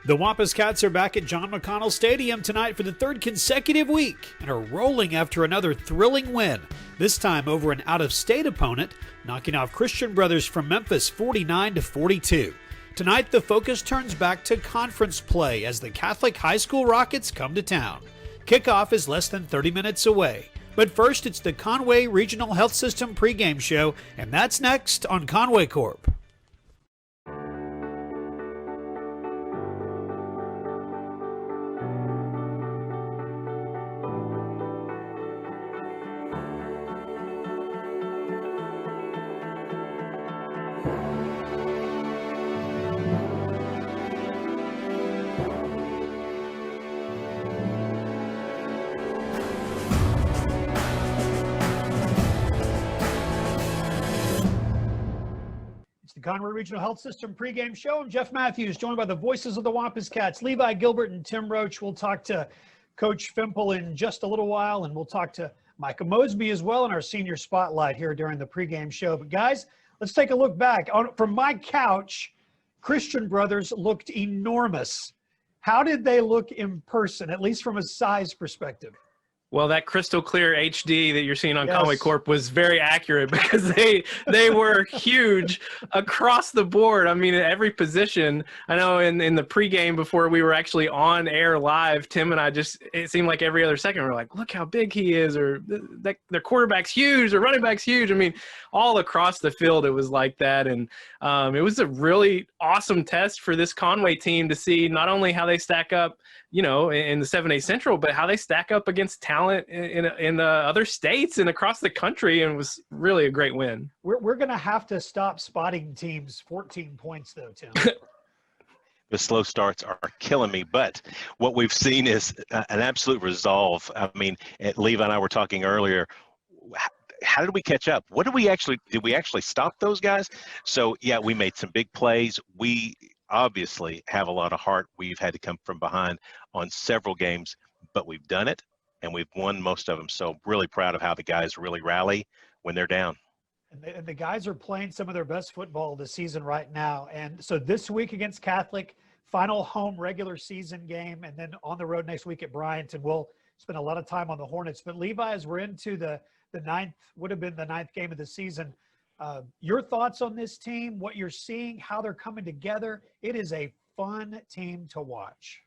The Wampus Cats are back at John McConnell Stadium tonight for the third consecutive week and are rolling after another thrilling win, this time over an out-of-state opponent, knocking off Christian Brothers from Memphis 49-42. Tonight, the focus turns back to conference play as the Catholic High School Rockets come to town. Kickoff is less than 30 minutes away. But first, it's the Conway Regional Health System pregame show, and that's next on Conway Corp. Conway Regional Health System pregame show. I'm Jeff Matthews, joined by the voices of the Wampus Cats, Levi Gilbert and Tim Roach. We'll talk to Coach Fimple in just a little while, and we'll talk to Micah Mosby as well in our senior spotlight here during the pregame show. But guys, let's take a look back. From my couch, Christian Brothers looked enormous. How did they look in person, at least from a size perspective? Well, that crystal clear HD that you're seeing on Conway Corp was very accurate because they were huge across the board. I mean, at every position. I know in the pregame before we were actually on air live, Tim and I it seemed like every other second we were like, look how big he is, or their quarterback's huge, or running back's huge. I mean, all across the field it was like that. And it was a really awesome test for this Conway team to see not only how they stack up, you know, in the 7A Central, but how they stack up against talent in other states and across the country, and it was really a great win. We're going to have to stop spotting teams 14 points, though, Tim. The slow starts are killing me, but what we've seen is an absolute resolve. I mean, Levi and I were talking earlier. How did we catch up? Did we actually stop those guys? So, yeah, we made some big plays. We obviously have a lot of heart. We've had to come from behind on several games, but we've done it, and we've won most of them. So really proud of how the guys really rally when they're down. And the guys are playing some of their best football this season right now. And so this week against Catholic, final home regular season game, and then on the road next week at Bryant. And we'll spend a lot of time on the Hornets. But Levi, as we're into the ninth, would have been the ninth game of the season, your thoughts on this team, what you're seeing, how they're coming together. It is a fun team to watch.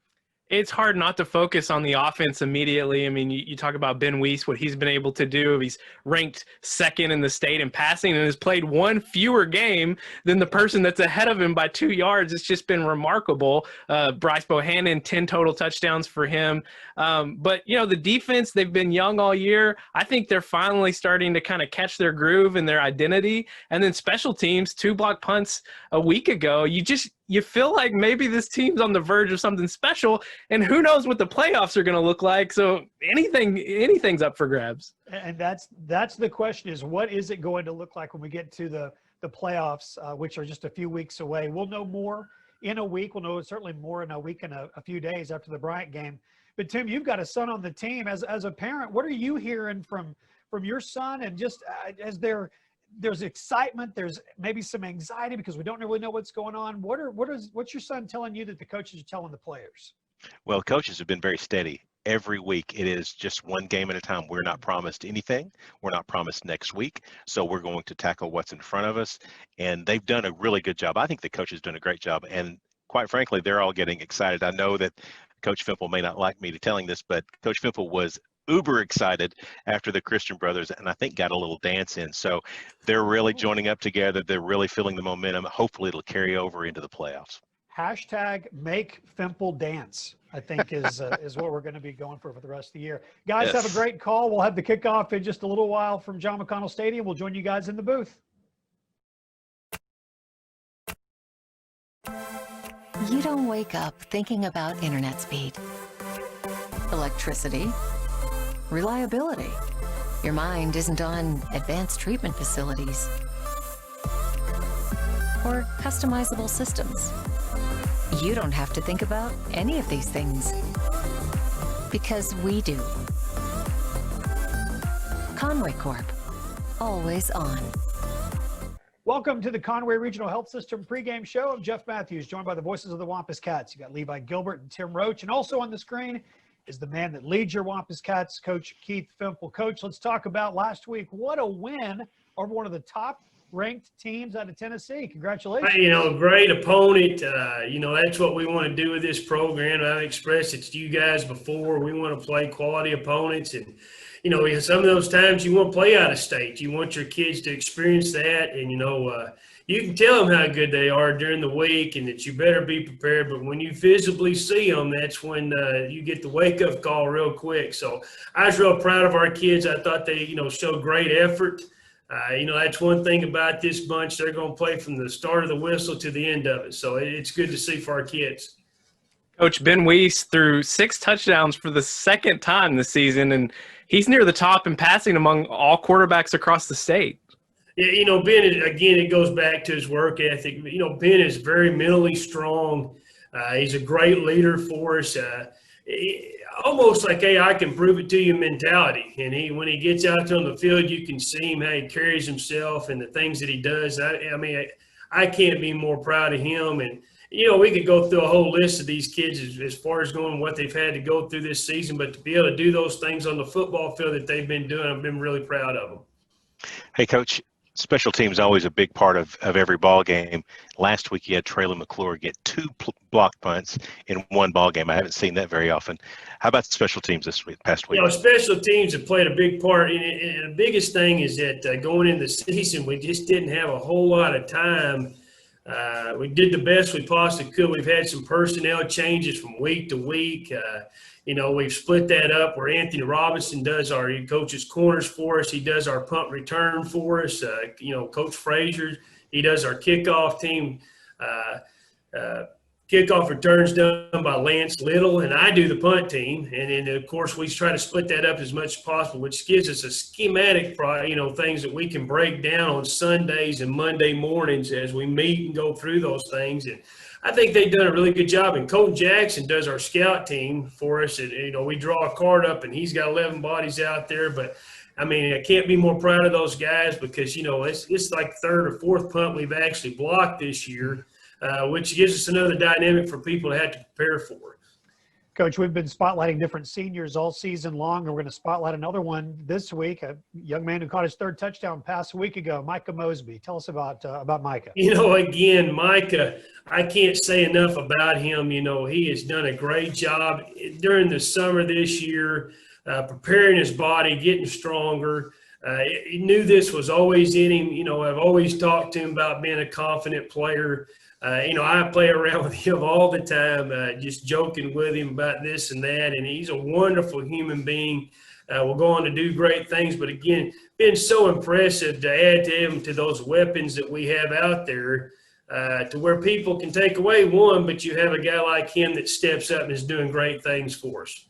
It's hard not to focus on the offense immediately. I mean, you talk about Ben Weiss, what he's been able to do. He's ranked second in the state in passing and has played one fewer game than the person that's ahead of him by 2 yards. It's just been remarkable. Bryce Bohannon, 10 total touchdowns for him. But, you know, the defense, they've been young all year. I think they're finally starting to kind of catch their groove and their identity. And then special teams, 2 block punts a week ago. You feel like maybe this team's on the verge of something special, and who knows what the playoffs are going to look like. So anything's up for grabs. And that's the question, is what is it going to look like when we get to the playoffs, which are just a few weeks away. We'll know more in a week. We'll know certainly more in a week and a few days after the Bryant game. But Tim, you've got a son on the team. As a parent, what are you hearing from your son, and just as there's excitement, there's maybe some anxiety because we don't really know what's going on. What's your son telling you that the coaches are telling the players? Well, coaches have been very steady. Every week it is just one game at a time. We're not promised anything. We're not promised next week. So we're going to tackle what's in front of us. And they've done a really good job. I think the coach has done a great job. And quite frankly, they're all getting excited. I know that Coach Fimple may not like me telling this, but Coach Fimple was uber excited after the Christian Brothers, and I think got a little dance in. So they're really joining up together. They're really feeling the momentum. Hopefully it'll carry over into the playoffs. Hashtag make Fimple dance, I think is what we're going to be going for the rest of the year. Guys, Have a great call. We'll have the kickoff in just a little while from John McConnell Stadium. We'll join you guys in the booth. You don't wake up thinking about internet speed, electricity, reliability. Your mind isn't on advanced treatment facilities or customizable systems. You don't have to think about any of these things because we do. Conway Corp, always on. Welcome to the Conway Regional Health System pregame show. I'm Jeff Matthews, joined by the voices of the Wampus Cats. You got Levi Gilbert and Tim Roach, and also on the screen is the man that leads your Wampus Cats, Coach Keith Fimple. Coach, let's talk about last week. What a win over one of the top-ranked teams out of Tennessee. Congratulations. Great opponent. That's what we want to do with this program. I've expressed it to you guys before. We want to play quality opponents, and some of those times you want to play out of state. You want your kids to experience that, and you can tell them how good they are during the week, and that you better be prepared. But when you visibly see them, that's when you get the wake-up call real quick. So I was real proud of our kids. I thought they, showed great effort. That's one thing about this bunch. They're going to play from the start of the whistle to the end of it. So it's good to see for our kids. Coach, Ben Weiss threw 6 touchdowns for the second time this season, and he's near the top in passing among all quarterbacks across the state. Yeah, Ben, again, it goes back to his work ethic. Ben is very mentally strong. He's a great leader for us. Almost like, hey, I can prove it to you mentality. And when he gets out there on the field, you can see him, how he carries himself and the things that he does. I can't be more proud of him. And, we could go through a whole list of these kids as far as going what they've had to go through this season. But to be able to do those things on the football field that they've been doing, I've been really proud of them. Hey, Coach, special teams is always a big part of every ball game. Last week you had Traylon McClure get 2 blocked punts in one ball game. I haven't seen that very often. How about special teams past week? Special teams have played a big part. And the biggest thing is that going into the season, we just didn't have a whole lot of time. We did the best we possibly could. We've had some personnel changes from week to week. We've split that up where Anthony Robinson he coaches corners for us. He does our punt return for us. Coach Frazier, he does our kickoff team. Kickoff returns done by Lance Little, and I do the punt team. And then, of course, we try to split that up as much as possible, which gives us a schematic, things that we can break down on Sundays and Monday mornings as we meet and go through those things. And I think they've done a really good job. And Colton Jackson does our scout team for us. And, we draw a card up, and he's got 11 bodies out there. But, I can't be more proud of those guys because, it's like third or fourth punt we've actually blocked this year. Which gives us another dynamic for people to have to prepare for. Coach, we've been spotlighting different seniors all season long, and we're going to spotlight another one this week, a young man who caught his 3rd touchdown pass a week ago, Micah Mosby. Tell us about Micah. Again, Micah, I can't say enough about him. He has done a great job during the summer this year, preparing his body, getting stronger. He knew this was always in him. I've always talked to him about being a confident player. I play around with him all the time, just joking with him about this and that, and he's a wonderful human being. Will go on to do great things, but again, been so impressive to add to him to those weapons that we have out there to where people can take away one, but you have a guy like him that steps up and is doing great things for us.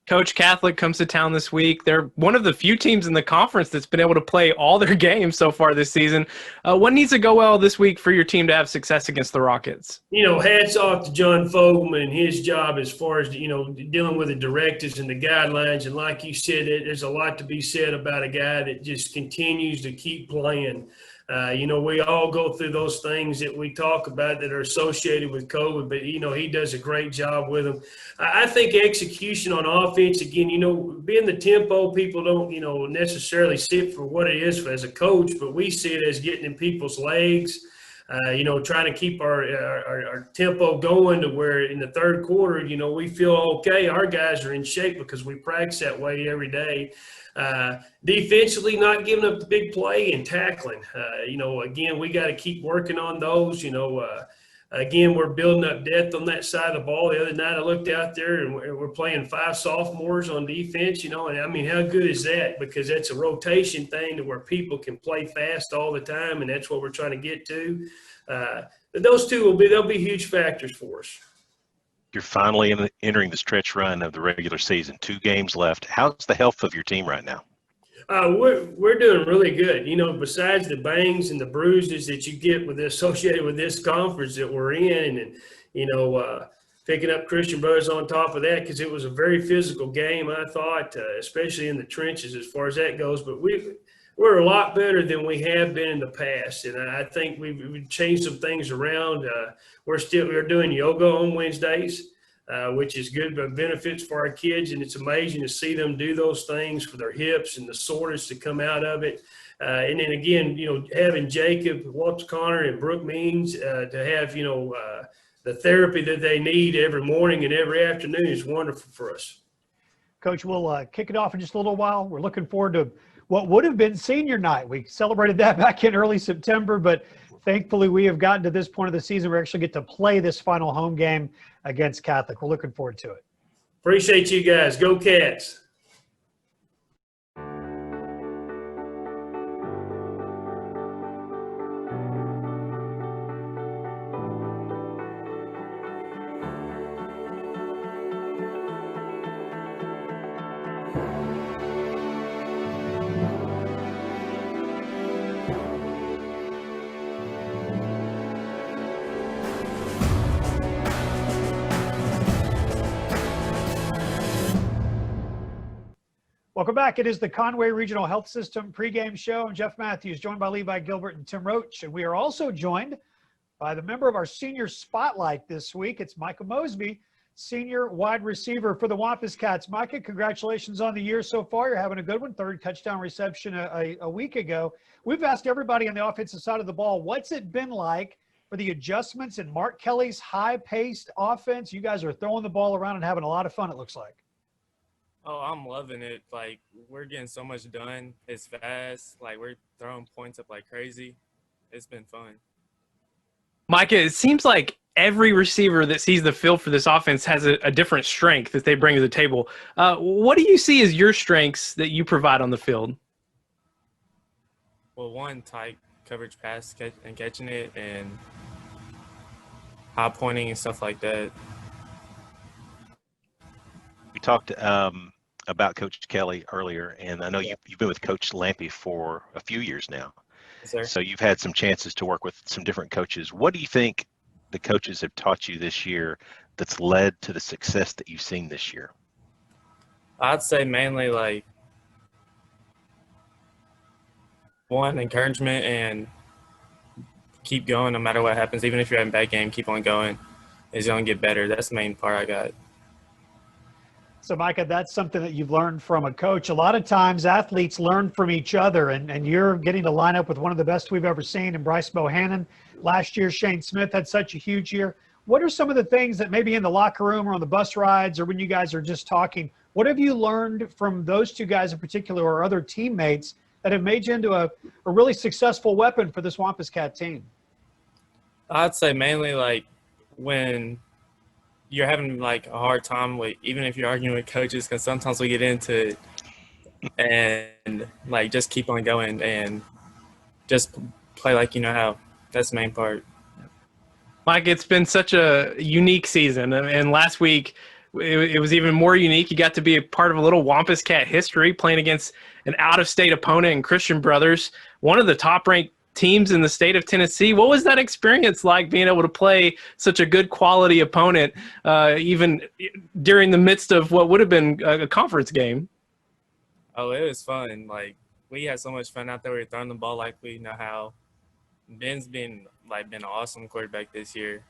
Coach, Catholic comes to town this week. They're one of the few teams in the conference that's been able to play all their games so far this season. What needs to go well this week for your team to have success against the Rockets? Hats off to John Fogelman and his job as far as, dealing with the directives and the guidelines. And like you said, there's a lot to be said about a guy that just continues to keep playing. We all go through those things that we talk about that are associated with COVID, but, he does a great job with them. I think execution on offense, again, being the tempo, people don't, necessarily see it for what it is as a coach, but we see it as getting in people's legs, trying to keep our tempo going to where in the third quarter, we feel okay. Our guys are in shape because we practice that way every day. Defensively, not giving up the big play and tackling. Again, we got to keep working on those. Again, we're building up depth on that side of the ball. The other night I looked out there and we're playing 5 sophomores on defense, and how good is that? Because that's a rotation thing to where people can play fast all the time, and that's what we're trying to get to. But those two they'll be huge factors for us. You're finally entering the stretch run of the regular season. 2 games left. How's the health of your team right now? We're doing really good. Besides the bangs and the bruises that you get associated with this conference that we're in, and picking up Christian Brothers on top of that, because it was a very physical game, I thought, especially in the trenches as far as that goes. But we're a lot better than we have been in the past. And I think we've changed some things around. We're doing yoga on Wednesdays, which is good, but benefits for our kids. And it's amazing to see them do those things for their hips and the soreness to come out of it. And then again, having Jacob, Walter Connor, and Brooke Means to have, the therapy that they need every morning and every afternoon is wonderful for us. Coach, we'll kick it off in just a little while. We're looking forward to what would have been senior night. We celebrated that back in early September, but thankfully we have gotten to this point of the season where we actually get to play this final home game against Catholic. We're looking forward to it. Appreciate you guys. Go Cats. Welcome back. It is the Conway Regional Health System pregame show. I'm Jeff Matthews, joined by Levi Gilbert and Tim Roach. And we are also joined by the member of our senior spotlight this week. It's Micah Mosby, senior wide receiver for the Wampus Cats. Micah, congratulations on the year so far. You're having a good one. Third touchdown reception a week ago. We've asked everybody on the offensive side of the ball, what's it been like for the adjustments in Mark Kelly's high-paced offense? You guys are throwing the ball around and having a lot of fun, it looks like. Oh, I'm loving it. Like, we're getting so much done. It's fast. Like, we're throwing points up like crazy. It's been fun. Micah, it seems like every receiver that sees the field for this offense has a different strength that they bring to the table. What do you see as your strengths that you provide on the field? Well, one, tight coverage pass and catching it, and high pointing and stuff like that. We talked about Coach Kelly earlier, and I know you've been with Coach Lampy for a few years now. Yes, sir. So you've had some chances to work with some different coaches. What do you think the coaches have taught you this year that's led to the success that you've seen this year? I'd say mainly, like, one, encouragement and keep going no matter what happens. Even if you're having a bad game, keep on going. It's going to get better. That's the main part I got. So, Micah, that's something that you've learned from a coach. A lot of times athletes learn from each other, and you're getting to line up with one of the best we've ever seen in Bryce Bohannon. Last year, Shane Smith had such a huge year. What are some of the things that maybe in the locker room or on the bus rides or when you guys are just talking, what have you learned from those two guys in particular or other teammates that have made you into a really successful weapon for this Wampus Cat team? I'd say mainly, like, when you're having, like, a hard time with, even if you're arguing with coaches, because sometimes we get into it, and, like, just keep on going and just play like you know how. That's the main part. Mike, it's been such a unique season, and last week it was even more unique. You got to be a part of a little Wampus Cat history, playing against an out-of-state opponent in Christian Brothers, one of the top-ranked teams in the state of Tennessee. What was that experience like, being able to play such a good quality opponent, even during the midst of what would have been a conference game? Oh, it was fun. Like, we had so much fun out there. We were throwing the ball like we know how. Ben's been an awesome quarterback this year.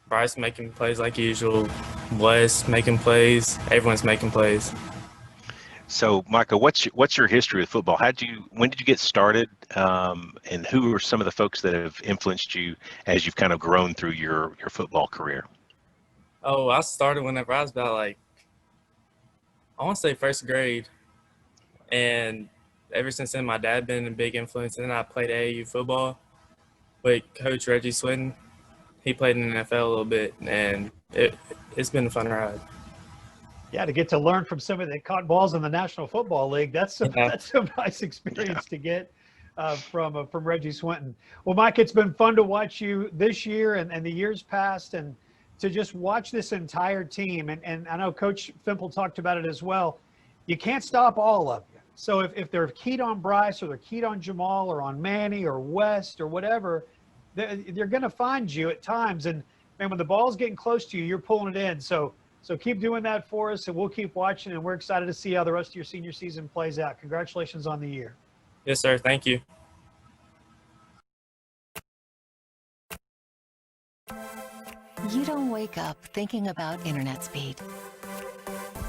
Bryce making plays like usual. Wes making plays. Everyone's making plays. So, Micah, what's your history with football? When did you get started, and who are some of the folks that have influenced you as you've kind of grown through your football career? Oh, I started whenever I was about, like, I want to say first grade, and ever since then, my dad been a big influence. And then I played AAU football with Coach Reggie Swinton. He played in the NFL a little bit, and it's been a fun ride. Yeah, to get to learn from somebody that caught balls in the National Football League, that's some nice experience to get from Reggie Swinton. Well, Mike, it's been fun to watch you this year and the years past, and to just watch this entire team. And I know Coach Fimple talked about it as well. You can't stop all of you. So if they're keyed on Bryce or they're keyed on Jamal or on Manny or West or whatever, they're going to find you at times. And, man, when the ball's getting close to you, you're pulling it in. So keep doing that for us, and we'll keep watching, and we're excited to see how the rest of your senior season plays out. Congratulations on the year. Yes, sir. Thank you. You don't wake up thinking about internet speed,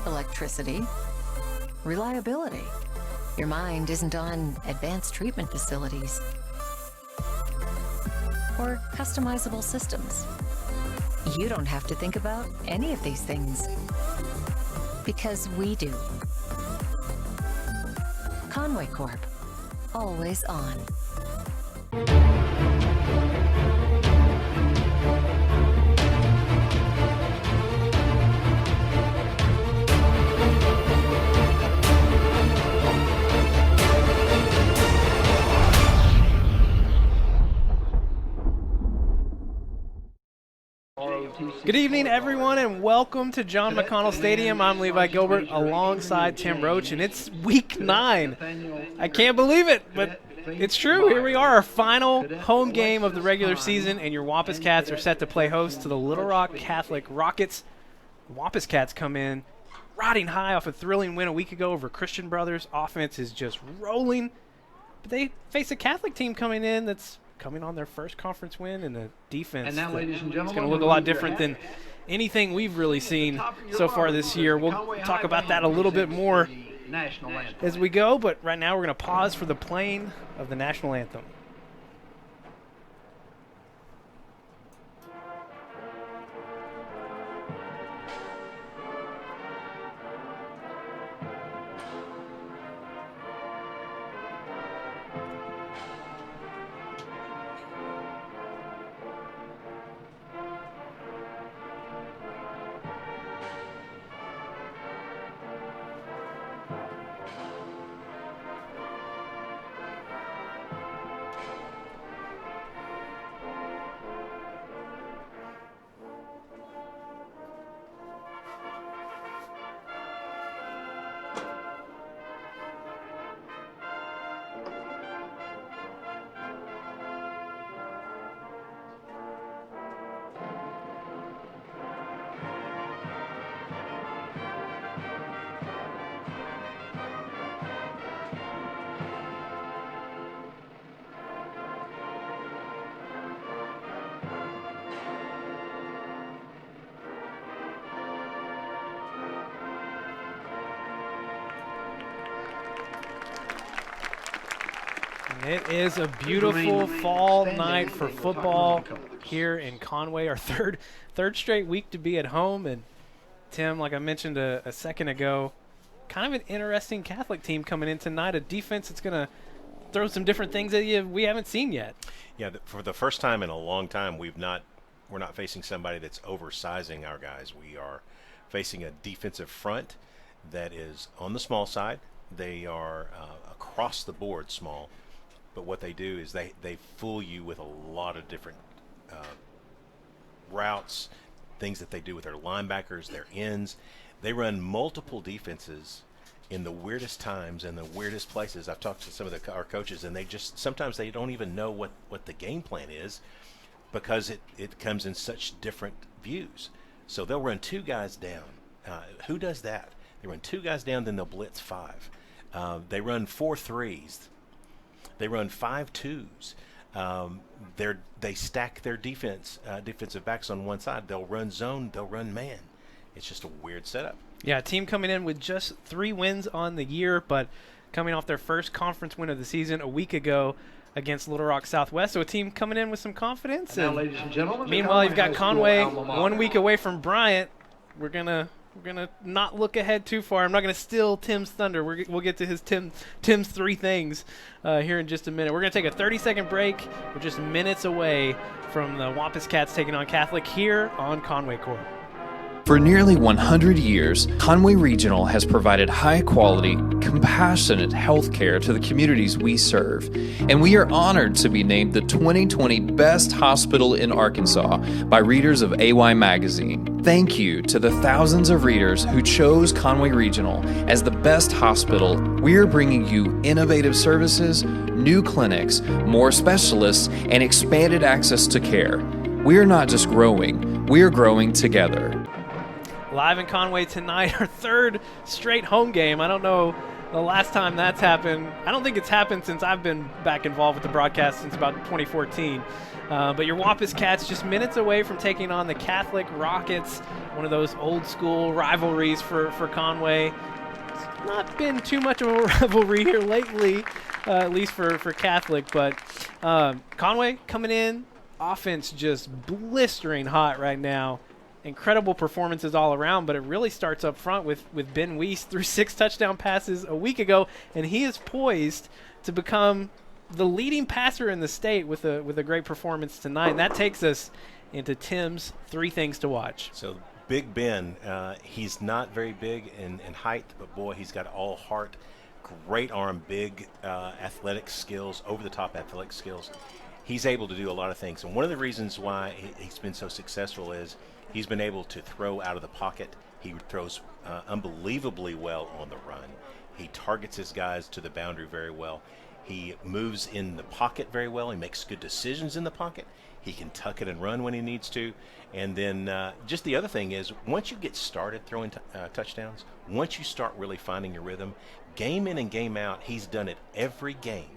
electricity, reliability. Your mind isn't on advanced treatment facilities or customizable systems. You don't have to think about any of these things because we do. Conway Corp, always on. Good evening, everyone, and welcome to John McConnell Stadium. I'm Levi Gilbert alongside Tim Roach, and it's week 9. I can't believe it, but it's true. Here we are, our final home game of the regular season, and your Wampus Cats are set to play host to the Little Rock Catholic Rockets. Wampus Cats come in riding high off a thrilling win a week ago over Christian Brothers. Offense is just rolling, but they face a Catholic team coming in that's coming on their first conference win, and a defense now, ladies and gentlemen, it's going to look a lot different than anything we've really seen so far this year. We'll talk about that a little bit more as we go, but right now we're going to pause for the playing of the national anthem. It is a beautiful fall night for football here in Conway. Our third straight week to be at home. And Tim, like I mentioned a second ago, kind of an interesting Catholic team coming in tonight. A defense that's going to throw some different things at you we haven't seen yet. Yeah, for the first time in a long time, we're not facing somebody that's oversizing our guys. We are facing a defensive front that is on the small side. They are across the board small. But what they do is they fool you with a lot of different routes, things that they do with their linebackers, their ends. They run multiple defenses in the weirdest times and the weirdest places. I've talked to some of our coaches, and sometimes they don't even know what the game plan is because it comes in such different views. So they'll run 2 guys down. Who does that? They run 2 guys down, then they'll blitz 5. They run 4 threes. They run 5 twos. They stack their defensive backs on one side. They'll run zone. They'll run man. It's just a weird setup. Yeah, a team coming in with just 3 wins on the year, but coming off their first conference win of the season a week ago against Little Rock Southwest. So a team coming in with some confidence. And now, ladies and gentlemen, meanwhile, you've got Conway 1 week away from Bryant. We're gonna not look ahead too far. I'm not gonna steal Tim's thunder. We'll get to his Tim's 3 things here in just a minute. We're gonna take a 30-second break. We're just minutes away from the Wampus Cats taking on Catholic here on Conway Corp. For nearly 100 years, Conway Regional has provided high-quality, compassionate health care to the communities we serve, and we are honored to be named the 2020 Best Hospital in Arkansas by readers of AY Magazine. Thank you to the thousands of readers who chose Conway Regional as the best hospital. We are bringing you innovative services, new clinics, more specialists, and expanded access to care. We are not just growing, we are growing together. Live in Conway tonight, our 3rd straight home game. I don't know The last time that's happened, I don't think it's happened since I've been back involved with the broadcast since about 2014. But your Wampus Cats just minutes away from taking on the Catholic Rockets, one of those old school rivalries for Conway. It's not been too much of a rivalry here lately, at least for Catholic. But Conway coming in, offense just blistering hot right now. Incredible performances all around, but it really starts up front with Ben Weiss threw 6 touchdown passes a week ago, and he is poised to become the leading passer in the state with a great performance tonight. And that takes us into Tim's 3 things to watch. So Big Ben, he's not very big in height, but boy, he's got all heart, great arm, big athletic skills, over-the-top athletic skills. He's able to do a lot of things, and one of the reasons why he's been so successful is he's been able to throw out of the pocket. He throws unbelievably well on the run. He targets his guys to the boundary very well. He moves in the pocket very well. He makes good decisions in the pocket. He can tuck it and run when he needs to. And then just the other thing is, once you get started throwing touchdowns, once you start really finding your rhythm, game in and game out, he's done it every game.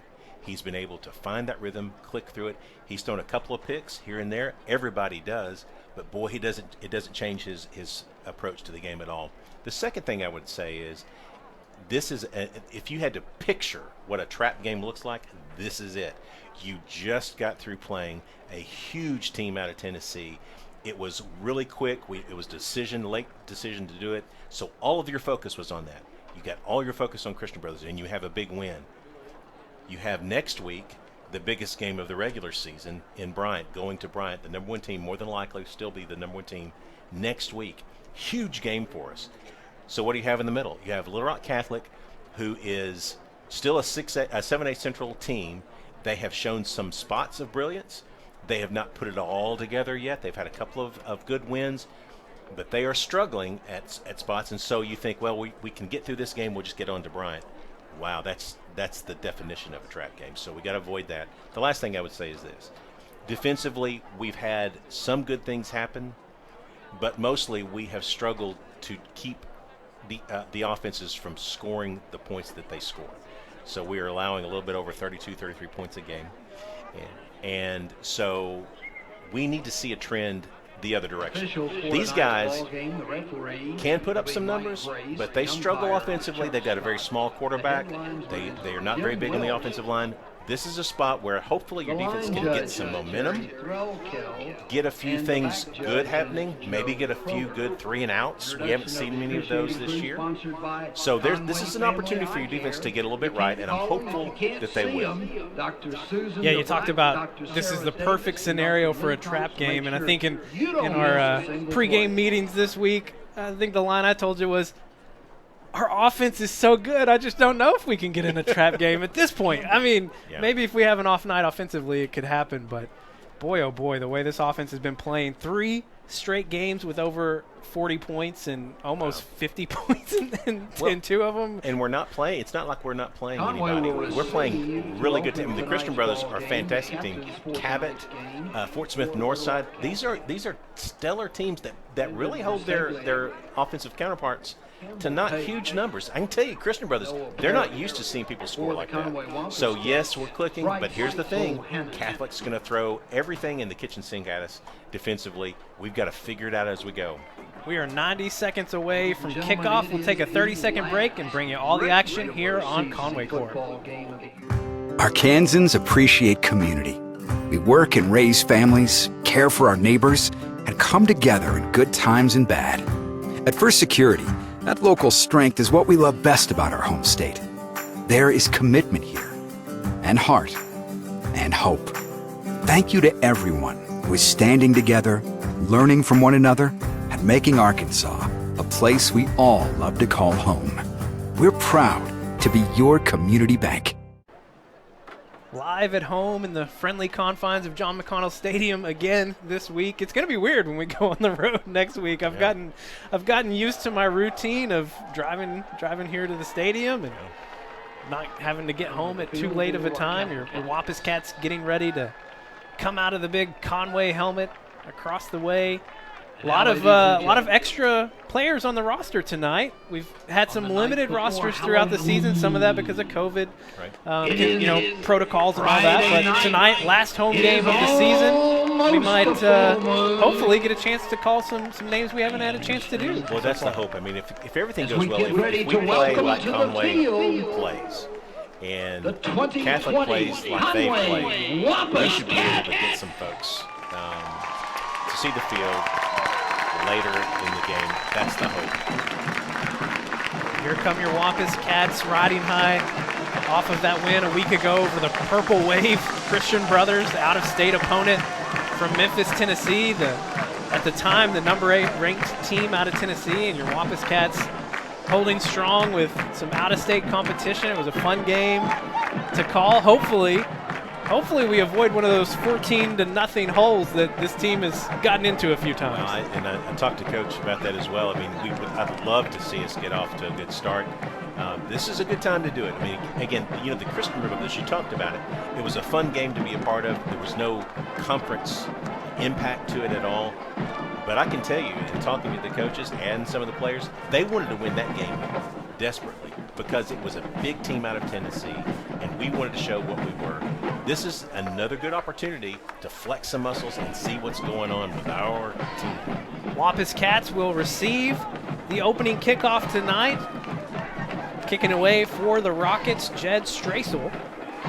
He's been able to find that rhythm, click through it. He's thrown a couple of picks here and there. Everybody does. But boy, it doesn't change his approach to the game at all. The second thing I would say is, if you had to picture what a trap game looks like, this is it. You just got through playing a huge team out of Tennessee. It was really quick. It was late decision to do it. So all of your focus was on that. You got all your focus on Christian Brothers, and you have a big win. You have next week the biggest game of the regular season in Bryant, going to Bryant. The number 1 team more than likely still be the number 1 team next week. Huge game for us. So what do you have in the middle? You have Little Rock Catholic, who is still a 7A Central team. They have shown some spots of brilliance. They have not put it all together yet. They've had a couple of good wins, but they are struggling at spots. And so you think, well, we can get through this game. We'll just get on to Bryant. Wow, that's the definition of a trap game. So we got to avoid that. The last thing I would say is this. Defensively, we've had some good things happen, but mostly we have struggled to keep the offenses from scoring the points that they score. So we are allowing a little bit over 32, 33 points a game. And so we need to see a trend the other direction. These guys can put up some numbers, but they struggle offensively. They've got a very small quarterback. They are not very big on the offensive line. This is a spot where hopefully your defense can get some momentum, get a few things good happening, maybe get a few good 3-and-outs. We haven't seen many of those this year. So this is an opportunity for your defense to get a little bit right, and I'm hopeful that they will. Yeah, you talked about this is the perfect scenario for a trap game, and I think in our pregame meetings this week, I think the line I told you was, our offense is so good, I just don't know if we can get in a trap game at this point. I mean, maybe if we have an off night offensively, it could happen. But, boy, oh, boy, the way this offense has been playing, 3 straight games with over 40 points and almost 50 points in 2 of them. And we're not playing. It's not like we're not playing anybody. We're playing really good team. The Christian Brothers are a fantastic team. Cabot, Fort Smith Northside, these are stellar teams that really hold their offensive counterparts to not huge numbers. I can tell you, Christian Brothers, they're not used to seeing people score like that. So, yes, we're clicking, but here's the thing. Catholic's going to throw everything in the kitchen sink at us defensively. We've got to figure it out as we go. We are 90 seconds away from kickoff. We'll take a 30-second break and bring you all the action here on Conway Corp. Arkansans appreciate community. We work and raise families, care for our neighbors, and come together in good times and bad. At First Security, that local strength is what we love best about our home state. There is commitment here, and heart, and hope. Thank you to everyone who is standing together, learning from one another, and making Arkansas a place we all love to call home. We're proud to be your community bank. Live at home in the friendly confines of John McConnell Stadium again this week. It's going to be weird when we go on the road next week. I've gotten used to my routine of driving here to the stadium and not having to get home at too late of a time. Your Wampus Cats getting ready to come out of the big Conway helmet across the way. A lot of extra players on the roster tonight. We've had some limited rosters throughout the season. Some of that because of COVID, protocols and all that. But tonight, last home game of the season, we might hopefully get a chance to call some names we haven't had a chance to do. Well, that's the hope. I mean, if everything goes well, if we play like Conway plays, and Catholic plays like they play, we should be able to get some folks to see the field later in the game. That's the hope. Here come your Wampus Cats riding high off of that win a week ago over the Purple Wave Christian Brothers, the out-of-state opponent from Memphis, Tennessee. At the time, the number 8 ranked team out of Tennessee, and your Wampus Cats holding strong with some out-of-state competition. It was a fun game to call. Hopefully we avoid one of those 14-0 holes that this team has gotten into a few times. I talked to Coach about that as well. I mean, I'd love to see us get off to a good start. This is a good time to do it. I mean, again, the Christian River, as you talked about it, it was a fun game to be a part of. There was no conference impact to it at all. But I can tell you, in talking to the coaches and some of the players, they wanted to win that game desperately because it was a big team out of Tennessee, and we wanted to show what we were. This is another good opportunity to flex some muscles and see what's going on with our team. Wampus Cats will receive the opening kickoff tonight. Kicking away for the Rockets, Jed Straisel.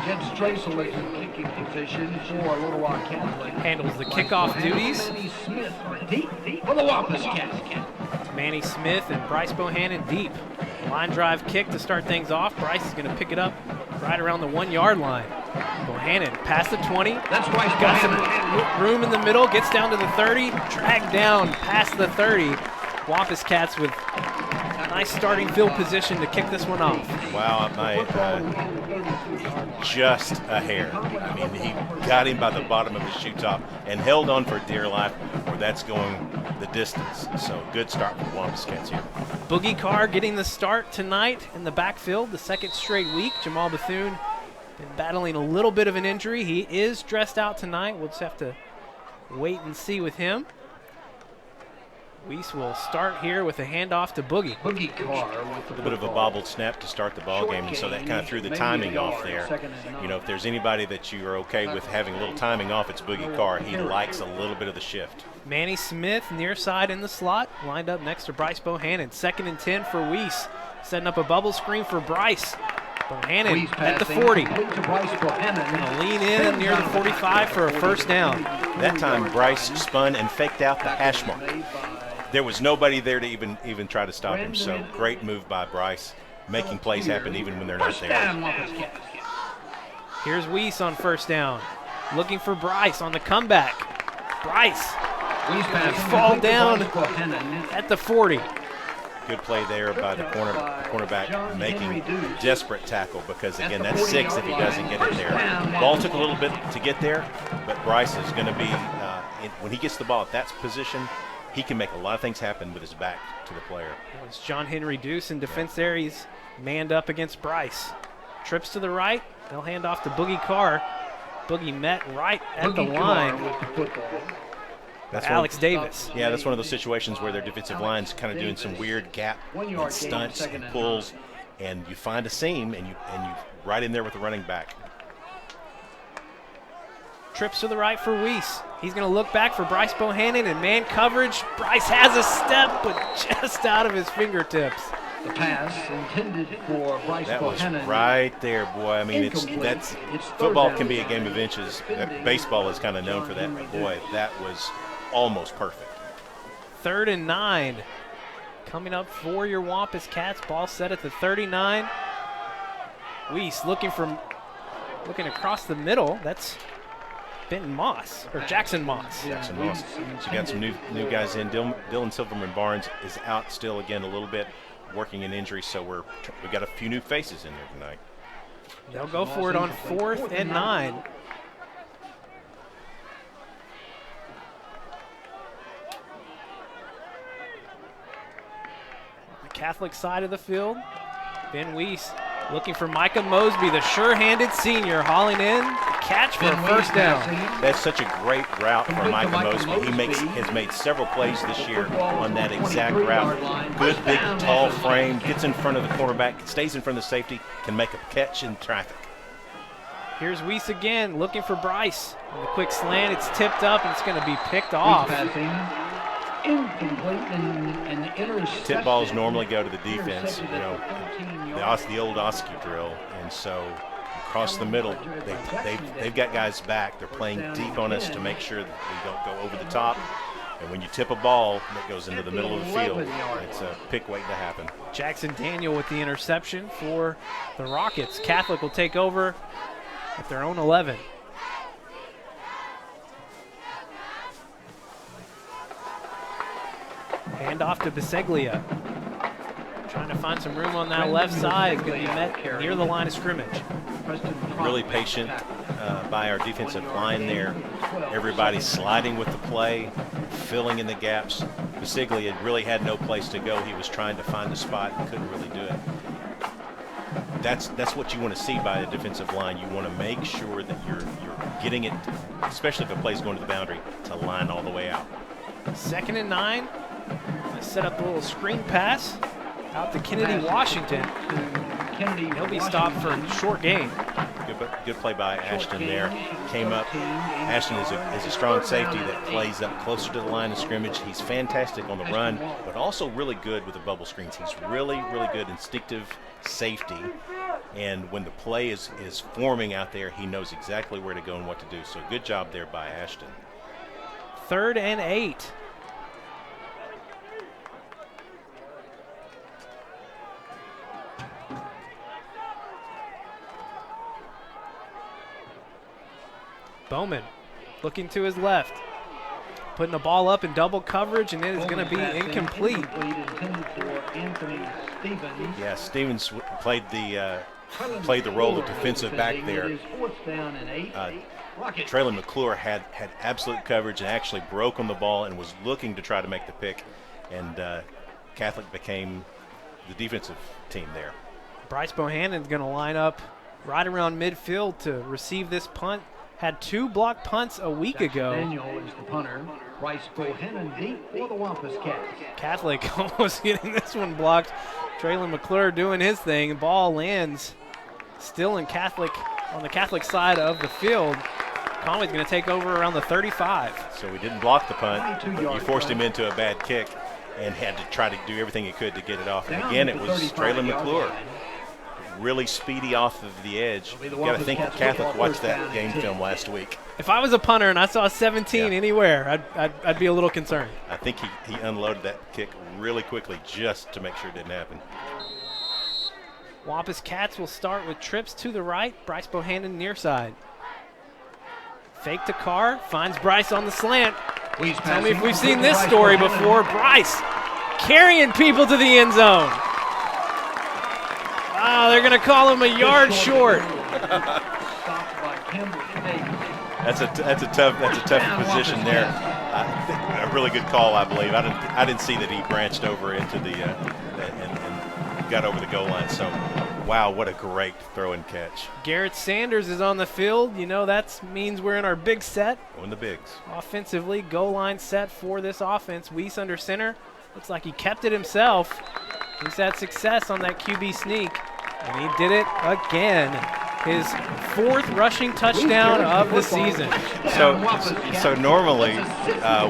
Jed Straisel is in kicking position for Little Rock Catholic. Handles the kickoff duties. Manny Smith deep for the Wampus Cats. Manny Smith and Bryce Bohannon deep. Line drive kick to start things off. Bryce is going to pick it up right around the 1-yard line. Bohannon past the 20. That's Bryce Got Bohannon. some room in the middle. Gets down to the 30. Dragged down past the 30. Wampus Cats with a nice starting field position to kick this one off. Wow, just a hair. I mean, he got him by the bottom of his shoe top and held on for dear life, or that's going the distance. So good start for the Wampus Cats here. Boogie Carr getting the start tonight in the backfield, the second straight week. Jamal Bethune been battling a little bit of an injury. He is dressed out tonight. We'll just have to wait and see with him. Weiss will start here with a handoff to Boogie. Boogie Carr with a bit of a bobbled snap to start the ball game, and so that kind of threw the timing off there. If there's anybody that you are okay with having a little timing off, it's Boogie Carr. He likes a little bit of the shift. Manny Smith near side in the slot, lined up next to Bryce Bohannon. 2nd and 10 for Weiss, setting up a bubble screen for Bryce. Bohannon at the 40. Gonna lean in near the 45 for a first down. That time Bryce spun and faked out the hash mark. There was nobody there to even try to stop him, so great move by Bryce, making plays happen even when they're not there. Here's Weiss on first down, looking for Bryce on the comeback. Bryce fall down at the 40. Good play there by the cornerback, making a desperate tackle because, again, that's 6 if he doesn't get it there. Ball took a little bit to get there, but Bryce is going to be, when he gets the ball at that position, he can make a lot of things happen with his back to the player. It's John Henry Deuce in defense there. He's manned up against Bryce. Trips to the right. They'll hand off to Boogie Carr. Boogie met right at the line. That's Alex Davis. Yeah, that's one of those situations where their defensive line's kind of doing some weird gap and stunts and pulls, and you find a seam and you right in there with the running back. Trips to the right for Weiss. He's going to look back for Bryce Bohannon and man coverage. Bryce has a step, but just out of his fingertips. The pass intended for Bryce Bohannon. That was right there, boy. I mean, it's football can be a game of inches. Baseball is kind of known for that, but boy, that was almost perfect. 3rd and 9 coming up for your Wampus Cats. Ball set at the 39. Weiss looking across the middle. That's Benton Moss, or Jackson Moss. Jackson Moss. So you got some new guys in. Dylan Silverman Barnes is out still again a little bit, working an injury, so we got a few new faces in there tonight. They'll go for it on 4th and 9. The Catholic side of the field, Ben Weiss looking for Micah Mosby, the sure-handed senior, hauling in catch for a first down. That's such a great route for Michael Mosby. Has made several plays this year on that exact route. Good, big, tall frame, gets in front of the quarterback, stays in front of the safety, can make a catch in traffic. Here's Weiss again, looking for Bryce. On the quick slant, it's tipped up, and it's going to be picked off. Tip balls normally go to the defense, the old Oski drill, and so across the middle, they've got guys back. They're playing deep on us to make sure that we don't go over the top. And when you tip a ball that goes into the middle of the field, it's a pick waiting to happen. Jackson Daniel with the interception for the Rockets. Catholic will take over at their own 11. Hand off to Biseglia. Trying to find some room on that left side. It's going to be met near the line of scrimmage. Really patient by our defensive line there. Everybody sliding with the play, filling in the gaps. Biseglia really had no place to go. He was trying to find a spot and couldn't really do it. That's what you want to see by a defensive line. You want to make sure that you're getting it, especially if a play's going to the boundary, to line all the way out. 2nd and 9. Set up a little screen pass out to Kennedy Washington. He'll be stopped for a short gain. Good play by Ashton there. Came up. Ashton is a strong safety that plays up closer to the line of scrimmage. He's fantastic on the run, but also really good with the bubble screens. He's really, really good instinctive safety. And when the play is forming out there, he knows exactly where to go and what to do. So good job there by Ashton. 3rd and 8. Bowman looking to his left, putting the ball up in double coverage, and it is going to be incomplete. Yeah, Stevens played the role of defensive back there. Traylon McClure had absolute coverage and actually broke on the ball and was looking to try to make the pick, and Catholic became the defensive team there. Bryce Bohannon's going to line up right around midfield to receive this punt. Had 2 blocked punts a week ago. Daniel is the punter. Bryce Bohannon deep for the Wampus Cats. Catholic almost getting this one blocked. Traylon McClure doing his thing. Ball lands still in Catholic on the Catholic side of the field. Conway's going to take over around the 35. So we didn't block the punt, but you forced him into a bad kick and had to try to do everything he could to get it off. And again, it was Traylon McClure. Really speedy off of the edge. You've got to think that Catholic watched that game film last week. If I was a punter and I saw 17 anywhere, I'd be a little concerned. I think he unloaded that kick really quickly just to make sure it didn't happen. Wampus Cats will start with trips to the right. Bryce Bohannon near side. Fake to Carr, finds Bryce on the slant. Tell me if we've seen this story before. Bryce carrying people to the end zone. Oh, they're going to call him a yard short. That's a tough position there. A really good call, I believe. I didn't see that he branched over into the and got over the goal line. So, wow, what a great throw and catch. Garrett Sanders is on the field. You know that means we're in our big set. Going the bigs. Offensively, goal line set for this offense. Weiss under center. Looks like he kept it himself. He's had success on that QB sneak, and he did it again. His 4th rushing touchdown of the season. So normally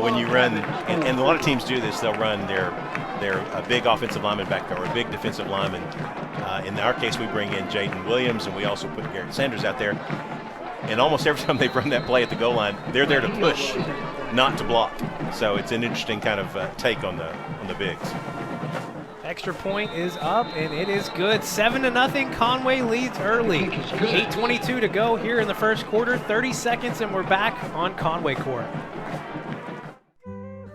when you run, and a lot of teams do this, they'll run their a big offensive lineman back there or a big defensive lineman. In our case, we bring in Jaden Williams, and we also put Garrett Sanders out there. And almost every time they run that play at the goal line, they're there to push, not to block. So it's an interesting kind of take on the bigs. Extra point is up, and it is good. 7-0. Conway leads early. 8:22 to go here in the first quarter. 30 seconds, and we're back on Conway Corp.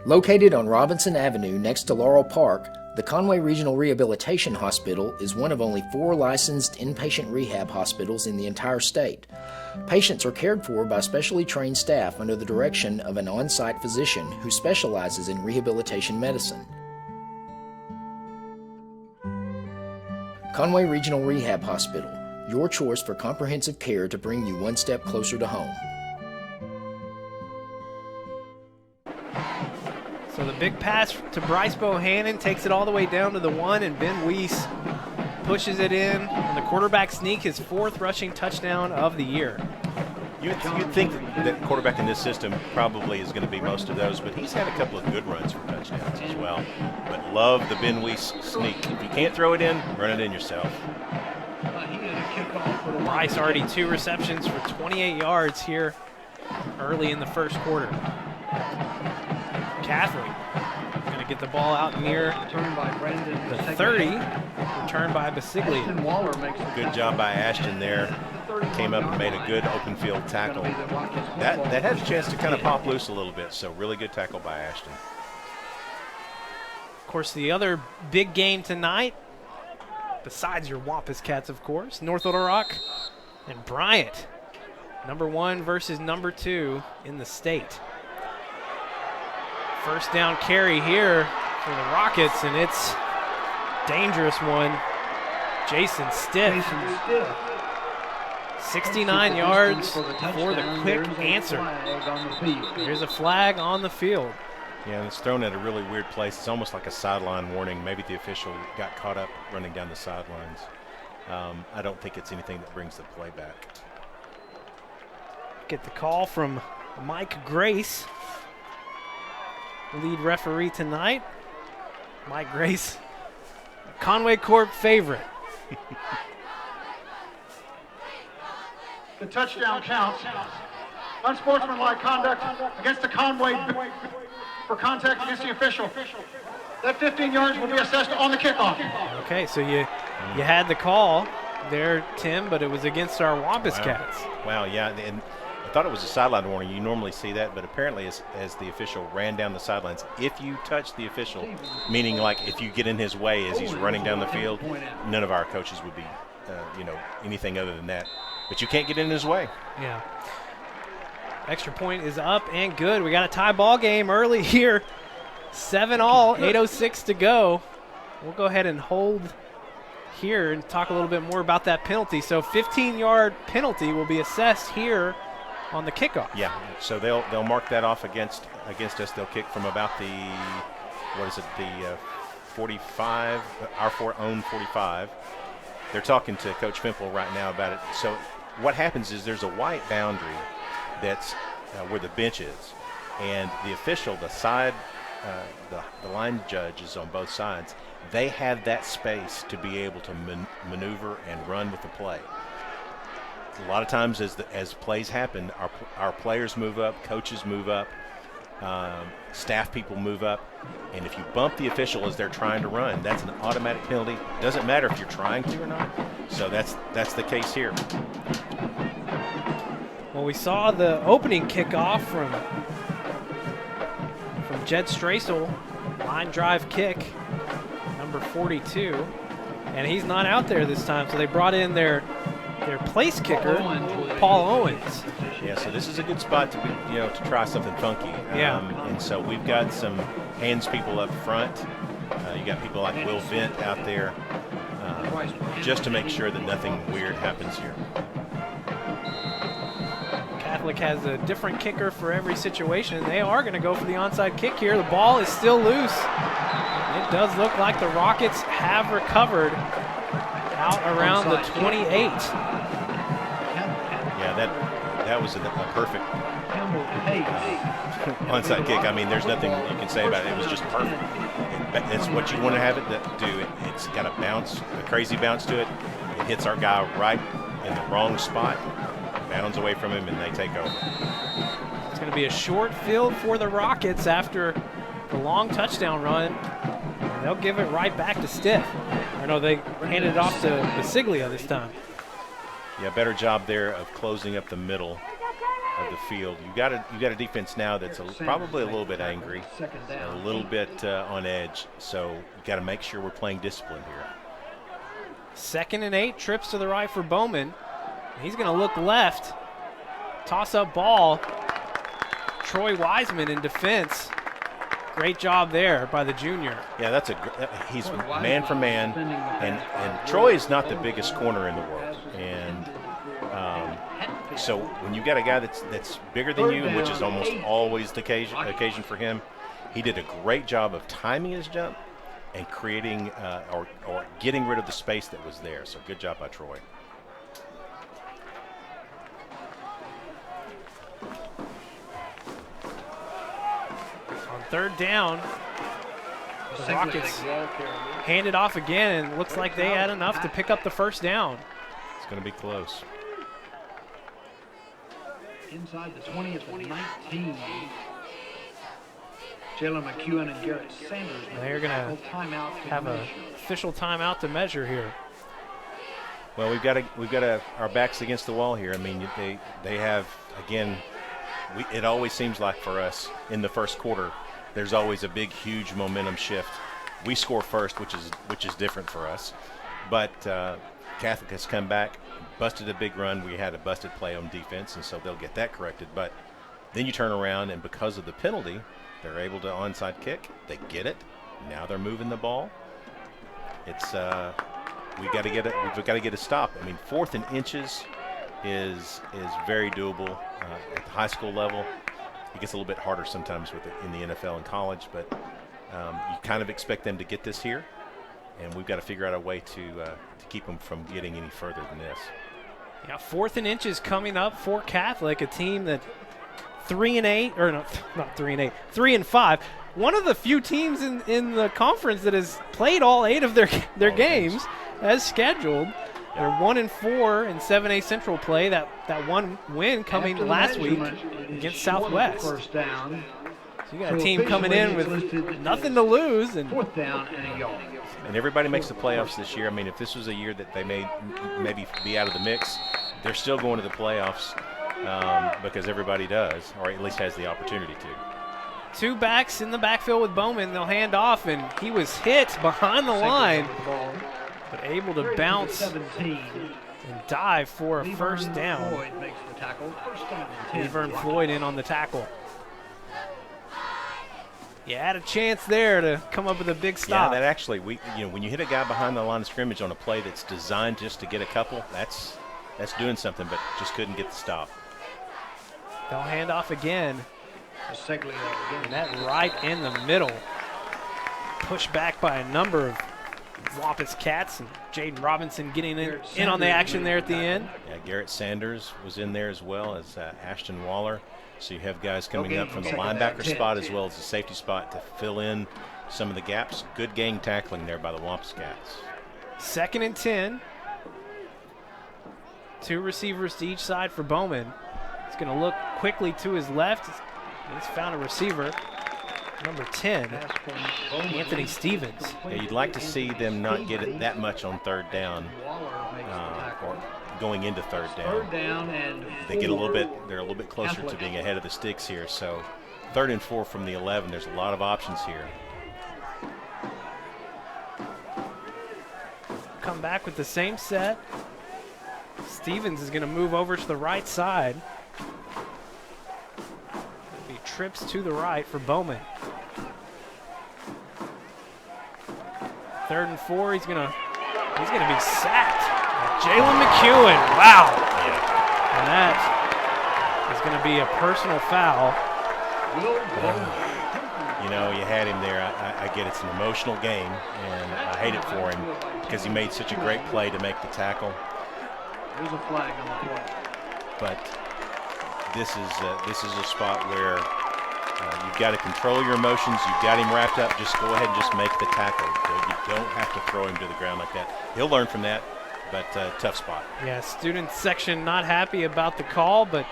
Located on Robinson Avenue next to Laurel Park, the Conway Regional Rehabilitation Hospital is one of only 4 licensed inpatient rehab hospitals in the entire state. Patients are cared for by specially trained staff under the direction of an on-site physician who specializes in rehabilitation medicine. Conway Regional Rehab Hospital, your choice for comprehensive care to bring you one step closer to home. So the big pass to Bryce Bohannon takes it all the way down to the 1, and Ben Weiss pushes it in on the quarterback sneak, his 4th rushing touchdown of the year. You'd think that quarterback in this system probably is going to be most of those, but he's had a couple of good runs for touchdowns as well. But love the Ben Weiss sneak. If you can't throw it in, run it in yourself. Bryce already 2 receptions for 28 yards here early in the first quarter. Catholic going to get the ball out near the 30, returned by Basiglia. Good job by Ashton there. Came up and made a good open field tackle. That had a chance to kind of pop loose a little bit, so really good tackle by Ashton. Of course, the other big game tonight, besides your Wampus Cats, of course, North Little Rock and Bryant, number 1 versus number 2 in the state. First down carry here for the Rockets, and it's a dangerous one. Jason Stiff. 69 yards for the quick answer. There's a flag on the field. Yeah, and it's thrown at a really weird place. It's almost like a sideline warning. Maybe the official got caught up running down the sidelines. I don't think it's anything that brings the play back. Get the call from Mike Grace, lead referee tonight. Mike Grace, Conway Corp favorite. The touchdown counts. Unsportsmanlike conduct against the Conway for contact against the official. That 15 yards will be assessed on the kickoff. Okay, so you had the call there, Tim, but it was against our Wampus Cats. Wow, yeah, and I thought it was a sideline warning. You normally see that, but apparently as the official ran down the sidelines, if you touch the official, meaning like if you get in his way as he's running down the field, none of our coaches would be, anything other than that. But you can't get in his way. Yeah. Extra point is up and good. We got a tie ball game early here. 7-all, 8:06 to go. We'll go ahead and hold here and talk a little bit more about that penalty. So 15-yard penalty will be assessed here on the kickoff. Yeah, so they'll mark that off against us. They'll kick from about the 45, our own 45. They're talking to Coach Fimple right now about it. So what happens is there's a white boundary that's where the bench is, and the official, the side, the line judges on both sides, they have that space to be able to maneuver and run with the play. A lot of times as plays happen, our players move up, coaches move up, staff people move up, and if you bump the official as they're trying to run, that's an automatic penalty. Doesn't matter if you're trying to or not. So that's the case here. Well, we saw the opening kickoff from Jed Straisel, line drive kick, number 42, and he's not out there this time, so they brought in their place kicker, Paul Owens. Yeah, so this is a good spot to be, to try something funky. Yeah. And so we've got some hands people up front. You got people like Will Vint out there, just to make sure that nothing weird happens here. Catholic has a different kicker for every situation. They are going to go for the onside kick here. The ball is still loose. It does look like the Rockets have recovered out around the 28. Yeah, that was a perfect onside kick. I mean, there's nothing you can say about it. It was just perfect. It's what you want to have it do. It's got a bounce, a crazy bounce to it. It hits our guy right in the wrong spot, bounds away from him, and they take over. It's going to be a short field for the Rockets after the long touchdown run. And they'll give it right back to Stiff. Or no, they handed it off to Basiglia this time. Yeah, better job there of closing up the middle of the field. You got a defense now that's probably a little bit angry, a little bit on edge. So you got to make sure we're playing discipline here. 2nd and 8, trips to the right for Bowman. He's going to look left. Toss up ball. Troy Wiseman in defense. Great job there by the junior. Yeah, he's man for man, and Troy is not the biggest corner in the world, and so when you got a guy that's bigger than you, which is almost always the occasion for him, he did a great job of timing his jump and creating or getting rid of the space that was there. So good job by Troy. On third down, the Rockets hand it off again, and it looks like they had enough to pick up the first down. It's going to be close. Inside the 20 at the 19. Jalen McEwen and Garrett Sanders. They're going to have an official timeout to measure here. Well, we've got our backs against the wall here. I mean, they have, again, it always seems like for us in the first quarter, there's always a big, huge momentum shift. We score first, which is different for us. But Catholic has come back, busted a big run. We had a busted play on defense, and so they'll get that corrected. But then you turn around, and because of the penalty, they're able to onside kick. They get it. Now they're moving the ball. It's we've got to get a stop. I mean, 4th and inches is very doable at the high school level. It gets a little bit harder sometimes in the NFL and college, but you kind of expect them to get this here, and we've got to figure out a way to keep them from getting any further than this. Yeah, 4th and inches coming up for Catholic, a team that 3-8, or no, not 3-8, 3-5. One of the few teams in the conference that has played all 8 of their games as scheduled. They're 1-4 in 7A Central play. That one win coming last week against Southwest. First down. So you got a team coming in with nothing to lose, and 4th down and a yard. And everybody makes the playoffs this year. I mean, if this was a year that they may maybe be out of the mix, they're still going to the playoffs because everybody does, or at least has the opportunity to. 2 backs in the backfield with Bowman. They'll hand off, and he was hit behind the line, but able to bounce and dive for a first down. Floyd makes the tackle. First down and 10. Vern Floyd in on the tackle. Yeah, had a chance there to come up with a big stop. Yeah, that actually, when you hit a guy behind the line of scrimmage on a play that's designed just to get a couple, that's doing something, but just couldn't get the stop. They'll hand off again. And that right in the middle. Pushed back by a number of Wampus Cats, and Jaden Robinson getting in on the action there at the end. Yeah, Garrett Sanders was in there as well as Ashton Waller. So you have guys coming up from the linebacker spot as well as the safety spot to fill in some of the gaps. Good gang tackling there by the Wampus Cats. 2nd and 10. 2 receivers to each side for Bowman. He's going to look quickly to his left. He's found a receiver. Number 10, Anthony Stevens. Yeah, you'd like to see them not get it that much on 3rd down or going into 3rd down. 3rd down and they're a little bit closer to being ahead of the sticks here. So 3rd and 4 from the 11, there's a lot of options here. Come back with the same set. Stevens is going to move over to the right side. He trips to the right for Bowman. 3rd and 4, he's gonna be sacked. Jalen McEwen, wow. And that is gonna be a personal foul. You had him there. I get it's an emotional game, and I hate it for him because he made such a great play to make the tackle. There's a flag on the play. But this is a spot where you've got to control your emotions. You've got him wrapped up. Just go ahead and just make the tackle. You don't have to throw him to the ground like that. He'll learn from that, but tough spot. Yeah, student section not happy about the call, but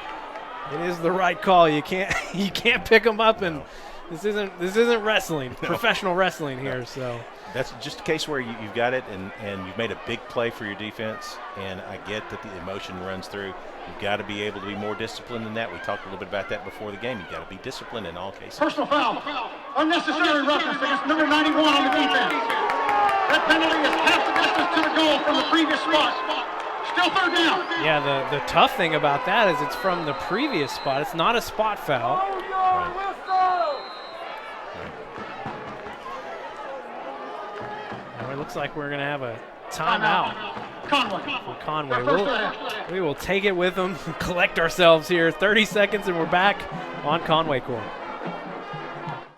it is the right call. You can't pick him up, and this isn't wrestling, professional wrestling here. So that's just a case where you've got it, and you've made a big play for your defense. And I get that the emotion runs through. You've got to be able to be more disciplined than that. We talked a little bit about that before the game. You've got to be disciplined in all cases. Personal foul. Unnecessary roughness against number 91 on the defense. That penalty is half the distance to the goal from the previous spot. Still 3rd down. Yeah, the tough thing about that is it's from the previous spot. It's not a spot foul. it looks like we're going to have a timeout for Conway. We will take it with them, collect ourselves here. 30 seconds and we're back on Conway Corp.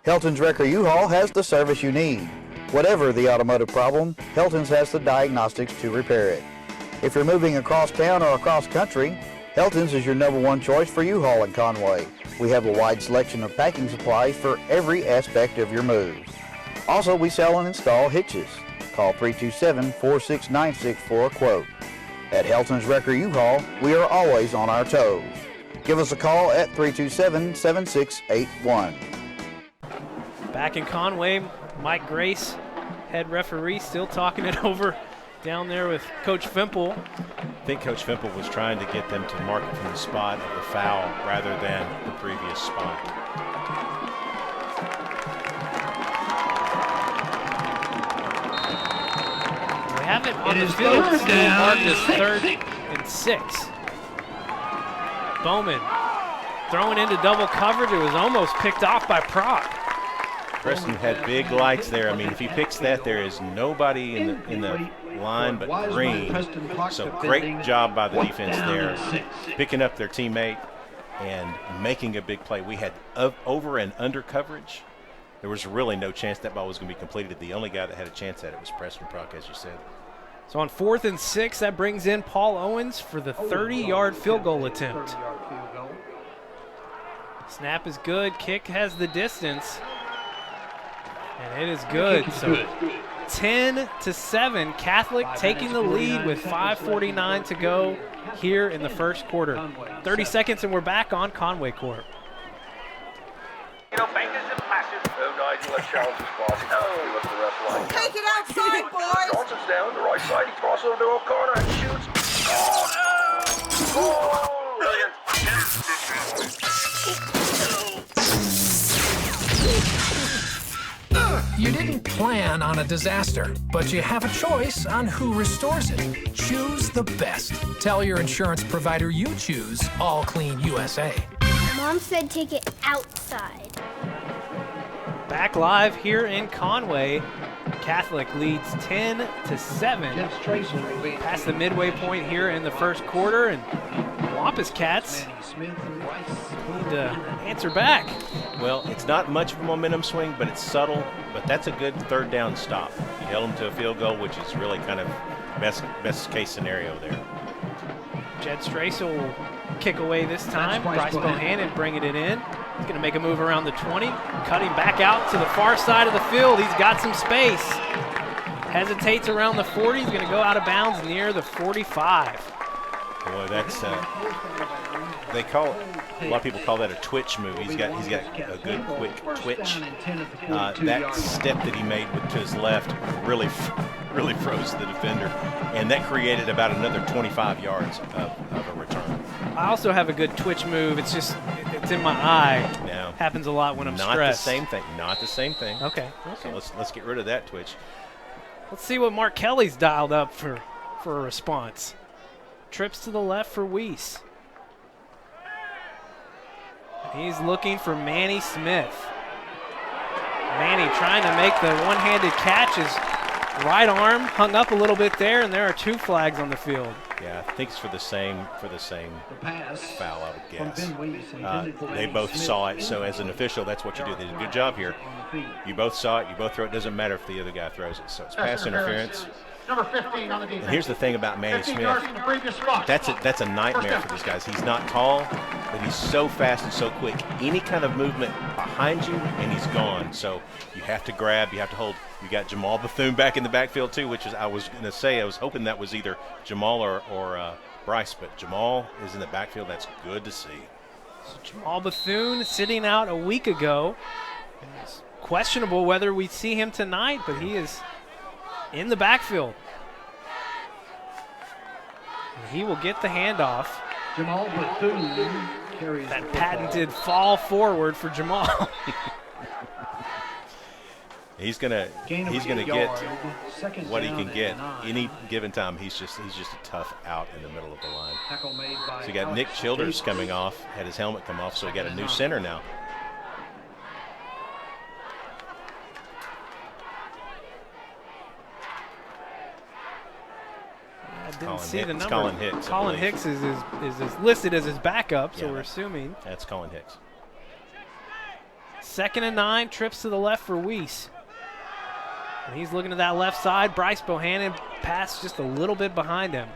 Helton's Wrecker U-Haul has the service you need. Whatever the automotive problem, Helton's has the diagnostics to repair it. If you're moving across town or across country, Helton's is your #1 choice for U-Haul in Conway. We have a wide selection of packing supplies for every aspect of your move. Also, we sell and install hitches. Call 327-4696 for a quote. At Helton's Wrecker U-Haul, we are always on our toes. Give us a call at 327-7681. Back in Conway, Mike Grace, head referee, still talking it over down there with Coach Fimple. I think Coach Fimple was trying to get them to mark it from the spot of the foul rather than the previous spot. We have it on the field. Still marked as 3rd and 6. Bowman throwing into double coverage. It was almost picked off by Proc. Preston had big lights there. I mean, if he picks that, there is nobody in the line but Green. So great job by the defense there, picking up their teammate and making a big play. We had over and under coverage. There was really no chance that ball was going to be completed. The only guy that had a chance at it was Preston Proc, as you said. So on 4th and 6, that brings in Paul Owens for the 30-yard field goal attempt. Snap is good. Kick has the distance. And it is good. So 10-7, Catholic taking the lead with 5:49 to go here in the first quarter. 30 seconds and we're back on Conway Corp. Take it outside, boys! Johnson's down the right side. He crosses over to O'Connor and shoots. Oh, brilliant. You didn't plan on a disaster, but you have a choice on who restores it. Choose the best. Tell your insurance provider you choose All Clean USA. Mom said take it outside. Back live here in Conway. Catholic leads 10-7. Past the midway point here in the first quarter, and Wampus Cats need to answer back. Well, it's not much of a momentum swing, but it's subtle. But that's a good 3rd down stop. You held them to a field goal, which is really kind of best case scenario there. Jed Strasel will kick away this time. Bryce Bohannon bringing it in. He's going to make a move around the 20, cutting back out to the far side of the field. He's got some space. Hesitates around the 40. He's going to go out of bounds near the 45. Boy, that's they call it. A lot of people call that a twitch move. He's got a good quick twitch. That step that he made to his left really froze the defender, and that created about another 25 yards of a return. I also have a good twitch move. It's just it's in my eye. No, happens a lot when I'm stressed. Not the same thing. Not the same thing. Okay. So let's get rid of that twitch. Let's see what Mark Kelly's dialed up for a response. Trips to the left for Weiss. He's looking for Manny Smith. Manny trying to make the one-handed catch. His right arm hung up a little bit there, and there are 2 flags on the field. Yeah, I think it's for the same foul, I would guess. They both saw it, so as an official, that's what you do. They did a good job here. You both saw it, you both throw it. It doesn't matter if the other guy throws it. So it's pass interference. Number 15 on the defense. And here's the thing about Manny Smith. That's a nightmare for these guys. He's not tall, but he's so fast and so quick. Any kind of movement behind you, and he's gone. So you have to grab, you have to hold. You got Jamal Bethune back in the backfield too, which is I was going to say I was hoping that was either Jamal or Bryce, but Jamal is in the backfield. That's good to see. So Jamal Bethune sitting out a week ago. It's questionable whether we see him tonight, but he is in the backfield. And he will get the handoff. Jamal Bethune carries that patented fall forward for Jamal. He's gonna get what he can get any given time. He's just a tough out in the middle of the line. So you got Nick Childers coming off, had his helmet come off, so we got a new center now. I didn't see the number. It's Colin Hicks. Colin Hicks is listed as his backup, so Yeah, we're assuming. That's Colin Hicks. 2nd and 9, trips to the left for Weiss. And he's looking to that left side. Bryce Bohannon passed just a little bit behind him.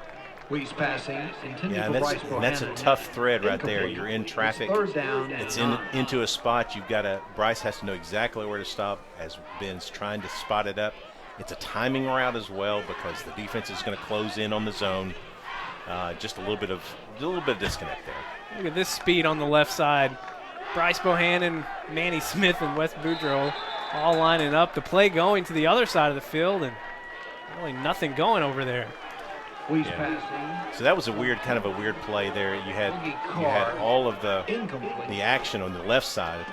Weiss passing, intended Yeah, for Bryce Bohannon. and that's a tough thread right there. Incomplete. You're in traffic. Third down and It's 9. into a spot. Bryce has to know exactly where to stop as Ben's trying to spot it up. It's a timing route as well because the defense is going to close in on the zone. Just a little bit of disconnect there. Look at this speed on the left side. Bryce Bohannon, Manny Smith, and Wes Boudreaux all lining up. The play going to the other side of the field, and really nothing going over there. Weiss passing. So that was a weird play there. You had all of the action on the left side,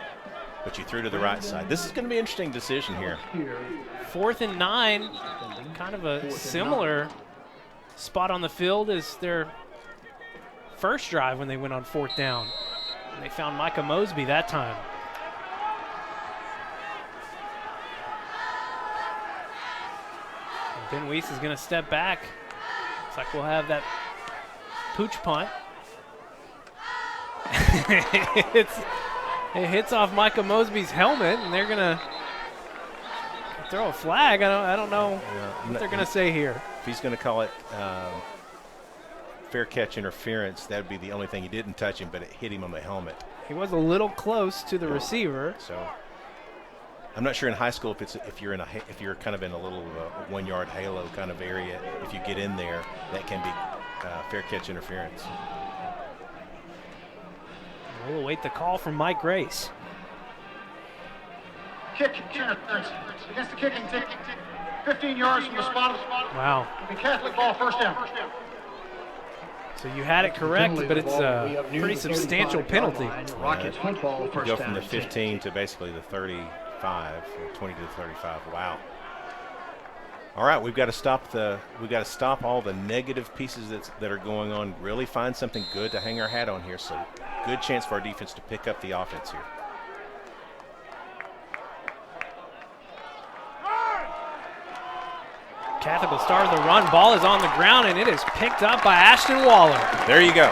but you threw to the right side. This is going to be an interesting decision here. 4th and 9, kind of a similar spot on the field as their first drive when they went on 4th down. And they found Micah Mosby that time. And Ben Weiss is going to step back. Looks like we'll have that pooch punt. It hits off Micah Mosby's helmet, and they're going to throw a flag. I don't know what they're going to say here. If he's going to call it fair catch interference, that would be the only thing. He didn't touch him, but it hit him on the helmet. He was a little close to the receiver. So I'm not sure in high school if you're kind of in a little 1 yard halo kind of area. If you get in there, that can be fair catch interference. We'll await the call from Mike Grace. Kick interference against the kicking team. 15 yards from the spot. Wow. The Catholic ball, first down. So you had it correct, but it's a pretty substantial penalty. Rockets football, You first go down from the and 10. 15 to basically the 35, or 20 to the 35. Wow. All right, we've got to stop all the negative pieces that are going on. Really find something good to hang our hat on here. So good chance for our defense to pick up the offense here. Catholic will start the run. Ball is on the ground, and it is picked up by Ashton Waller. There you go.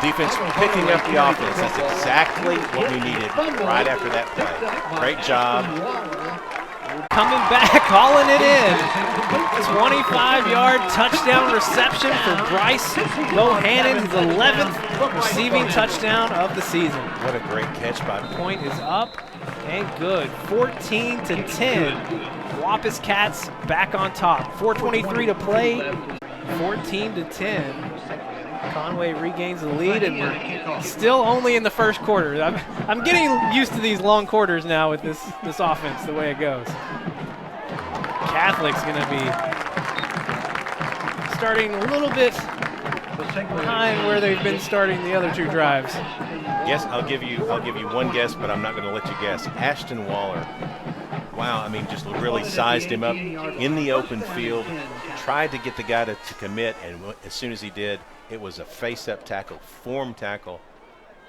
Defense picking up the offense. That's exactly what we needed right after that play. Great job. Coming back, calling it in. 25-yard touchdown reception for Bryce Bohannon, his 11th receiving touchdown of the season. What a great catch by Point is up and good. 14-10. Wampus Cats back on top. 4:23 to play. 14-10. Conway regains the lead, and we're still only in the first quarter. I'm getting used to these long quarters now with this offense, the way it goes. Catholic's going to be starting a little bit behind where they've been starting the other two drives. Guess I'll give you one guess, but I'm not going to let you guess. Ashton Waller. Wow, I mean, just really sized him up in the open field, tried to get the guy to commit, and as soon as he did, it was a face-up tackle, form tackle.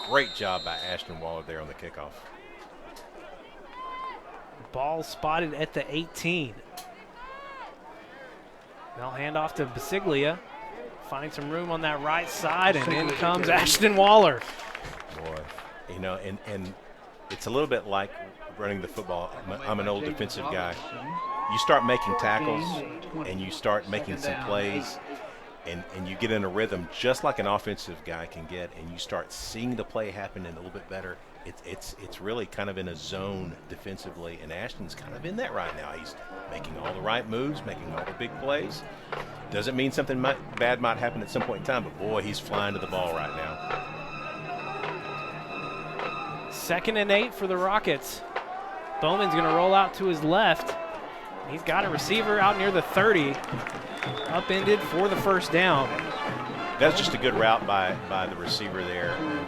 Great job by Ashton Waller there on the kickoff. Ball spotted at the 18. They'll hand off to Basiglia. Find some room on that right side, and in comes Ashton Waller. Boy, you know, and it's a little bit like running the football. I'm an old defensive guy. You start making tackles, and you start making some plays, and you get in a rhythm just like an offensive guy can get, and you start seeing the play happen a little bit better. It's really kind of in a zone defensively, and Ashton's kind of in that right now. He's making all the right moves, making all the big plays. Doesn't mean something bad might happen at some point in time, but boy, he's flying to the ball right now. 2nd and 8 for the Rockets. Bowman's going to roll out to his left. He's got a receiver out near the 30. Upended for the first down. That's just a good route by the receiver there. And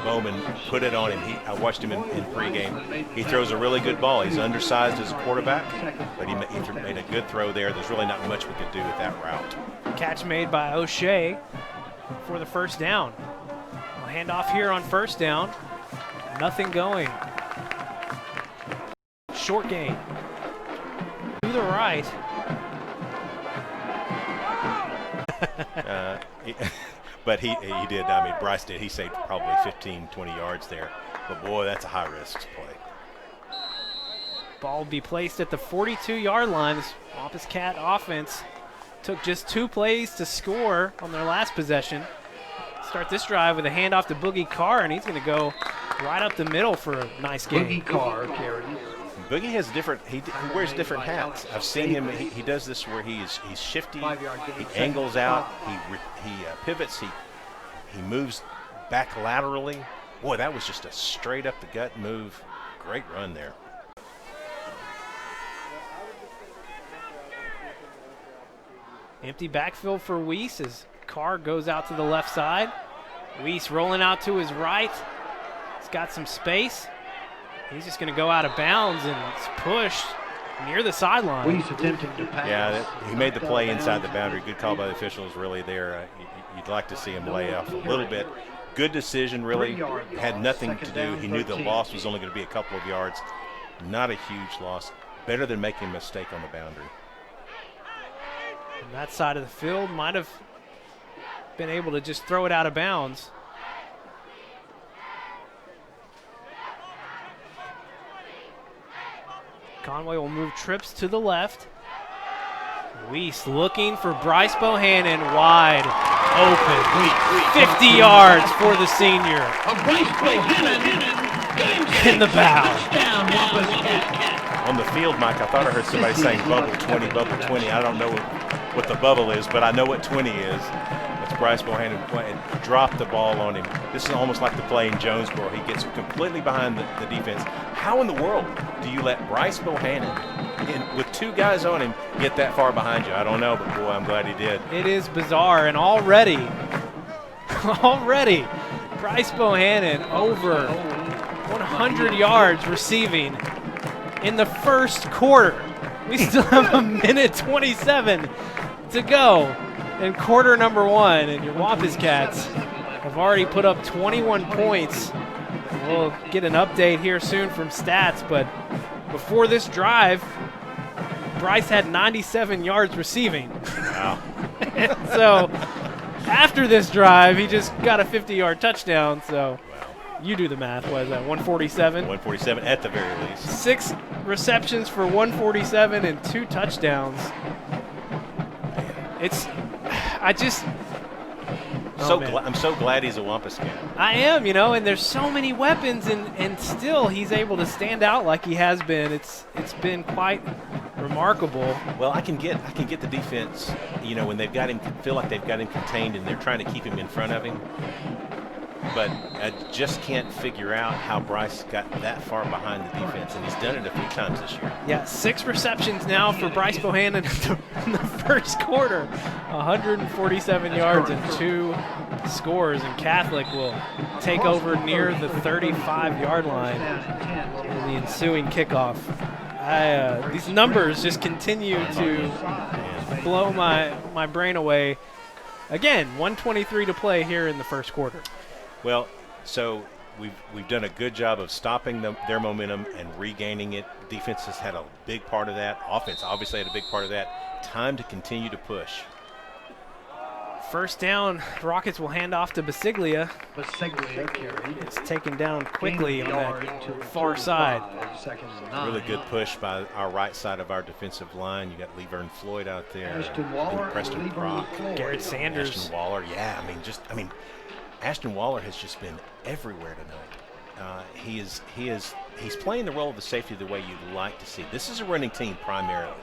Bowman put it on him. I watched him in pregame. He throws a really good ball. He's undersized as a quarterback, but he made a good throw there. There's really not much we could do with that route. Catch made by O'Shea for the first down. We'll hand off here on first down. Nothing going. Short gain. To the right. But he did. I mean, Bryce did. He saved probably 15, 20 yards there. But, boy, that's a high-risk play. Ball will be placed at the 42-yard line. This Wampus Cat offense took just 2 plays to score on their last possession. Start this drive with a handoff to Boogie Carr, and he's going to go right up the middle for a nice game. Boogie Carr carries. Boogie has different. He wears different hats. I've seen him. He does this where he's shifty. He angles out. He pivots. He moves back laterally. Boy, that was just a straight up the gut move. Great run there. Empty backfield for Weiss as Carr goes out to the left side. Weiss rolling out to his right. He's got some space. He's just going to go out of bounds, and it's pushed near the sideline. Weiss attempting to pass. Yeah, he made the play inside the boundary. Good call by the officials, really, there. You'd like to see him lay off a little bit. Good decision, really. Had nothing to do. He knew the loss was only going to be a couple of yards. Not a huge loss. Better than making a mistake on the boundary. And that side of the field might have been able to just throw it out of bounds. Conway will move trips to the left. Weiss looking for Bryce Bohannon wide open. 50 yards for the senior. In the bow. On the field, Mike, I thought I heard somebody saying bubble 20, bubble 20. I don't know what the bubble is, but I know what 20 is. That's Bryce Bohannon and dropped the ball on him. This is almost like the play in Jonesboro. He gets completely behind the defense. How in the world do you let Bryce Bohannon, with 2 guys on him, get that far behind you? I don't know, but boy, I'm glad he did. It is bizarre, and already, Bryce Bohannon over 100 yards receiving in the first quarter. We still have a minute 27 to go in quarter number 1, and your Wampus Cats have already put up 21 points. We'll get an update here soon from stats, but before this drive, Bryce had 97 yards receiving. Wow. So after this drive, he just got a 50-yard touchdown. So you do the math. What is that, 147? 147 at the very least. 6 receptions for 147 and 2 touchdowns. I'm so glad he's a Wampus Cat. I am, and there's so many weapons, and still he's able to stand out like he has been. It's been quite remarkable. Well, I can get the defense, when they've got him, feel like they've got him contained and they're trying to keep him in front of him. But I just can't figure out how Bryce got that far behind the defense, and he's done it a few times this year. Yeah, 6 receptions now for Bryce Bohannon in the first quarter. 147 yards and 2 scores, and Catholic will take over near the 35-yard line in the ensuing kickoff. These numbers just continue to blow my brain away. Again, 1:23 to play here in the first quarter. Well, so we've done a good job of stopping their momentum and regaining it. Defense has had a big part of that. Offense obviously had a big part of that. Time to continue to push. First down, Rockets will hand off to Basiglia. It's taken down quickly on that far side. Really good push by our right side of our defensive line. You got Lee Vern Floyd out there. Preston Brock. Garrett Sanders. Ashton Waller. Yeah, Ashton Waller has just been everywhere tonight. He's playing the role of the safety the way you'd like to see. This is a running team primarily,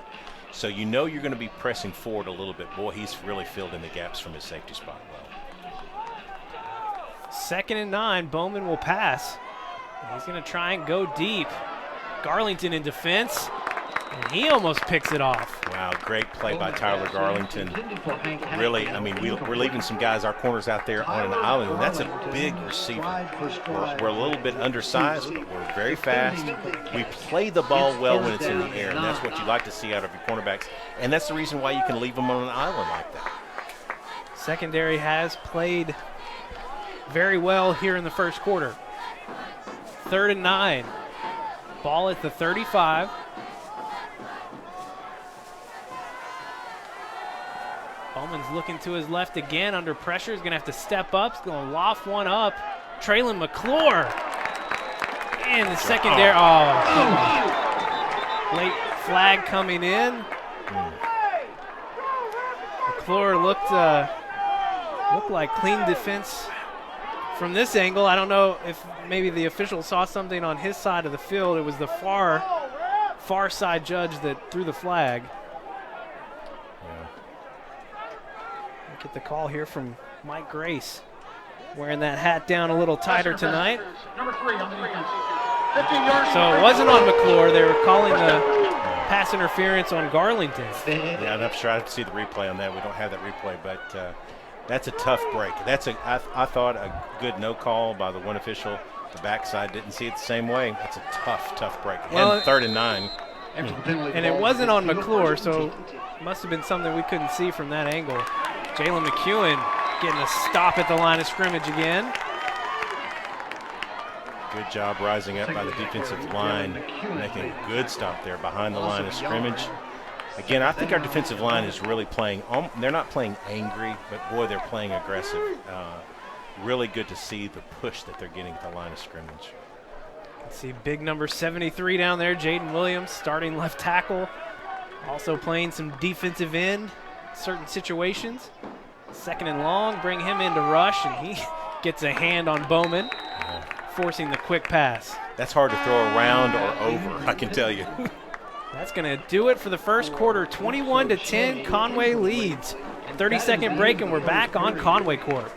so you're going to be pressing forward a little bit. Boy, he's really filled in the gaps from his safety spot well. 2nd and 9, Bowman will pass. He's going to try and go deep. Garlington in defense, and he almost picks it off. Wow, great play by Tyler Garlington. Really, we're leaving some guys, our corners out there on an island, and that's a big receiver. We're a little bit undersized, but we're very fast. We play the ball well when it's in the air, and that's what you like to see out of your cornerbacks, and that's the reason why you can leave them on an island like that. Secondary has played very well here in the first quarter. 3rd and 9. Ball at the 35. Bowman's looking to his left again under pressure. He's going to have to step up. He's going to loft one up. Traylon McClure. And the secondary. Late flag coming in. McClure looked like clean defense from this angle. I don't know if maybe the official saw something on his side of the field. It was the far side judge that threw the flag. Get the call here from Mike Grace, wearing that hat down a little tighter tonight. Number 3 on the defense. 15 yards. So it wasn't on McClure. They were calling the pass interference on Garlington. Yeah, I'm not sure. I have to see the replay on that. We don't have that replay, but that's a tough break. I thought a good no call by the one official. The backside didn't see it the same way. That's a tough break. Well, and 3rd and 9. And it wasn't on McClure, so it must have been something we couldn't see from that angle. Jalen McEwen getting a stop at the line of scrimmage again. Good job rising up by the defensive line, making a good stop there behind the line of scrimmage. Again, I think our defensive line is really playing, they're not playing angry, but boy, they're playing aggressive. Really good to see the push that they're getting at the line of scrimmage. See big number 73 down there, Jaden Williams, starting left tackle. Also playing some defensive end, certain situations. 2nd and long, bring him in to rush, and he gets a hand on Bowman, forcing the quick pass. That's hard to throw around or over, I can tell you. That's going to do it for the first quarter. 21-10, Conway leads. 30-second break, and we're back on Conway Corp.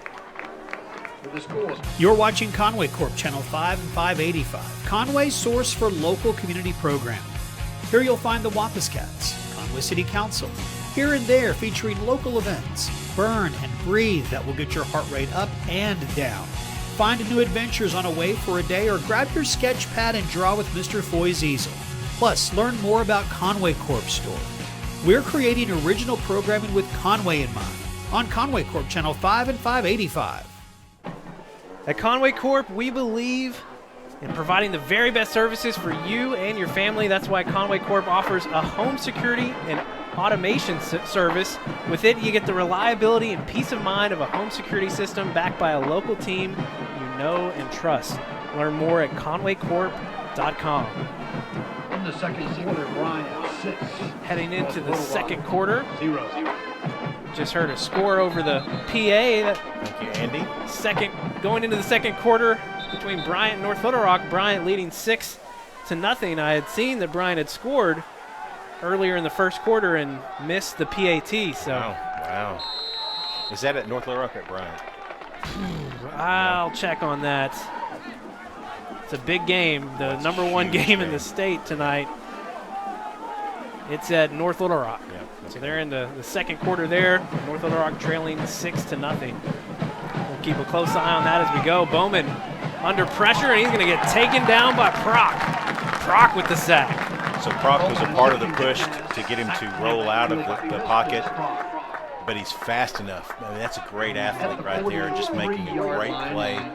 You're watching Conway Corp, Channel 5 and 585. Conway's source for local community programming. Here you'll find the Wampus Cats, Conway City Council, here and there featuring local events. Burn and breathe that will get your heart rate up and down. Find new adventures on a wave for a day or grab your sketch pad and draw with Mr. Foy's easel. Plus, learn more about Conway Corp's store. We're creating original programming with Conway in mind on Conway Corp, Channel 5 and 585. At Conway Corp, we believe in providing the very best services for you and your family. That's why Conway Corp offers a home security and automation service. With it, you get the reliability and peace of mind of a home security system backed by a local team you know and trust. Learn more at conwaycorp.com. In the second quarter, Bryant 6. Heading into the second quarter. 0-0. Just heard a score over the PA. Thank you, Andy. Going into the second quarter between Bryant and North Little Rock. Bryant leading 6-0. I had seen that Bryant had scored earlier in the first quarter and missed the PAT. So. Wow. Is that at North Little Rock or at Bryant? I'll check on that. It's a big game, the number 1 game in the state tonight. It's at North Little Rock. Yeah, so they're in the second quarter there. North Little Rock trailing 6-0. We'll keep a close eye on that as we go. Bowman under pressure, and he's going to get taken down by Prock. Prock with the sack. So Prock was a part of the push to get him to roll out of the pocket, but he's fast enough. I mean, that's a great athlete right there, just making a great play.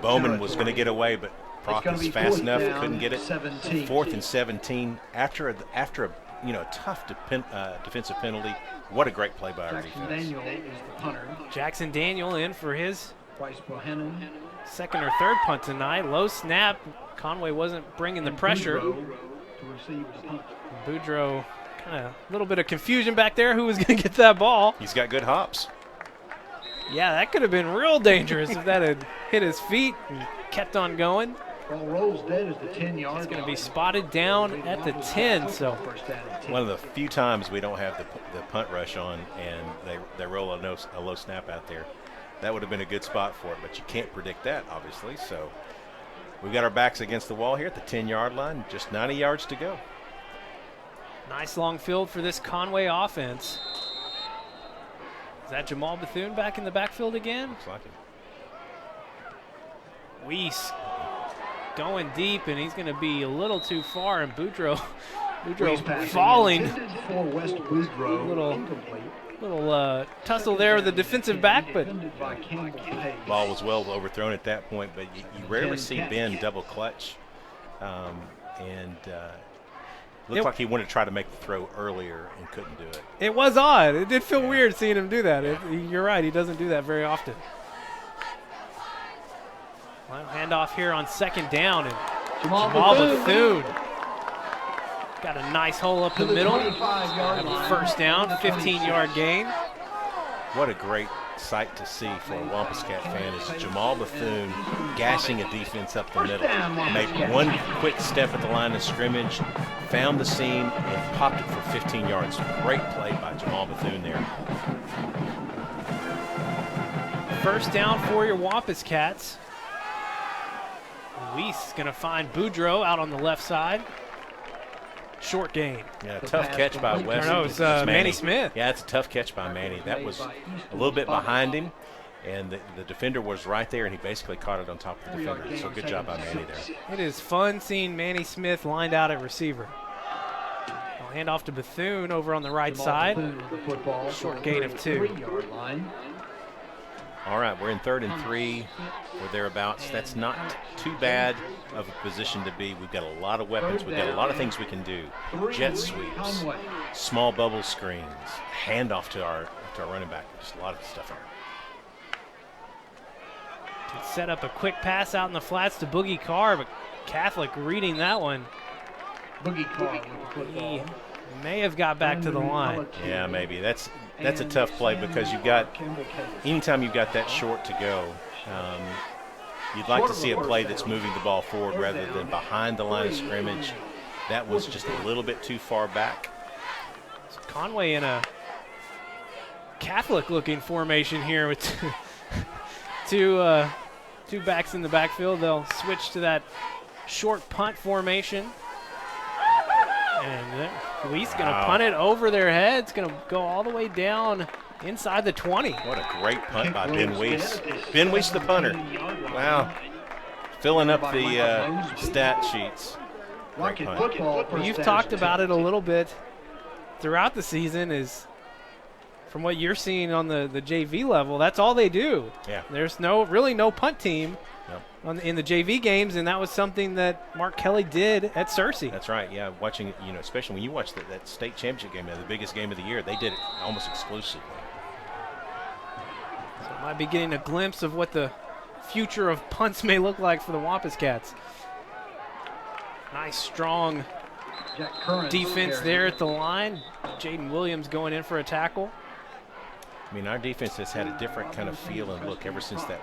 Bowman was going to get away, but Prock is fast enough, couldn't get it. 4th and 17 after a tough defensive penalty. What a great play by our defense. Daniel is the punter. Jackson Daniel in for his Bryce Bohannon. 2nd or 3rd punt tonight. Low snap. Conway wasn't bringing the pressure. Boudreaux, kind of a little bit of confusion back there. Who was going to get that ball? He's got good hops. Yeah, that could have been real dangerous if that had hit his feet and kept on going. Well, rolls dead is the 10-yard. It's going to be spotted down at the 10. So one of the few times we don't have the punt rush on and they roll a low snap out there. That would have been a good spot for it, but you can't predict that, obviously. So we've got our backs against the wall here at the 10-yard line. Just 90 yards to go. Nice long field for this Conway offense. Is that Jamal Bethune back in the backfield again? Looks like it. Weiss going deep, and he's going to be a little too far, and Boudreaux falling. For West Boudreaux. Little tussle there with the defensive back, but ball was well overthrown at that point, but you rarely see Ben double clutch. Looked like he wanted to try to make the throw earlier and couldn't do it. It was odd. It did feel weird seeing him do that. You're right. He doesn't do that very often. Handoff here on second down, and Jamal Bethune got a nice hole up the middle. First down, 15-yard gain. What a great sight to see for a Wampus Cat fan is Jamal Bethune gashing a defense up the middle. Made one quick step at the line of scrimmage, found the seam, and popped it for 15 yards. Great play by Jamal Bethune there. First down for your Wampus Cats. Luis going to find Boudreaux out on the left side. Short gain. Yeah, tough catch by West. No, it's Manny Smith. Yeah, it's a tough catch by Manny. That was a little bit behind him, and the defender was right there, and he basically caught it on top of the defender. So good job by Manny there. It is fun seeing Manny Smith lined out at receiver. I'll hand off to Bethune over on the right side. Short gain of 2. All right, we're in 3rd and 3 or thereabouts. That's not too bad of a position to be. We've got a lot of weapons. We've got a lot of things we can do. Jet sweeps, small bubble screens, handoff to our running back. Just a lot of stuff here. Set up a quick pass out in the flats to Boogie Carr, but Catholic reading that one. Boogie Carr with the football. He may have got back to the line. Yeah, maybe. That's a tough play because you've got, anytime you've got that short to go, you'd like to see a play that's moving the ball forward rather than behind the line of scrimmage. That was just a little bit too far back. So Conway in a Catholic-looking formation here with two backs in the backfield. They'll switch to that short punt formation. And Luis going to punt it over their heads. Going to go all the way down inside the 20. What a great punt by Ben Weiss. Ben Weiss, the punter. Wow. Filling up the stat sheets. Great punt. Well, you've talked about it a little bit throughout the season is from what you're seeing on the JV level, that's all they do. Yeah. There's really no punt team in the JV games, and that was something that Mark Kelly did at Searcy. That's right. Yeah, watching, especially when you watch that state championship game, the biggest game of the year, they did it almost exclusively. So might be getting a glimpse of what the future of punts may look like for the Wampus Cats. Nice, strong defense there at the line. Jaden Williams going in for a tackle. I mean, our defense has had a different kind of feel and look ever since that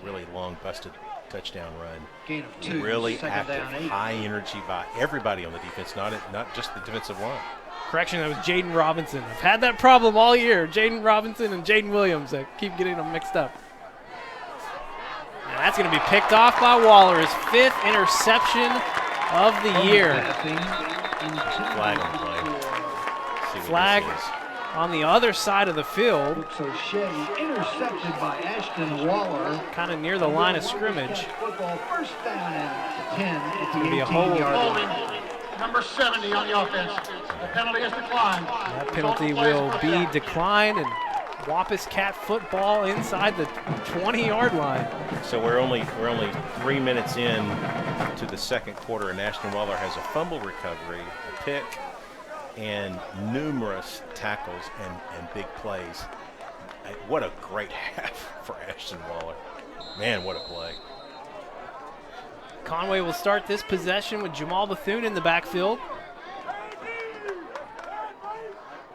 really long busted touchdown run. Really active, high energy by everybody on the defense, not just the defensive line. Correction, that was Jaden Robinson. I've had that problem all year. Jaden Robinson and Jaden Williams. I keep getting them mixed up. And that's going to be picked off by Waller, his 5th interception of the year. Flag on play. Flag on the other side of the field. Looks O'Shea intercepted by Ashton Waller. Kind of near the line of scrimmage. Football first down and 10 at the 18-yard line. Number 70 on the offense. The penalty is declined. That penalty will be declined, and Wampus Cat football inside the 20-yard line. So we're only 3 minutes in to the second quarter, and Ashton Waller has a fumble recovery, a pick, and numerous tackles and big plays. What a great half for Ashton Waller. Man, what a play. Conway will start this possession with Jamal Bethune in the backfield.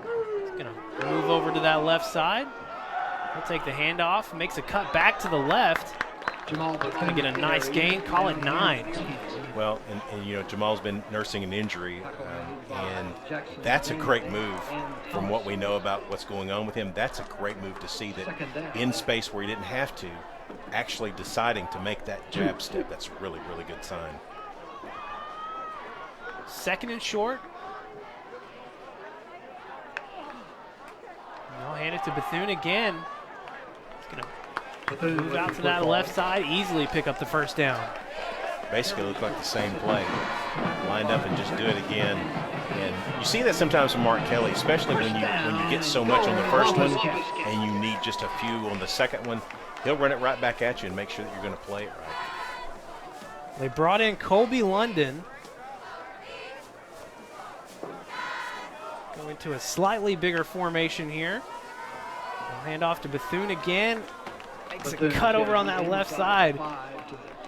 He's going to move over to that left side. He'll take the handoff, makes a cut back to the left. Jamal going to get a nice gain, call it 9. Well, and Jamal's been nursing an injury, and that's a great move from what we know about what's going on with him. That's a great move to see that in space where he didn't have to, actually deciding to make that jab step. That's a really, really good sign. 2nd and short. And I'll hand it to Bethune again. He's going to move out to that left side, easily pick up the first down. Basically look like the same play. Lined up and just do it again. And you see that sometimes from Mark Kelly, especially when you get so much on the first one and you need just a few on the second one. He'll run it right back at you and make sure that you're going to play it right. They brought in Colby London. Going to a slightly bigger formation here. They'll hand off to Bethune again. Makes a cut over on that left side.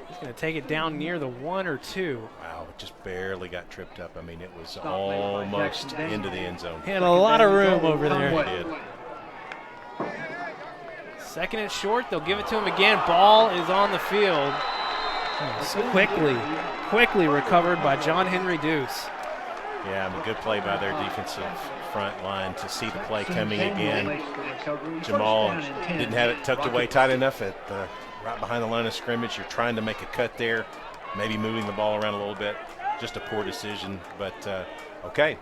He's going to take it down near the 1 or 2. Wow, it just barely got tripped up. I mean, it was almost into the end zone. He had a lot of room over there. He did. Second and short, they'll give it to him again. Ball is on the field. So quickly recovered by John Henry Deuce. Yeah, I mean, good play by their defensive front line to see the play coming again. Jamal didn't have it tucked away tight enough at right behind the line of scrimmage. You're trying to make a cut there, maybe moving the ball around a little bit. Just a poor decision, but okay.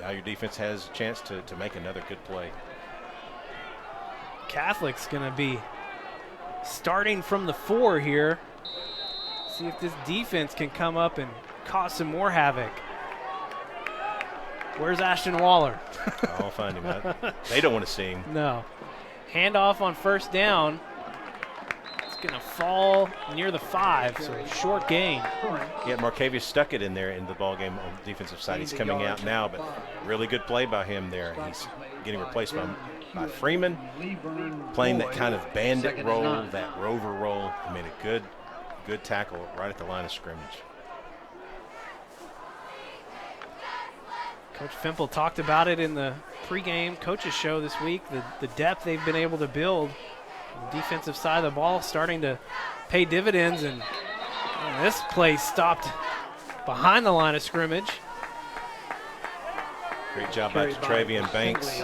Now your defense has a chance to make another good play. Catholic's going to be starting from the 4 here. See if this defense can come up and cause some more havoc. Where's Ashton Waller? I'll find him. They don't want to see him. No. Handoff on first down. It's going to fall near the 5, so short gain. Yeah, Markavius stuck it in there in the ball game on the defensive side. He's coming out now, but really good play by him there. He's getting replaced by Freeman, playing that kind of bandit role, that rover role. I mean, a good tackle right at the line of scrimmage. Coach Fimple talked about it in the pregame coaches show this week, the depth they've been able to build on the defensive side of the ball starting to pay dividends, and this play stopped behind the line of scrimmage. Great job by Travian Banks.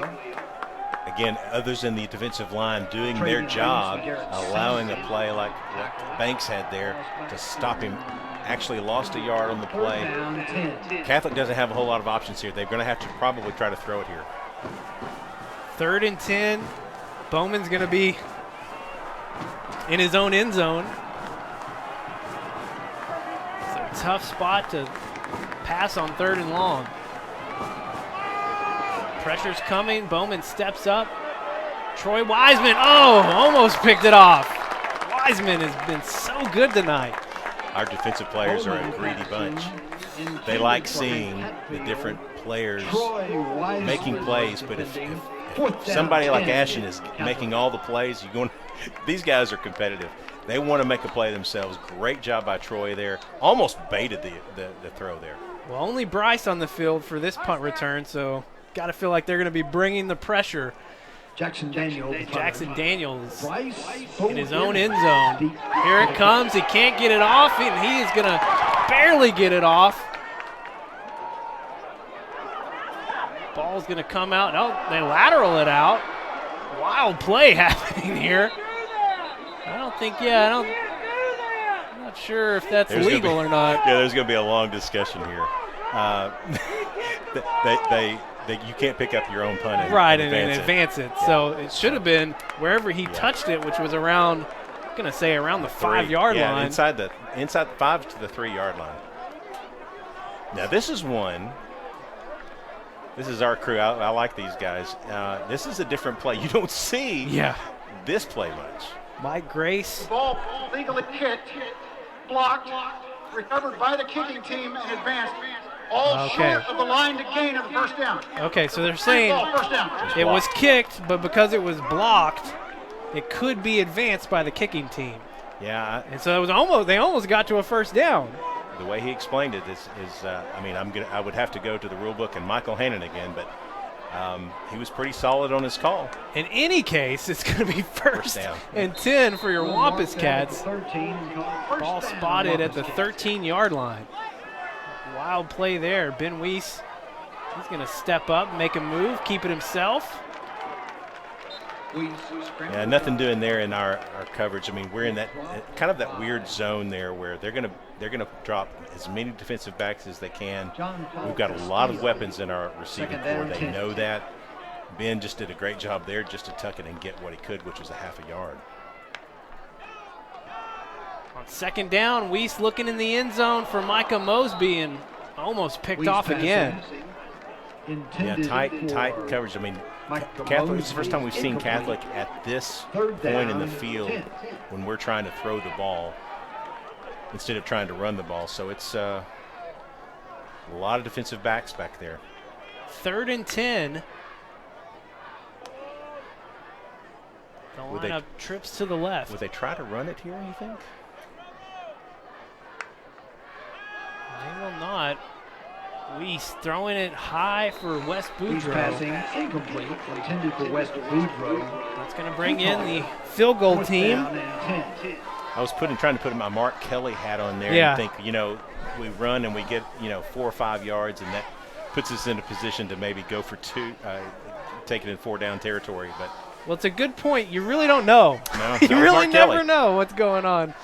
Again, others in the defensive line doing their job, allowing a play like what Banks had there to stop him. Actually lost a yard on the play. Catholic doesn't have a whole lot of options here. They're going to have to probably try to throw it here. 3rd and 10. Bowman's going to be in his own end zone. It's a tough spot to pass on 3rd and long. Pressure's coming. Bowman steps up. Troy Wiseman, almost picked it off. Wiseman has been so good tonight. Our defensive players are a greedy bunch. They like seeing the different players making plays, but if somebody like Ashton is making all the plays, these guys are competitive. They want to make a play themselves. Great job by Troy there. Almost baited the throw there. Well, only Bryce on the field for this punt return, so got to feel like they're going to be bringing the pressure. Jackson Daniels in his own end zone. Here it comes. He can't get it off, and he is going to barely get it off. Ball's going to come out. No, they lateral it out. Wild play happening here. I'm not sure if that's legal or not. Yeah, there's going to be a long discussion here. You can't pick up your own punt and advance it. Yeah. So it should have been wherever he touched it, which was around, I'm going to say around the 5-yard line. Inside the 5 to the 3-yard line. Now this is one. This is our crew. I like these guys. This is a different play. You don't see this play much. Mike Grace. The ball legally kicked, blocked, recovered by the kicking team, and advanced. All short of the line to gain of the first down. Okay, so they're saying it was kicked, but because it was blocked, it could be advanced by the kicking team. Yeah. And so it was they almost got to a first down. The way he explained it is I would have to go to the rule book and Michael Hannon again, but he was pretty solid on his call. In any case, it's going to be first and 10 for your Wampus Cats. Ball spotted at the 13-yard line. Wild play there. Ben Weiss, he's going to step up, make a move, keep it himself. Yeah, nothing doing there in our coverage. I mean, we're in that kind of that weird zone there where they're going to drop as many defensive backs as they can. We've got a lot of weapons in our receiving core. They know that. Ben just did a great job there just to tuck it and get what he could, which was a half a yard. On 2nd down, Weiss looking in the end zone for Micah Mosby and almost picked off again. Yeah, tight coverage. I mean, Catholic, it's the first time we've seen Catholic at this point in the field when we're trying to throw the ball instead of trying to run the ball. So it's a lot of defensive backs back there. 3rd and 10. The lineup trips to the left. Would they try to run it here, you think? They will not. Weiss throwing it high for West He's Boudreaux. passing incomplete, intended for West Boudreaux. That's going to bring in the field goal team. I was trying to put my Mark Kelly hat on there Yeah. and think, you know, we run and we get, 4 or 5 yards, and that puts us in a position to maybe go for 2, take it in 4-down territory. But Well, it's a good point. You really don't know. no, You not really Mark never Kelly. know what's going on.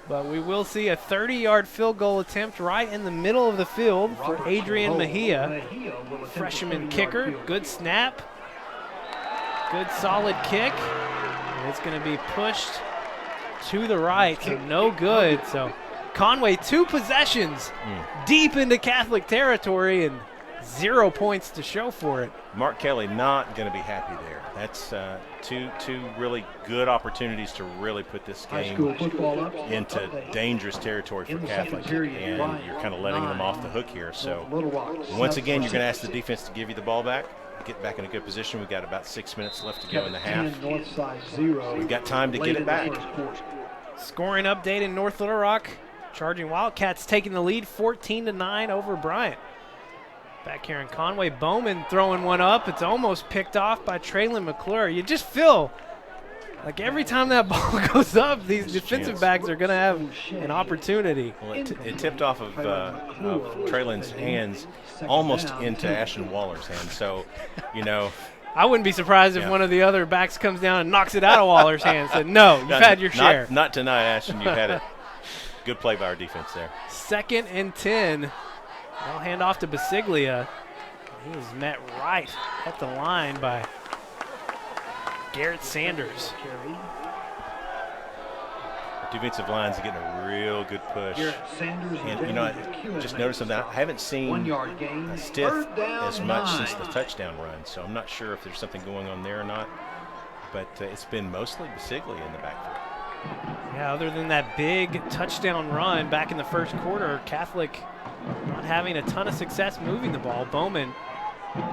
But we will see a 30-yard field goal attempt right in the middle of the field for Adrian Mejia. Freshman kicker. Good snap. Good solid kick. And it's going to be pushed to the right, so no good. So Conway, 2 possessions deep into Catholic territory and 0 points to show for it. Mark Kelly not going to be happy there. That's two really good opportunities to really put this game into dangerous territory for Catholic, and you're kind of letting them off the hook here. So once again, you're going to ask the defense to give you the ball back, get back in a good position. We've got about 6 minutes left to go in the half. We've got time to get it back. Scoring update in North Little Rock. Charging Wildcats taking the lead 14-9 over Bryant. Back here in Conway, Bowman throwing one up. It's almost picked off by Traylon McClure. You just feel like every time that ball goes up, these defensive backs are going to have an opportunity. Well, it tipped off of Traylon's hands almost into Ashton Waller's hands. So, I wouldn't be surprised if one of the other backs comes down and knocks it out of Waller's hands. Said, no, you've had your share. Not tonight, Ashton. You've had it. Good play by our defense there. 2nd and 10. They'll hand off to Basiglia. He was met right at the line by Garrett Sanders. The defensive line's getting a real good push. And, I just noticed something. I haven't seen Stiff as much since the touchdown run, so I'm not sure if there's something going on there or not. But it's been mostly Basiglia in the backfield. Yeah, other than that big touchdown run back in the first quarter, Catholic not having a ton of success moving the ball. Bowman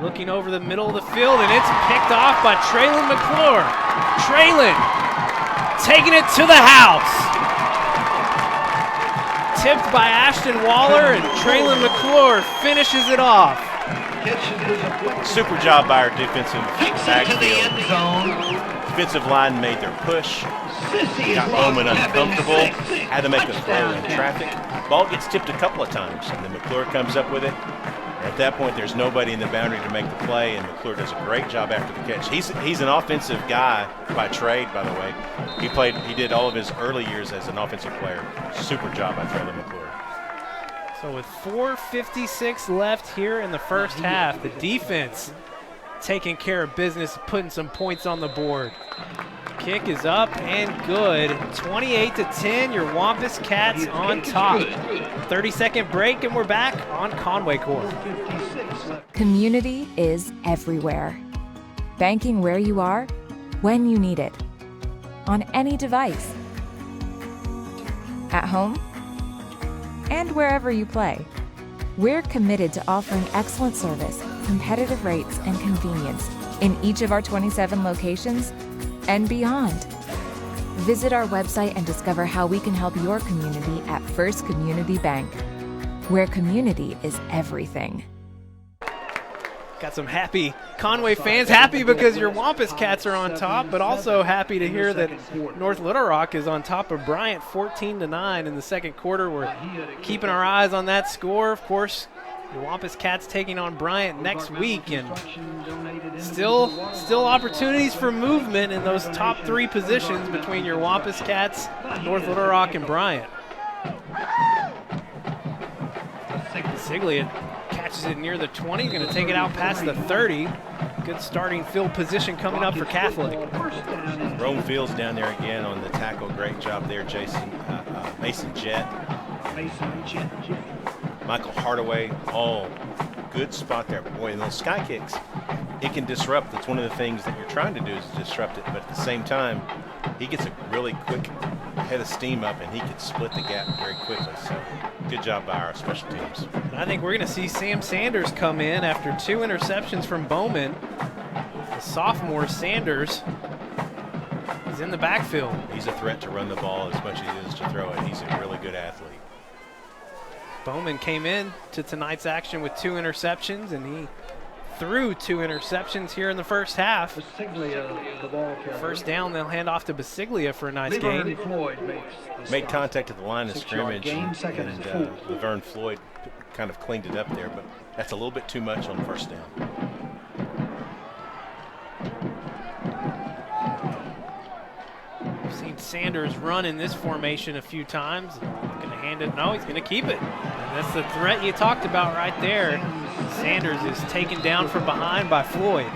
looking over the middle of the field, and it's picked off by Traylon McClure. Traylon taking it to the house. Tipped by Ashton Waller, and Traylon McClure finishes it off. Super job by our defensive backfield. Defensive line made their push. Got Bowman uncomfortable. Had to make a throw in traffic. Ball gets tipped a couple of times, and then McClure comes up with it. At that point, there's nobody in the boundary to make the play, and McClure does a great job after the catch. He's an offensive guy by trade, by the way. He did all of his early years as an offensive player. Super job by Traylon McClure. So with 4:56 left here in the first half, the defense taking care of business, putting some points on the board. Kick is up and good. 28-10, your Wampus Cats on top. 30-second break, and we're back on Conway Corp. Community is everywhere. Banking where you are, when you need it. On any device. At home. And wherever you play. We're committed to offering excellent service, competitive rates, and convenience in each of our 27 locations and beyond. Visit our website and discover how we can help your community at First Community Bank, where community is everything. Got some happy Conway fans, happy because your Wampus Cats are on top, but also happy to hear that North Little Rock is on top of Bryant 14-9 in the second quarter. We're keeping our eyes on that score. Of course, your Wampus Cats taking on Bryant next week, and still opportunities for movement in those top 3 positions between your Wampus Cats, North Little Rock, and Bryant. Siglia catches it near the 20, going to take it out past the 30. Good starting field position coming up for Catholic. Rome Fields down there again on the tackle. Great job there, Mason Jett. Michael Hardaway, all good spot there. Boy, and those sky kicks, it can disrupt. That's one of the things that you're trying to do is disrupt it. But at the same time, he gets a really quick head of steam up, and he could split the gap very quickly. So good job by our special teams. And I think we're going to see Sam Sanders come in after 2 interceptions from Bowman. The sophomore Sanders is in the backfield. He's a threat to run the ball as much as he is to throw it. He's a really good athlete. Bowman came in to tonight's action with 2 interceptions, and he threw 2 interceptions here in the first half. Basiglia, the ball carrier. First down, they'll hand off to Basiglia for a nice Laverne gain. Floyd Made contact at the line of 6-yard scrimmage, gain, second and and 4. Laverne Floyd kind of cleaned it up there, but that's a little bit too much on first down. We've seen Sanders run in this formation a few times. Going to hand it. No, he's going to keep it. And that's the threat you talked about right there. Sanders is taken down from behind by Floyd.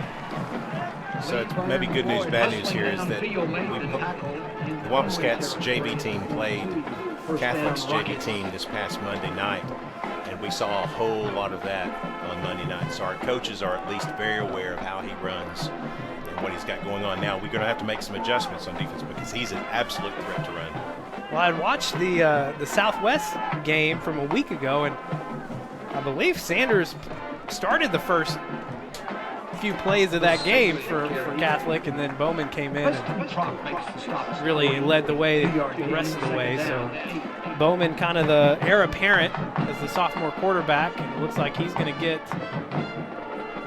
So it's maybe good news, bad news here is that the Wampus Cats JV team played Catholic's JV team this past Monday night, and we saw a whole lot of that on Monday night. So our coaches are at least very aware of how he runs and what he's got going on. Now we're going to have to make some adjustments on defense because he's an absolute threat to run. Well, I watched the Southwest game from a week ago, and I believe Sanders started the first few plays of that game for Catholic, and then Bowman came in and really led the way the rest of the way. So Bowman kind of the heir apparent as the sophomore quarterback, and it looks like he's going to get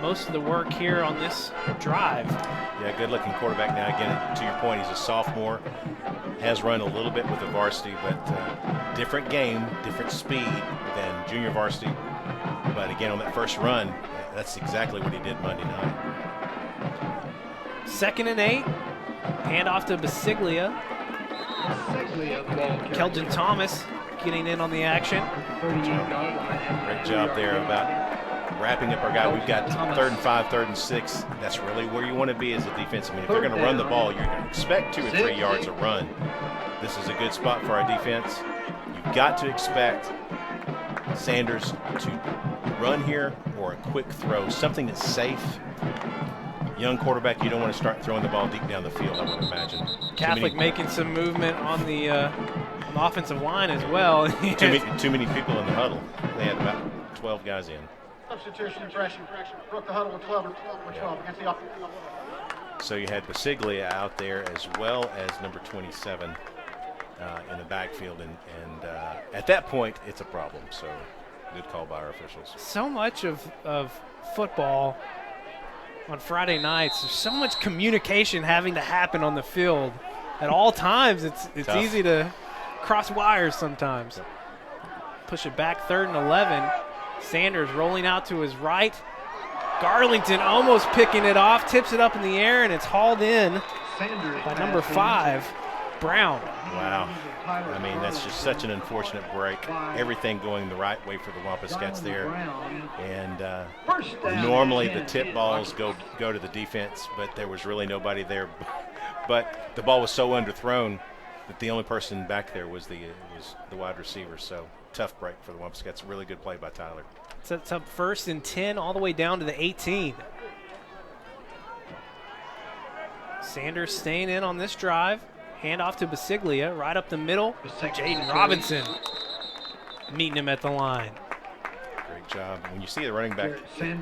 most of the work here on this drive. Yeah, good-looking quarterback. Now, again, to your point, he's a sophomore, has run a little bit with the varsity, but different game, different speed than junior varsity. But again, on that first run, that's exactly what he did Monday night. 2nd and 8. Hand off to Basiglia. Keldon Thomas getting in on the action. Great job there about wrapping up our guy. We've got 3rd and 5, 3rd and 6. That's really where you want to be as a defense. I mean, if they're going to run the ball, you're going to expect 2 or 3 yards a run. This is a good spot for our defense. You've got to expect Sanders to run here or a quick throw, something that's safe. Young quarterback, you don't want to start throwing the ball deep down the field, I would imagine. Catholic making some movement on the offensive line as well. too many people in the huddle. They had about 12 guys in. Substitution infraction. Broke the huddle with 12 against the offense. So you had Basiglia out there as well as number 27 in the backfield, and at that point, it's a problem. So good call by our officials. So much of football on Friday nights, there's so much communication having to happen on the field at all times. It's easy to cross wires sometimes. Push it back, 3rd and 11. Sanders rolling out to his right. Garlington almost picking it off, tips it up in the air, and it's hauled in by number 5, Brown. Wow. I mean, that's just such an unfortunate break. Everything going the right way for the Wampus Cats there. And normally the tip balls go to the defense, but there was really nobody there. But the ball was so underthrown that the only person back there was the wide receiver. So tough break for the Wampus Cats. Really good play by Tyler. Sets up 1st and 10 all the way down to the 18. Sanders staying in on this drive. Hand off to Basiglia, right up the middle. Jaden Robinson meeting him at the line. Great job. When you see the running back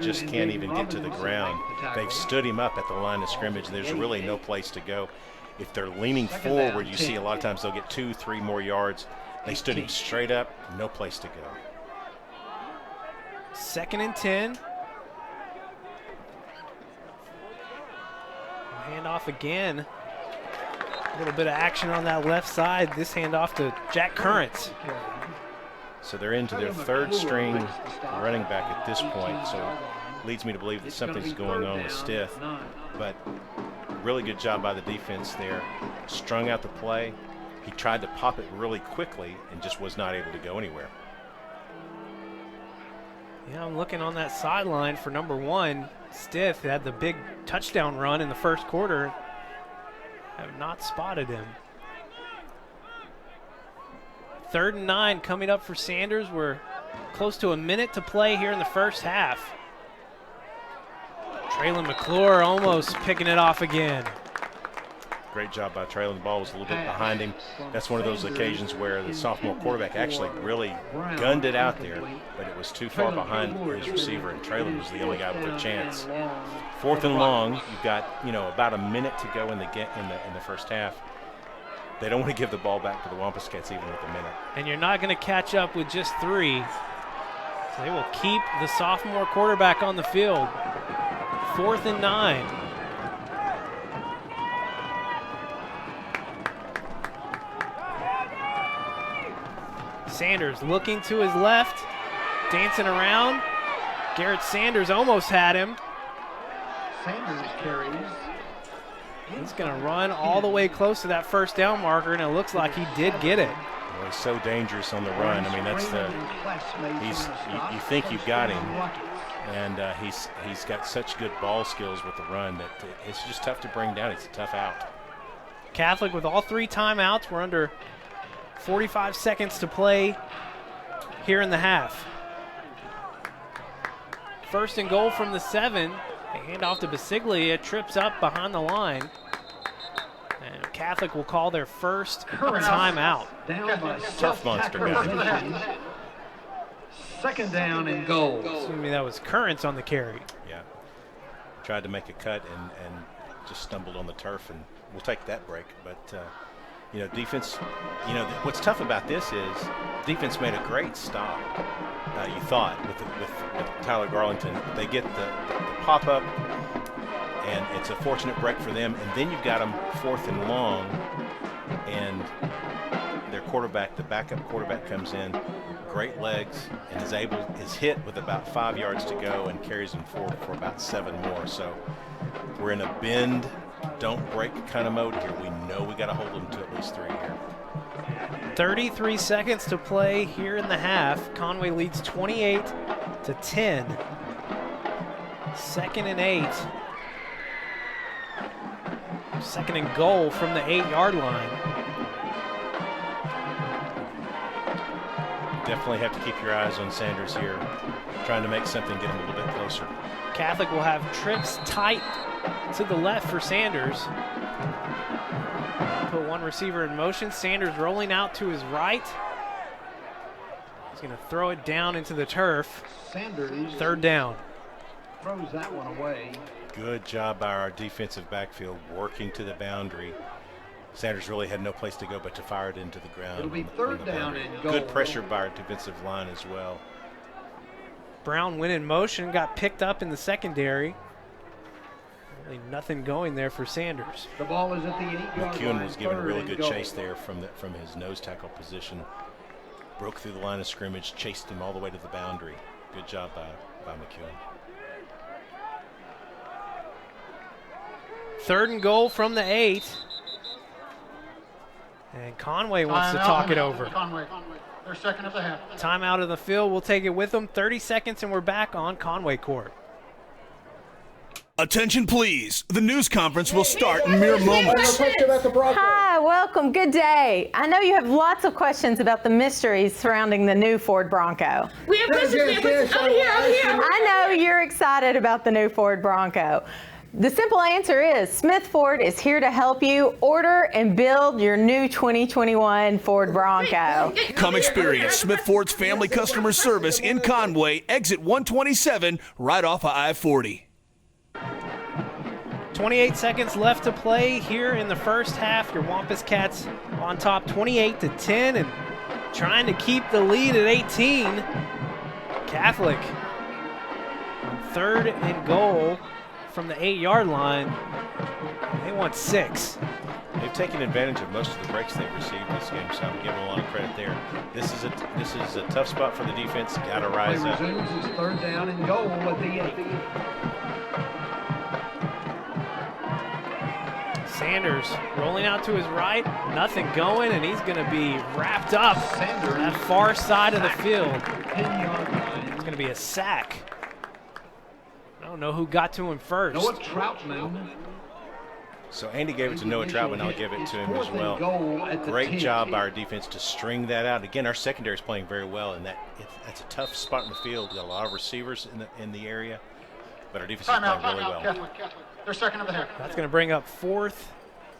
just can't even get to the ground, they've stood him up at the line of scrimmage. There's really no place to go. If they're leaning forward, you see a lot of times they'll get 2-3 more yards. They stood him straight up, no place to go. 2nd and 10. Hand off again. A little bit of action on that left side. This handoff to Jack Currents. So they're into their 3rd string running back at this point. So it leads me to believe that something's going on with Stith. But really good job by the defense there. Strung out the play. He tried to pop it really quickly and just was not able to go anywhere. Yeah, I'm looking on that sideline for number 1. Stith had the big touchdown run in the first quarter. Have not spotted him. 3rd and 9 coming up for Sanders. We're close to a minute to play here in the first half. Traylon McClure almost picking it off again. Great job by Traylon. The ball was a little bit behind him. That's one of those occasions where the sophomore quarterback actually really gunned it out there, but it was too far behind his receiver, and Traylon was the only guy with a chance. 4th and long. You've got about a minute to go in the first half. They don't want to give the ball back to the Wampus Cats even with a minute. And you're not going to catch up with just 3. So they will keep the sophomore quarterback on the field. 4th and 9. Sanders looking to his left, dancing around. Garrett Sanders almost had him. Sanders carries. He's going to run all the way close to that first down marker, and it looks like he did get it. Well, he's so dangerous on the run. I mean, that's you think you've got him, and he's got such good ball skills with the run that it's just tough to bring down. It's a tough out. Catholic with all 3 timeouts. We're under 45 seconds to play here in the half. 1st and goal from the 7. They hand off to Basiglia, trips up behind the line. And Catholic will call their first timeout. Down by Turf monster guy. 2nd down and goal. Assuming that was Currents on the carry. Yeah. Tried to make a cut and just stumbled on the turf, and we'll take that break. But defense, what's tough about this is defense made a great stop, you thought, with Tyler Garlington. They get the pop-up, and it's a fortunate break for them. And then you've got them 4th and long, and their quarterback, the backup quarterback, comes in, great legs, and is hit with about 5 yards to go and carries them forward for about 7 more. So we're in a bend, don't break kind of mode here. We know we got to hold them to at least 3 here. 33 seconds to play here in the half. Conway leads 28-10. 2nd and 8. 2nd and goal from the 8-yard line. Definitely have to keep your eyes on Sanders here, trying to make something get him a little bit closer. Catholic will have trips tight to the left for Sanders. Put one receiver in motion. Sanders rolling out to his right. He's going to throw it down into the turf. Sanders 3rd down. Throws that one away. Good job by our defensive backfield working to the boundary. Sanders really had no place to go but to fire it into the ground. It'll be 3rd down and goal. Good pressure by our defensive line as well. Brown went in motion, got picked up in the secondary. Really nothing going there for Sanders. The ball is at the 8-yard line. McEwen was given a really good chase there from his nose tackle position. Broke through the line of scrimmage, chased him all the way to the boundary. Good job by McEwen. 3rd and goal from the 8. And Conway wants to talk it over. Conway. They're 2nd of the half. Timeout of the field. We'll take it with them. 30 seconds and we're back on Conway Corp. Attention, please. The news conference will start in mere moments. Hi, welcome. Good day. I know you have lots of questions about the mysteries surrounding the new Ford Bronco. We have questions. Over here. I know you're excited about the new Ford Bronco. The simple answer is Smith Ford is here to help you order and build your new 2021 Ford Bronco. Come experience Smith Ford's family customer service in Conway, exit 127, right off of I-40. 28 seconds left to play here in the first half. Your Wampus Cats on top 28-10 and trying to keep the lead at 18. Catholic on 3rd and goal from the 8-yard line. They want 6. They've taken advantage of most of the breaks they've received this game, so I'm giving a lot of credit there. This is a tough spot for the defense. Got to rise up. Resumes his 3rd down and goal at the 8. Sanders rolling out to his right, nothing going, and he's going to be wrapped up on that far side of the field. It's going to be a sack. I don't know who got to him first. Noah Troutman. So Andy gave it to Noah Troutman. I'll give it to him as well. Great job by our defense to string that out. Again, our secondary is playing very well, and that's a tough spot in the field. We've got a lot of receivers in the area. But our defense is playing really well. Catholic. They're second of the half. That's going to bring up 4th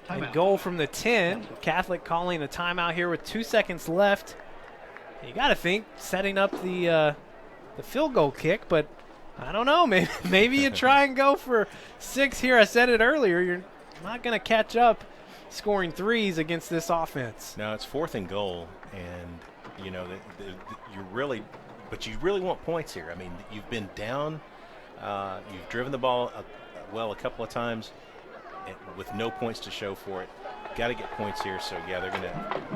and goal from the 10. Catholic calling a timeout here with 2 seconds left. You got to think setting up the field goal kick, but I don't know. Maybe you try and go for 6 here. I said it earlier. You're not going to catch up scoring threes against this offense. No, it's 4th and goal, and you know you really want points here. I mean, you've been down. You've driven the ball a couple of times with no points to show for it. Got to get points here. So yeah,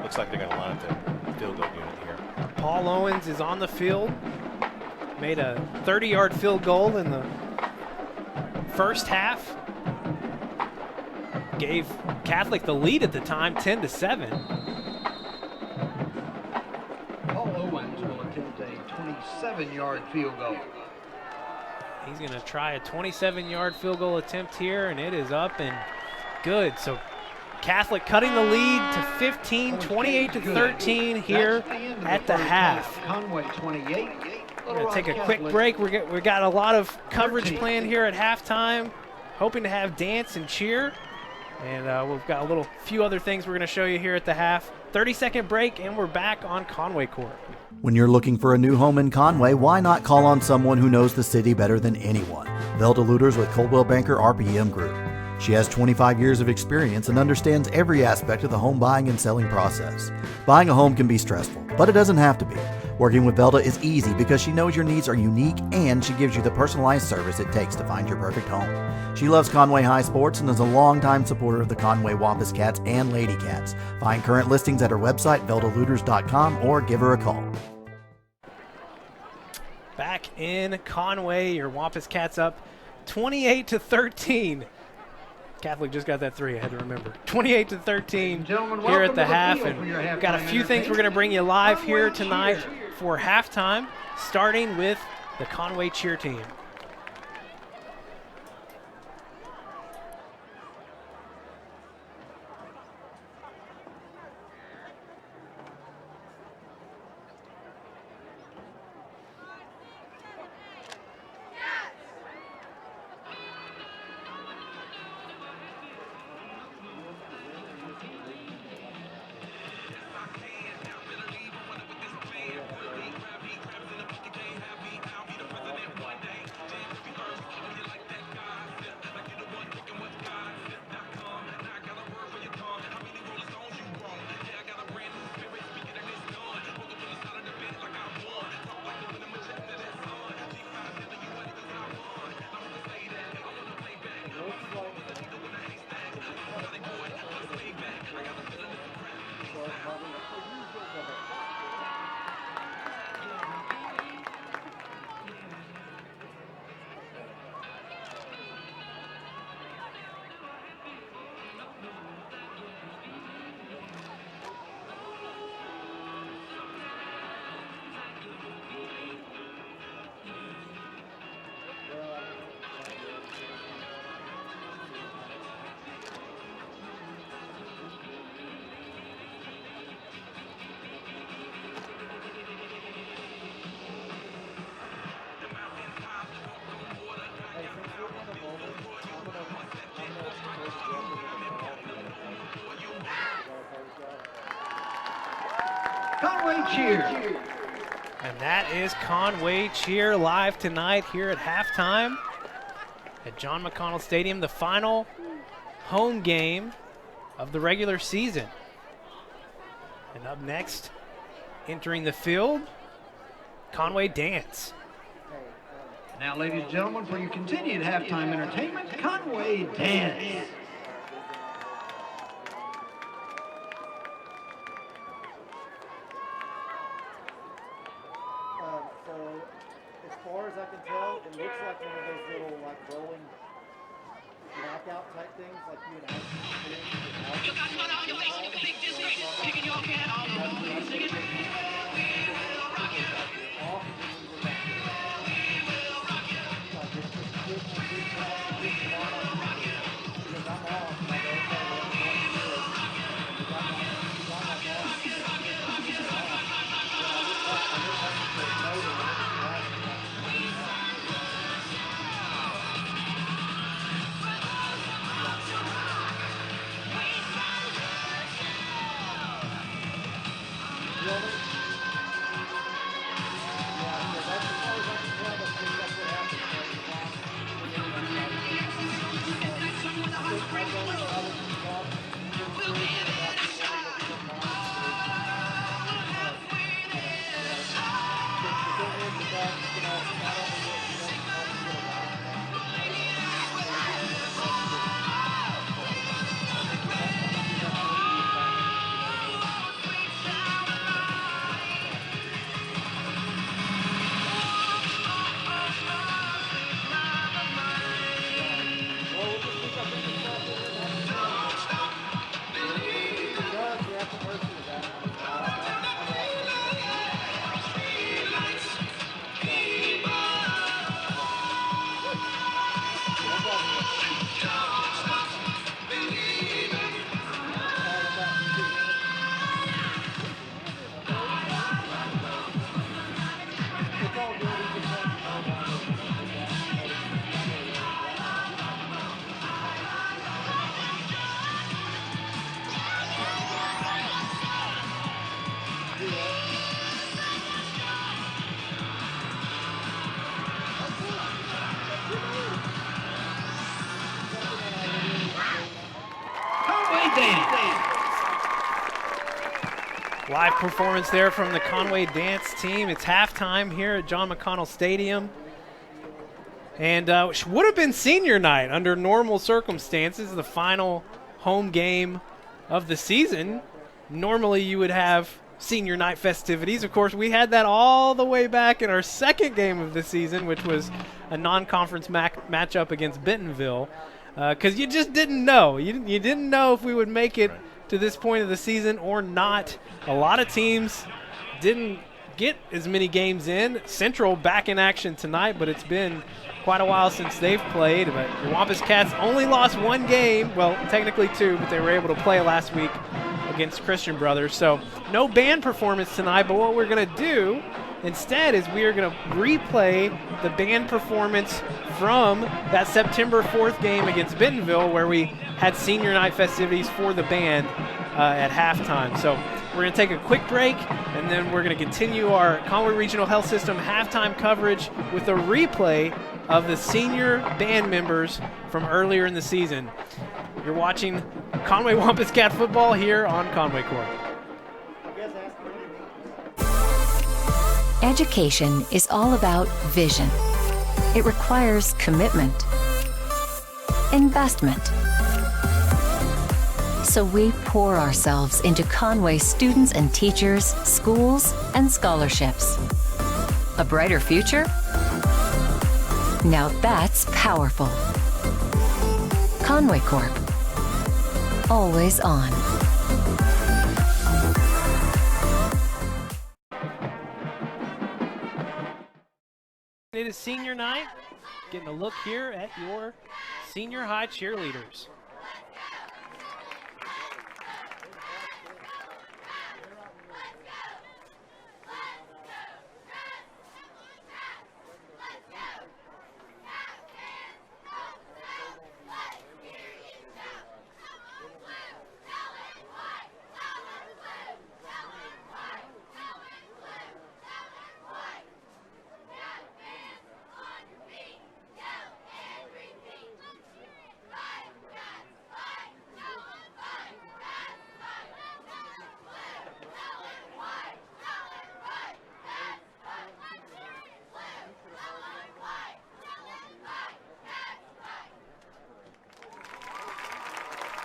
looks like they're gonna line up the field goal unit here. Paul Owens is on the field. Made a 30-yard field goal in the first half. Gave Catholic the lead at the time, 10-7. Paul Owens will attempt a 27-yard field goal. He's going to try a 27-yard field goal attempt here, and it is up and good. So Catholic cutting the lead to 15, 28-13 here at the half. Conway 28. We're going to take a quick break. We got a lot of coverage planned here at halftime, hoping to have dance and cheer. And we've got a few other things we're going to show you here at the half. 30-second break, and we're back on Conway Corp. When you're looking for a new home in Conway, why not call on someone who knows the city better than anyone? Velda Looters with Coldwell Banker RPM Group. She has 25 years of experience and understands every aspect of the home buying and selling process. Buying a home can be stressful, but it doesn't have to be. Working with Velda is easy because she knows your needs are unique and she gives you the personalized service it takes to find your perfect home. She loves Conway High Sports and is a longtime supporter of the Conway Wampus Cats and Lady Cats. Find current listings at her website, veldalooters.com, or give her a call. Back in Conway, your Wampus Cats up 28-13. Catholic just got that 3, I had to remember. 28-13 here at the half, and we've got a few things we're going to bring you live here tonight for halftime, starting with the Conway cheer team. Conway cheer. And that is Conway cheer live tonight here at halftime at John McConnell Stadium, the final home game of the regular season. And up next, entering the field, Conway Dance. Now, ladies and gentlemen, for your continued halftime entertainment, Conway Dance. As I can tell, it looks like one of those little rolling knockout type things like you and Live performance there from the Conway dance team. It's halftime here at John McConnell Stadium. And would have been senior night under normal circumstances, the final home game of the season. Normally you would have senior night festivities. Of course, we had that all the way back in our second game of the season, which was a non-conference matchup against Bentonville, because you just didn't know. You didn't know if we would make it to this point of the season or not. A lot of teams didn't get as many games in. Central back in action tonight, but it's been quite a while since they've played. But the Wampus Cats only lost one game, well, technically two, but they were able to play last week against Christian Brothers. So no band performance tonight, but what we're going to do instead is we are going to replay the band performance from that September 4th game against Bentonville, where we had senior night festivities for the band at halftime. So we're going to take a quick break, and then we're going to continue our Conway Regional Health System halftime coverage with a replay of the senior band members from earlier in the season. You're watching Conway Wampus Cat football here on Conway Corp. Education is all about vision. It requires commitment, investment. So we pour ourselves into Conway students and teachers, schools, and scholarships. A brighter future? Now that's powerful. Conway Corp. Always on. It is senior night. Getting a look here at your senior high cheerleaders.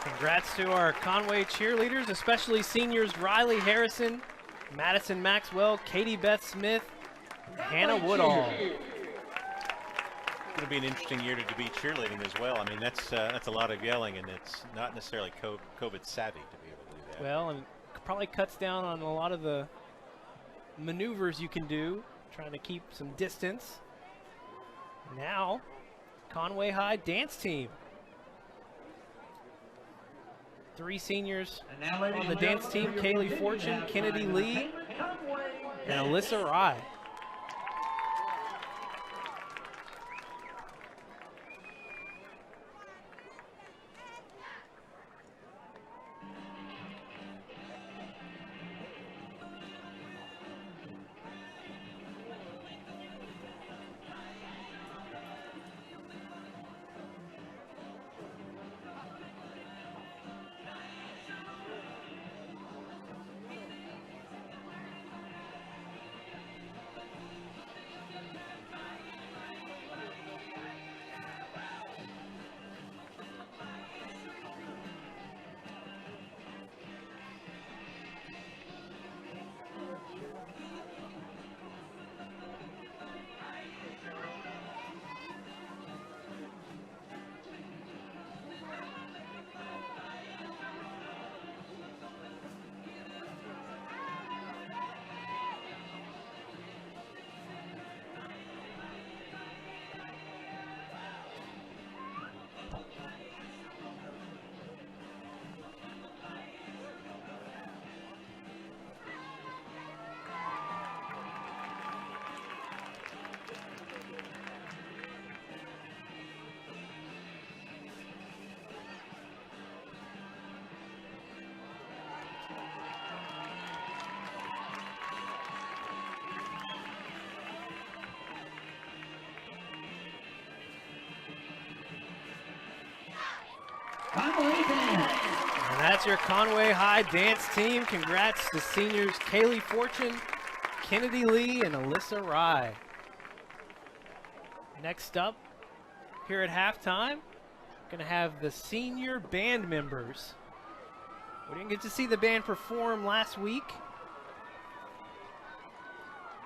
Congrats to our Conway cheerleaders, especially seniors Riley Harrison, Madison Maxwell, Katie Beth Smith, and Hannah Woodall. It's going to be an interesting year to be cheerleading as well. I mean, that's a lot of yelling, and it's not necessarily COVID savvy to be able to do that. Well, and probably cuts down on a lot of the maneuvers you can do, trying to keep some distance. Now, Conway High dance team. 3 seniors on the dance team: Kaylee Fortune, Kennedy Lee, and Alyssa Rye. And that's your Conway High dance team. Congrats to seniors Kaylee Fortune, Kennedy Lee, and Alyssa Rye. Next up, here at halftime, going to have the senior band members. We didn't get to see the band perform last week.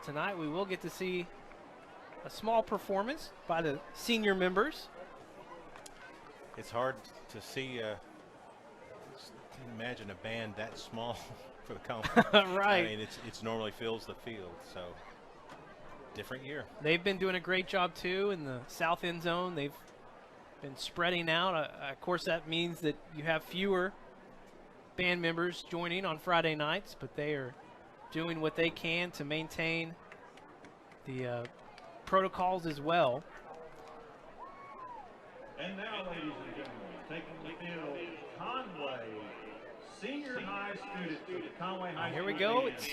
Tonight we will get to see a small performance by the senior members. It's hard to see, imagine a band that small for the conference. Right. I mean, it's normally fills the field, so different year. They've been doing a great job too in the south end zone. They've been spreading out. Of course, that means that you have fewer band members joining on Friday nights, but they are doing what they can to maintain the protocols as well. And now, ladies and gentlemen, taking the field, Conway senior high students of the Conway High. Here we go. It's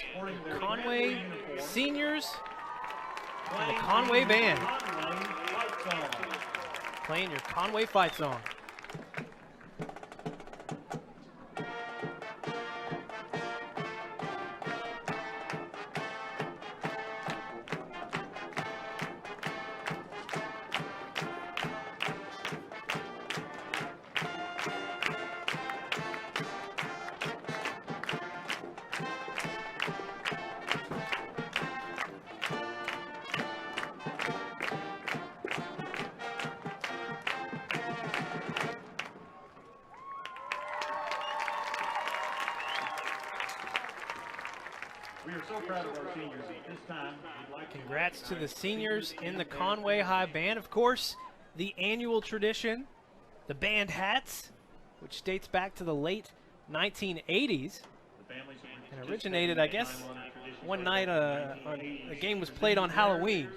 Conway seniors and the Conway band playing your Conway fight song. We are so proud of our seniors at this time. Congrats to the seniors in the Conway High Band. Of course, the annual tradition, the band hats, which dates back to the late 1980s and originated, I guess, one night a game was played on Halloween,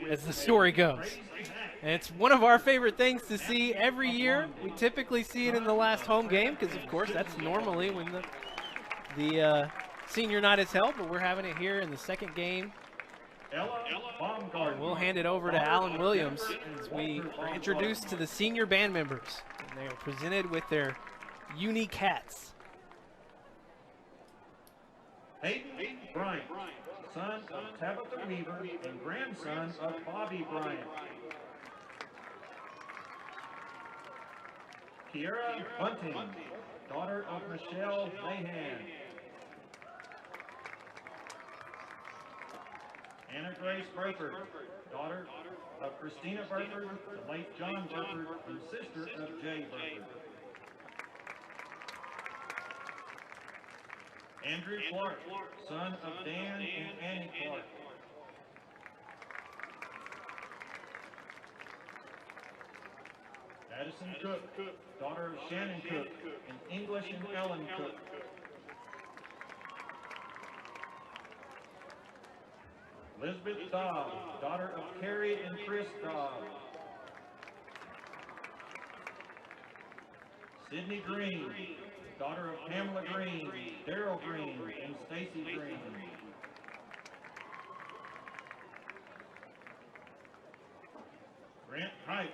as the story goes. And it's one of our favorite things to see every year. We typically see it in the last home game because, of course, that's normally when the senior night is held, but we're having it here in the second game. We'll hand it over to Alan Williams as we are introduced to the senior band members. And they are presented with their unique hats. Hayden Bryant, son of Tabitha Weaver and grandson of Bobby Bryant. Kiera Bunting, daughter of Michelle Mahan. Anna Grace Burford, daughter of Christina Burford, the late John Burford, and sister of Jay Burford. Andrew Clark, son of Dan and Annie Clark. Addison Cook, daughter of Shannon Cook and English and Ellen Cook. Elizabeth Dobb, daughter of Carrie and Chris Dobb. Sydney Green, daughter of Pamela Green, Daryl Green, and Stacy Green. Grant Height,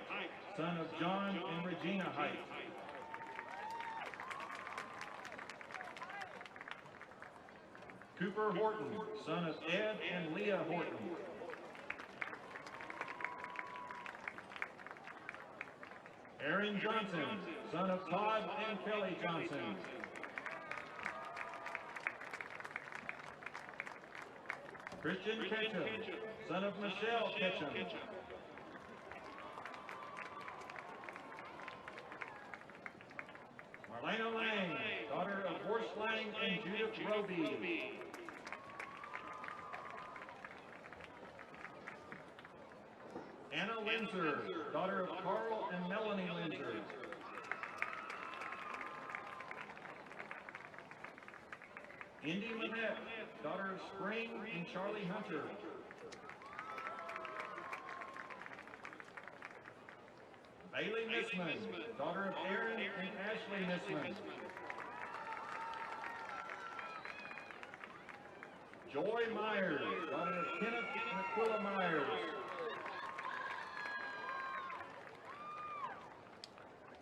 son of John and Regina Height. Cooper Horton, son of Ed and Leah Horton. Aaron Johnson, son of Todd and Kelly Johnson. Christian Ketchum, son of Michelle Ketchum. Marlena Lang, daughter of Horst Lang and Judith Roby. Anna Linzer, daughter of Carl and Melanie Linzer. Indy Manette, daughter of Spring and Charlie Hunter. Bailey Missman, daughter of Aaron and Ashley Missman. Joy Myers, daughter of Kenneth and Aquila Myers.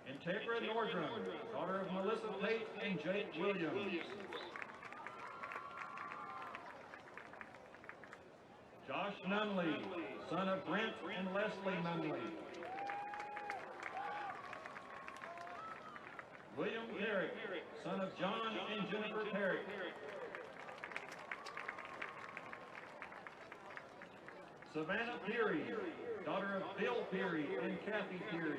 And Integra Nordrum, daughter of Melissa Pate and Jake Williams. Josh Nunley, son of Brent and Leslie Nunley. William Perrick, son of John and Jennifer Perrick. Savannah Peary, daughter of Bill Peary and Kathy Peary.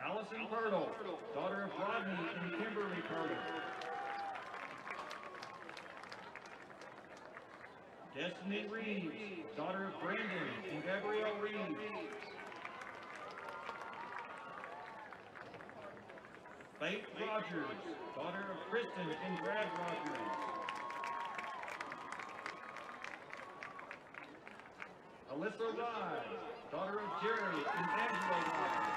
Allison Purtle, daughter of Rodney and Kimberly Purtle. Destiny Reeves, daughter of Brandon and Gabrielle Reeves. Faith Rogers, daughter of Kristen and Brad Rogers. Alyssa Rye, daughter of Jerry and Angela Rye.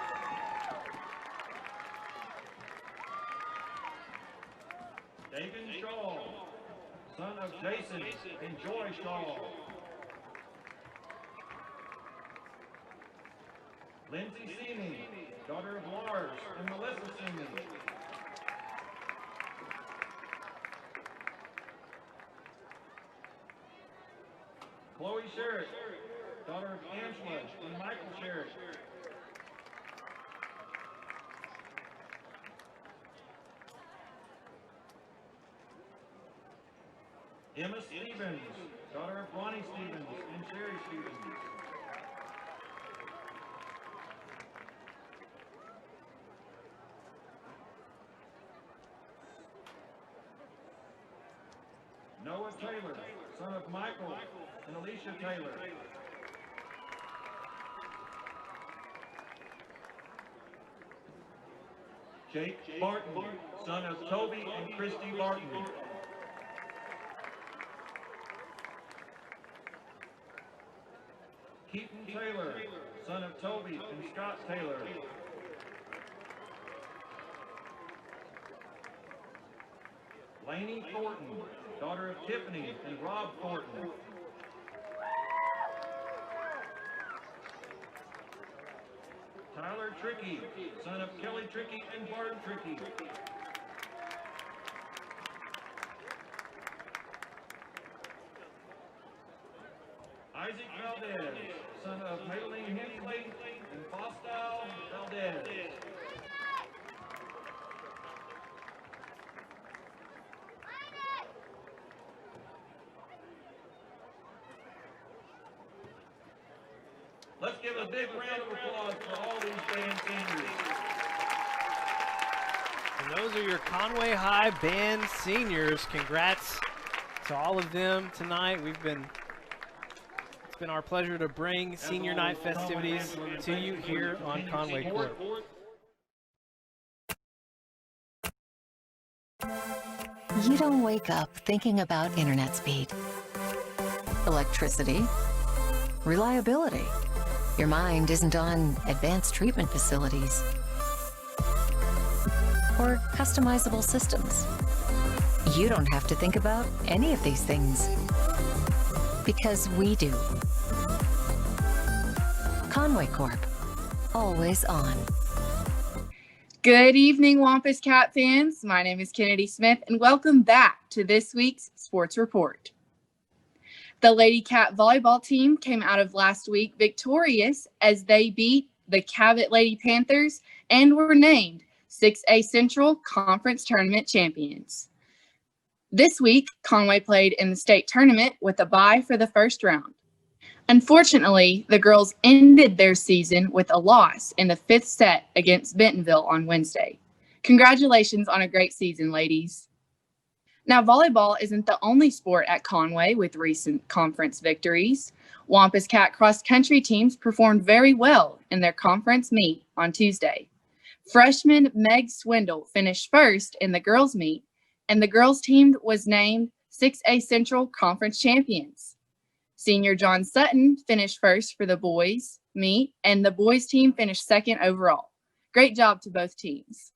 David Shaw, son of Jason and Joy Shaw. Lindsay Seamey, daughter of Lars and Melissa Seamey. Chloe Sherritt, daughter of Angela and Michael Sherritt. Emma Stevens, daughter of Bonnie Stevens and Sherry Stevens. Noah Taylor, son of Michael and Alicia Taylor. Jake Barton, son of Toby and Christy Barton. Keaton Taylor, son of Toby and Scott Taylor. Lainey Thornton, daughter of Tiffany and Rob Thornton. Tyler Trickey, son of Kelly Trickey and Barton Trickey. Isaac Valdez, son of Madeline Hensley and Fostal Valdez. Let's give a big round of applause for all these band seniors. And those are your Conway High band seniors. Congrats to all of them tonight. It's been our pleasure to bring senior night festivities to you here on Conway Corp. You don't wake up thinking about internet speed, electricity, reliability. Your mind isn't on advanced treatment facilities or customizable systems. You don't have to think about any of these things because we do. Conway Corp, always on. Good evening, Wampus Cat fans. My name is Kennedy Smith, and welcome back to this week's Sports Report. The Lady Cat volleyball team came out of last week victorious as they beat the Cabot Lady Panthers and were named 6A Central Conference Tournament champions. This week, Conway played in the state tournament with a bye for the first round. Unfortunately, the girls ended their season with a loss in the fifth set against Bentonville on Wednesday. Congratulations on a great season, ladies. Now, volleyball isn't the only sport at Conway with recent conference victories. Wampus Cat cross-country teams performed very well in their conference meet on Tuesday. Freshman Meg Swindle finished first in the girls' meet, and the girls' team was named 6A Central Conference champions. Senior John Sutton finished first for the boys' meet, and the boys' team finished second overall. Great job to both teams.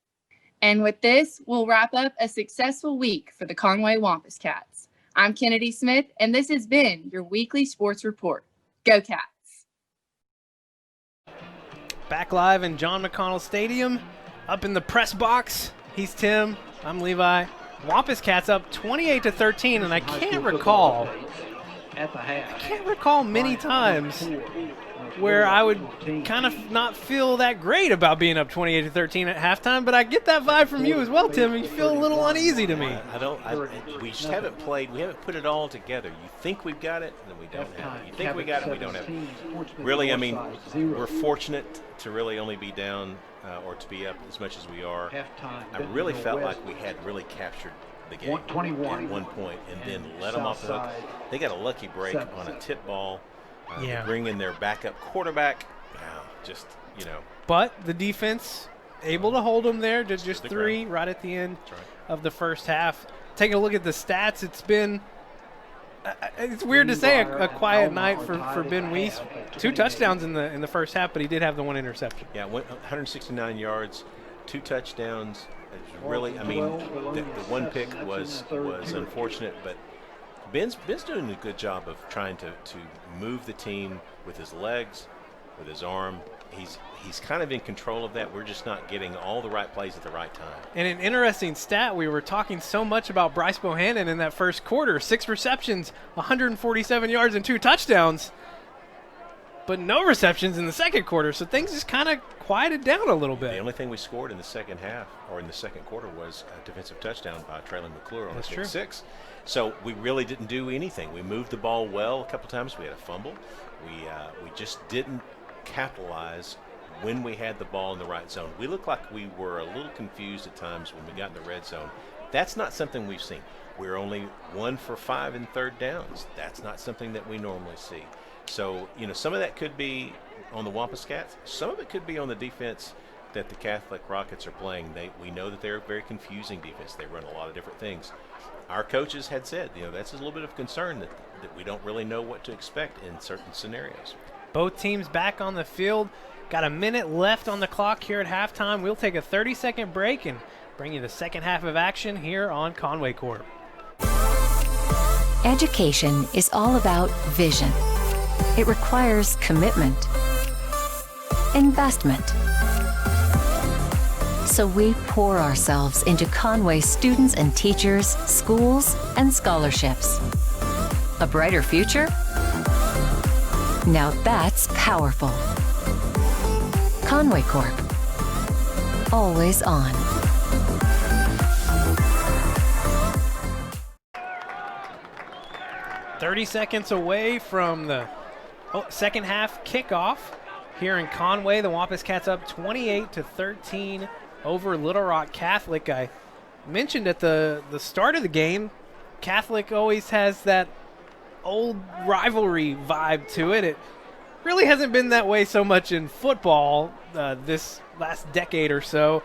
And with this, we'll wrap up a successful week for the Conway Wampus Cats. I'm Kennedy Smith, and this has been your weekly sports report. Go Cats! Back live in John McConnell Stadium. Up in the press box, he's Tim, I'm Levi. Wampus Cats up 28-13, and I can't recall many times where I would kind of not feel that great about being up 28-13 at halftime, but I get that vibe from you as well, Tim. You feel a little uneasy to me. We just haven't played. We haven't put it all together. You think we've got it, and then we don't have it. You think we got it, we don't have it. Really, I mean, we're fortunate to really only be down or to be up as much as we are. I really felt like we had really captured the game at one point and then let them off the hook. They got a lucky break on a tip ball. They bring in their backup quarterback. But the defense able to hold them there to just 3 right at the end of the first half. Taking a look at the stats, it's been it's weird to say a quiet night for Ben Weiss. 2 touchdowns in the first half, but he did have the 1 interception. Yeah, 169 yards, 2 touchdowns. Really, I mean, the 1 pick was unfortunate, but Ben's doing a good job of trying to move the team with his legs, with his arm. He's kind of in control of that. We're just not getting all the right plays at the right time. And an interesting stat, we were talking so much about Bryce Bohannon in that first quarter. 6 receptions, 147 yards, and 2 touchdowns. But no receptions in the second quarter, so things just kind of quieted down a little bit. The only thing we scored in the second half, or in the second quarter, was a defensive touchdown by Traylon McClure on a pick 6. So we really didn't do anything. We moved the ball well a couple times. We had a fumble. We just didn't capitalize when we had the ball in the right zone. We looked like we were a little confused at times when we got in the red zone. That's not something we've seen. We're only 1 for 5 in third downs. That's not something that we normally see. So, some of that could be on the Wampus Cats. Some of it could be on the defense that the Catholic Rockets are playing. We know that they're a very confusing defense. They run a lot of different things. Our coaches had said, that's a little bit of concern that we don't really know what to expect in certain scenarios. Both teams back on the field. Got a minute left on the clock here at halftime. We'll take a 30-second break and bring you the second half of action here on Conway Corp. Education is all about vision. It requires commitment, investment. So we pour ourselves into Conway students and teachers, schools, and scholarships. A brighter future? Now that's powerful. Conway Corp. Always on. "30 seconds away from the second half kickoff here in Conway. The Wampus Cats up 28-13 over Little Rock Catholic. I mentioned at the start of the game, Catholic always has that old rivalry vibe to it. It really hasn't been that way so much in football this last decade or so.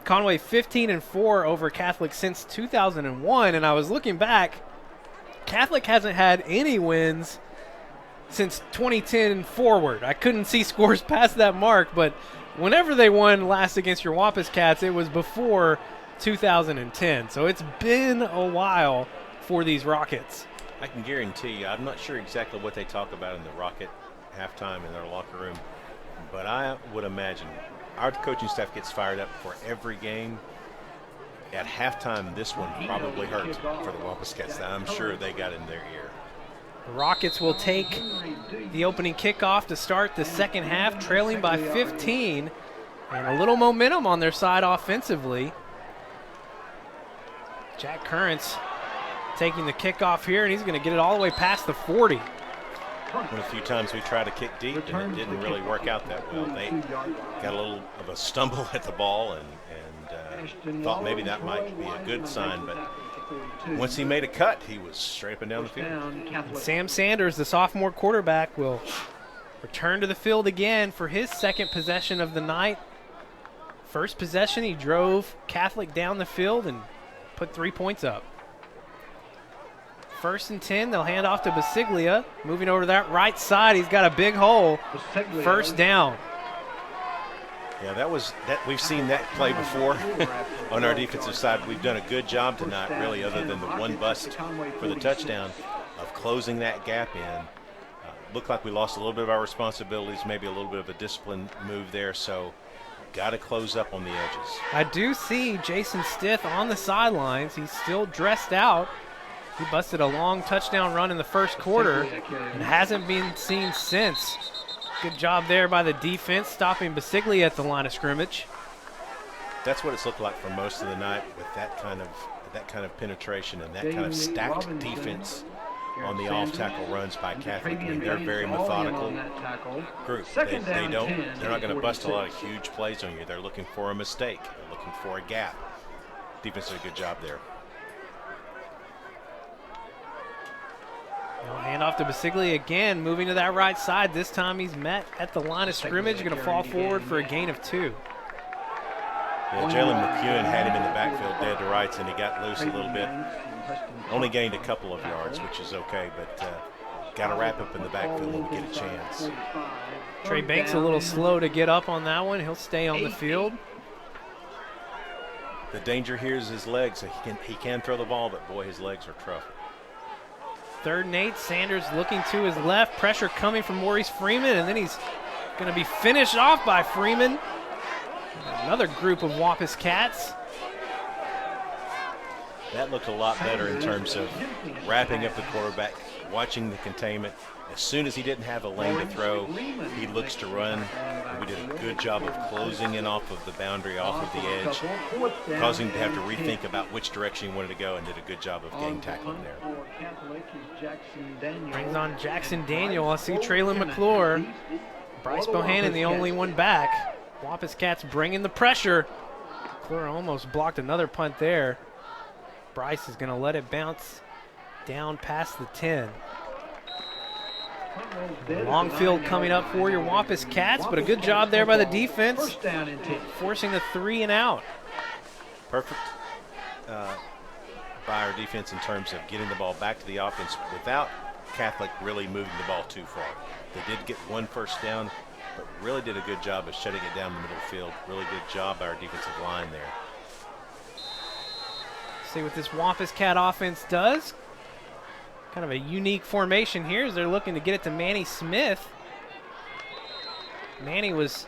Conway 15-4 over Catholic since 2001, and I was looking back, Catholic hasn't had any wins since 2010 forward. I couldn't see scores past that mark, but whenever they won last against your Wampus Cats, it was before 2010. So it's been a while for these Rockets. I can guarantee you, I'm not sure exactly what they talk about in the Rocket halftime in their locker room, but I would imagine our coaching staff gets fired up for every game. At halftime, this one probably hurt for the Wampus Cats. I'm sure they got in their ear. The Rockets will take the opening kickoff to start the second half, trailing by 15, and a little momentum on their side offensively. Jack Currents taking the kickoff here, and he's going to get it all the way past the 40. A few times we tried to kick deep, and it didn't really work out that well. They got a little of a stumble at the ball and thought maybe that might be a good sign, but once he made a cut, he was straight up and down the field. And Sam Sanders, the sophomore quarterback, will return to the field again for his second possession of the night. First possession, he drove Catholic down the field and put 3 points up. 1st and 10, they'll hand off to Basiglia. Moving over to that right side, he's got a big hole. First down. Yeah, we've seen that play before on our defensive side. We've done a good job tonight, really, other than the one bust for the touchdown, of closing that gap in. looked like we lost a little bit of our responsibilities, maybe a little bit of a discipline move there, so got to close up on the edges. I do see Jason Stith on the sidelines. He's still dressed out. He busted a long touchdown run in the first quarter and hasn't been seen since. Good job there by the defense, stopping Basigli at the line of scrimmage. That's what it's looked like for most of the night, with that kind of penetration and that kind of stacked defense on the off-tackle runs by Catholic. I mean, they're a very methodical group. They're not going to bust a lot of huge plays on you. They're looking for a mistake. They're looking for a gap. Defense did a good job there. Now hand off to Basigli again, moving to that right side. This time he's met at the line of scrimmage, going to fall forward for a gain of 2. Yeah, Jalen McEwen had him in the backfield dead to rights, and he got loose a little bit. Only gained a couple of yards, which is okay, but got to wrap up in the backfield when we get a chance. Trey Banks a little slow to get up on that one. He'll stay on the field. The danger here is his legs. He can throw the ball, but boy, his legs are tough. 3rd and 8. Sanders looking to his left. Pressure coming from Maurice Freeman, and then he's going to be finished off by Freeman. Another group of Wampus Cats. That looked a lot better in terms of wrapping up the quarterback, watching the containment. As soon as he didn't have a lane to throw, he looks to run. We did a good job of closing in off of the boundary, off of the edge, causing him to have to rethink about which direction he wanted to go, and did a good job of gang tackling there. Brings on Jackson Daniel. I see Traylon McClure. Bryce Bohannon, the only one back. Wampus Cats bringing the pressure. McClure almost blocked another punt there. Bryce is going to let it bounce down past the 10. Long field coming up for your Wampus Cats, but a good job there by the defense, forcing the 3 and out. Perfect by our defense in terms of getting the ball back to the offense without Catholic really moving the ball too far. They did get 1 first down, but really did a good job of shutting it down the middle of the field. Really good job by our defensive line there. See what this Wampus Cat offense does. Kind of a unique formation here as they're looking to get it to Manny Smith. Manny was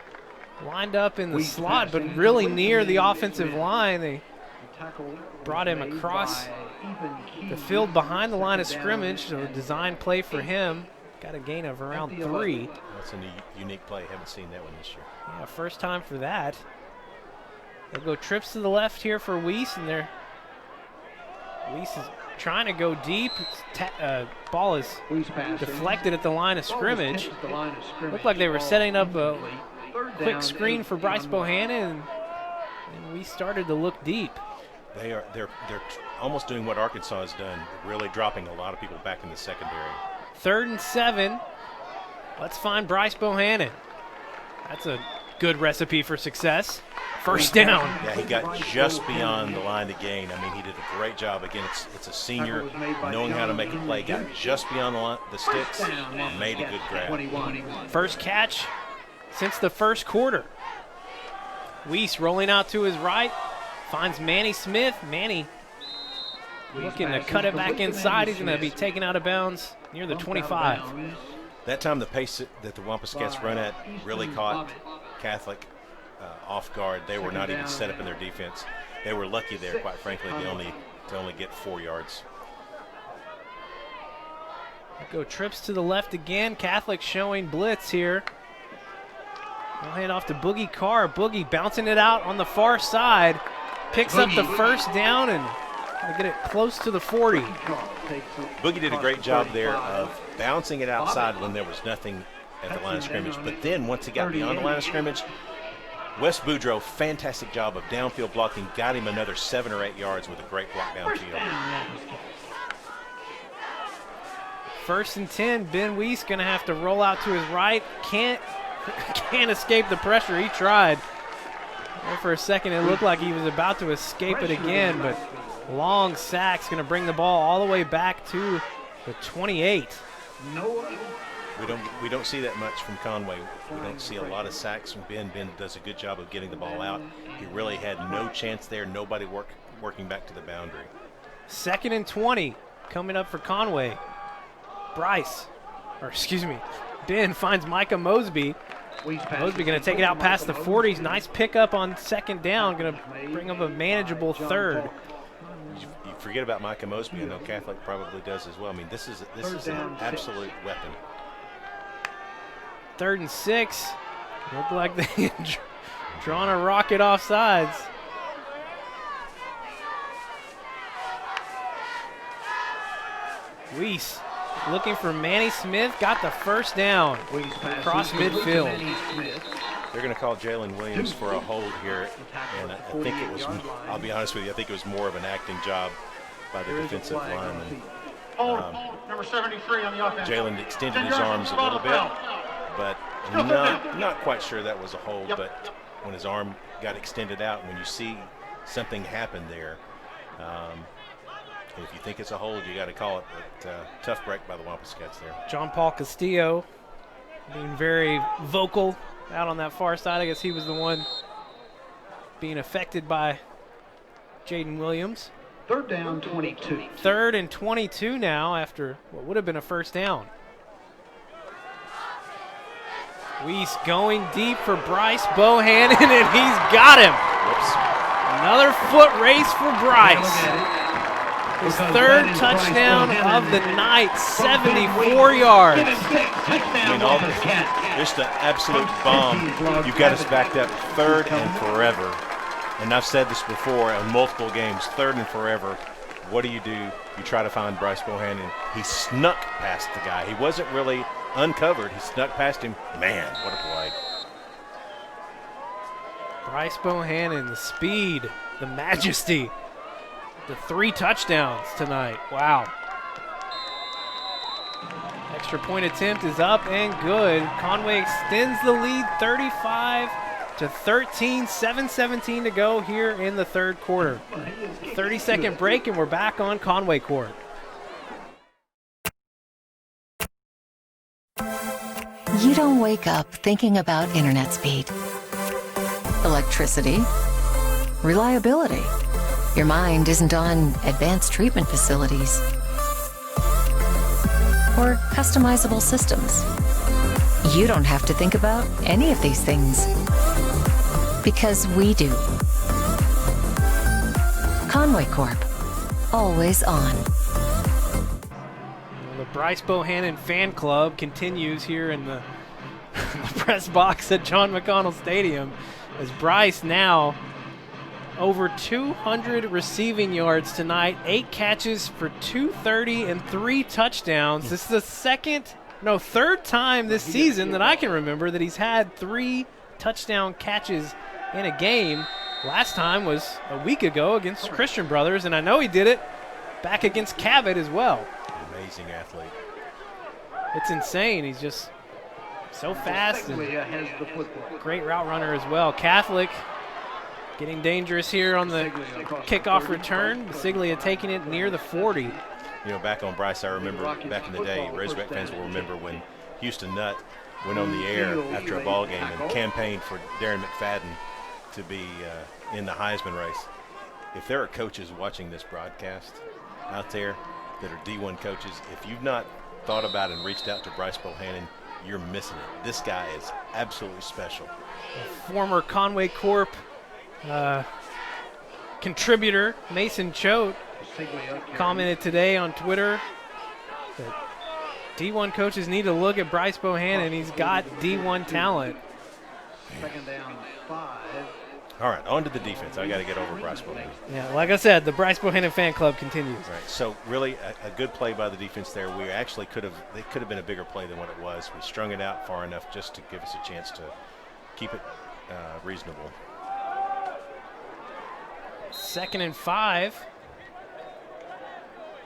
lined up in the slot, but really near the offensive line. They brought him across the field behind the line of scrimmage, so a design play for him. Got a gain of around 3. That's a unique play. Haven't seen that one this year. Yeah, first time for that. They'll go trips to the left here for Weiss, and Weiss is trying to go deep. Ball is deflected at the line of scrimmage. Looked like they were setting up a quick screen for Bryce Bohannon, and we started to look deep. They're almost doing what Arkansas has done, really dropping a lot of people back in the secondary. 3rd and 7. Let's find Bryce Bohannon. That's a good recipe for success. First down. Yeah, he got just beyond the line to gain. I mean, he did a great job. Again, it's a senior knowing how to make a play. Got just beyond the sticks and made a good grab. First catch since the first quarter. Weiss rolling out to his right. Finds Manny Smith. Manny looking to cut it back inside. He's going to be taken out of bounds near the 25. That time the pace that the Wampus Cats run at really caught Catholic off guard. They were not even set up in their defense. They were lucky there, quite frankly, to only get 4 yards. Go trips to the left again. Catholic showing blitz here. We'll hand off to Boogie Carr. Boogie bouncing it out on the far side. Picks up the first down and get it close to the 40. Boogie did a great job there of bouncing it outside when there was nothing at the line of scrimmage. But then once he got beyond the line of scrimmage, Wes Boudreaux, fantastic job of downfield blocking, got him another 7 or 8 yards with a great block downfield. 1st and 10. Ben Weiss going to have to roll out to his right. Can't escape the pressure. He tried. There for a second, it looked like he was about to escape it again, but long sack's going to bring the ball all the way back to the 28. We don't see that much from Conway. We don't see a lot of sacks from Ben. Ben does a good job of getting the ball out. He really had no chance there. Nobody working back to the boundary. 2nd and 20 coming up for Conway. Bryce Ben finds Micah Mosby. Mosby going to take it out past the 40s. Nice pickup on second down. Going to bring up a manageable third. You forget about Micah Mosby. I know Catholic probably does as well. I mean, this is an absolute weapon. 3rd and 6. Look like they drawn a rocket off sides. Weiss looking for Manny Smith. Got the first down across midfield. They're going to call Jalen Williams for a hold here, and I think it was, I'll be honest with you, I think it was more of an acting job by the defensive lineman. Number 73 on the offense. Jalen extended his arms a little bit, but not quite sure that was a hold, but when his arm got extended out, when you see something happen there, if you think it's a hold, you got to call it, but tough break by the Wampus Cats there. John Paul Castillo being very vocal out on that far side. I guess he was the one being affected by Jaden Williams. 3rd down, 22. 3rd and 22 now after what would have been a first down. Weiss going deep for Bryce Bohannon, and he's got him. Whoops. Another foot race for Bryce. His 3rd touchdown of the night, 74 yards. I mean, just an absolute bomb. You've got us backed up 3rd and forever. And I've said this before on multiple games, 3rd and forever. What do? You try to find Bryce Bohannon. He snuck past the guy. He wasn't really uncovered. He snuck past him. Man, what a play. Bryce Bohannon, the speed, the majesty. The 3 touchdowns tonight. Wow. Extra point attempt is up and good. Conway extends the lead 35-13, 7:17 to go here in the 3rd quarter. 30-second break and we're back on Conway Corp. You don't wake up thinking about internet speed, electricity, reliability. Your mind isn't on advanced treatment facilities or customizable systems. You don't have to think about any of these things because we do. Conway Corp, always on. The Bryce Bohannon fan club continues here in the press box at John McConnell Stadium as Bryce now over 200 receiving yards tonight, 8 catches for 230 and 3 touchdowns. This is the 3rd time this season that I can remember that he's had 3 touchdown catches in a game. Last time was a week ago against Christian Brothers, and I know he did it back against Cabot as well. Amazing athlete. It's insane. He's just so fast and great route runner as well. Catholic getting dangerous here on the kickoff return. Basiglia taking it near the 40. You know, back on Bryce, I remember back in the day, Razorback fans will remember when Houston Nutt went on the air after a ball game and campaigned for Darren McFadden to be in the Heisman race. If there are coaches watching this broadcast out there that are D1 coaches, if you've not thought about and reached out to Bryce Bohannon, you're missing it. This guy is absolutely special. A former Conway Corp contributor Mason Choate commented today on Twitter that D1 coaches need to look at Bryce Bohannon. He's got D1 talent. 2nd down, 5. All right, on to the defense. I got to get over Bryce Bohannon. Yeah, like I said, the Bryce Bohannon fan club continues. Right. So really, a good play by the defense there. We actually could have been a bigger play than what it was. We strung it out far enough just to give us a chance to keep it reasonable. 2nd and 5.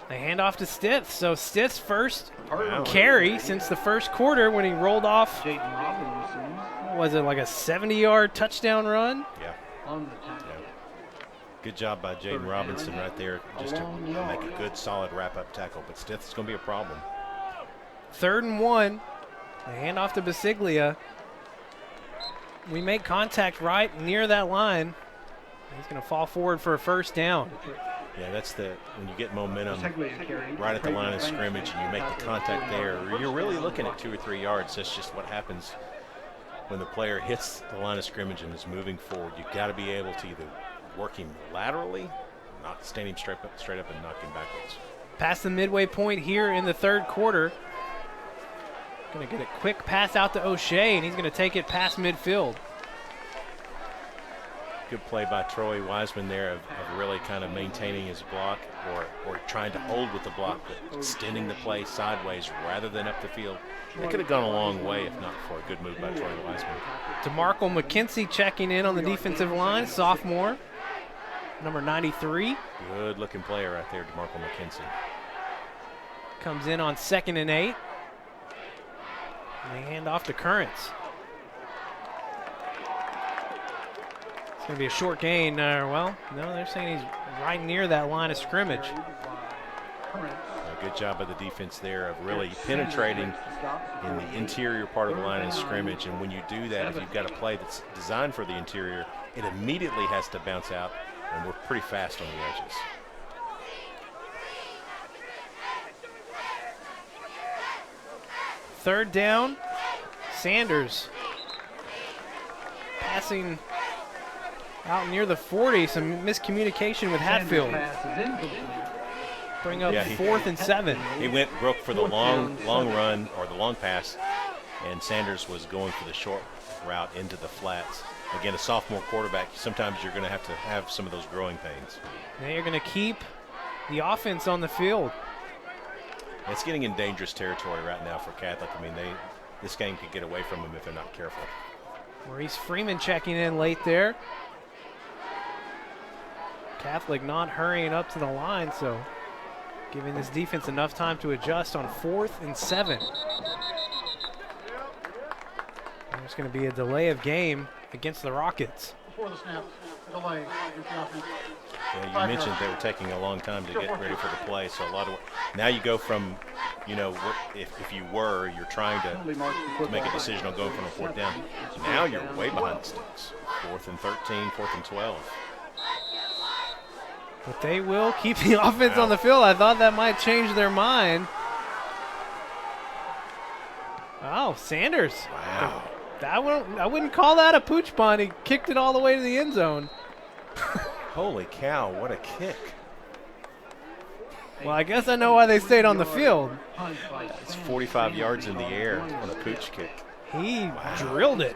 They hand off to Stith. So Stith's first carry since the first quarter when he rolled off. Was it like a 70-yard touchdown run? Yeah. Good job by Jaden Robinson right there just to make a good, solid wrap-up tackle. But Stith's going to be a problem. 3rd and 1. They hand off to Basiglia. We make contact right near that line. He's going to fall forward for a first down. Yeah, that's when you get momentum right at the line of scrimmage and you make the contact there, you're really looking at 2 or 3 yards. That's just what happens when the player hits the line of scrimmage and is moving forward. You've got to be able to either work him laterally, not stand him straight up and knock him backwards. Past the midway point here in the third quarter. Going to get a quick pass out to O'Shea, and he's going to take it past midfield. Good play by Troy Wiseman there of really kind of maintaining his block or trying to hold with the block, but extending the play sideways rather than up the field. That could have gone a long way if not for a good move by Troy Wiseman. DeMarco McKenzie checking in on the defensive line, sophomore, number 93. Good looking player right there, DeMarco McKenzie. Comes in on 2nd and 8. And they hand off to Currents. It's going to be a short gain. Well, no, they're saying he's right near that line of scrimmage. A good job by the defense there of really penetrating in the interior part of the line of scrimmage. And when you do that, if you've got a play that's designed for the interior, it immediately has to bounce out, and we're pretty fast on the edges. Third down, Sanders passing out near the 40, some miscommunication with Hatfield. Bring up 4th and 7. He broke for the long run or the long pass, and Sanders was going for the short route into the flats. Again, a sophomore quarterback, sometimes you're going to have some of those growing pains. Now you're going to keep the offense on the field. It's getting in dangerous territory right now for Catholic. I mean, this game could get away from them if they're not careful. Maurice Freeman checking in late there. Catholic not hurrying up to the line, so giving this defense enough time to adjust on 4th and 7. There's going to be a delay of game against the Rockets. Before the snap, delay. Yeah, you mentioned they were taking a long time to get ready for the play, so a lot of now you go from, if you're trying to make a decision on going from a 4th down. Now you're way behind the sticks. 4th and 13, 4th and 12. But they will keep the offense on the field. I thought that might change their mind. Oh, Sanders. Wow. I wouldn't call that a pooch punt. He kicked it all the way to the end zone. Holy cow, what a kick. Well, I guess I know why they stayed on the field. It's 45 yards in the air on a pooch kick. He drilled it.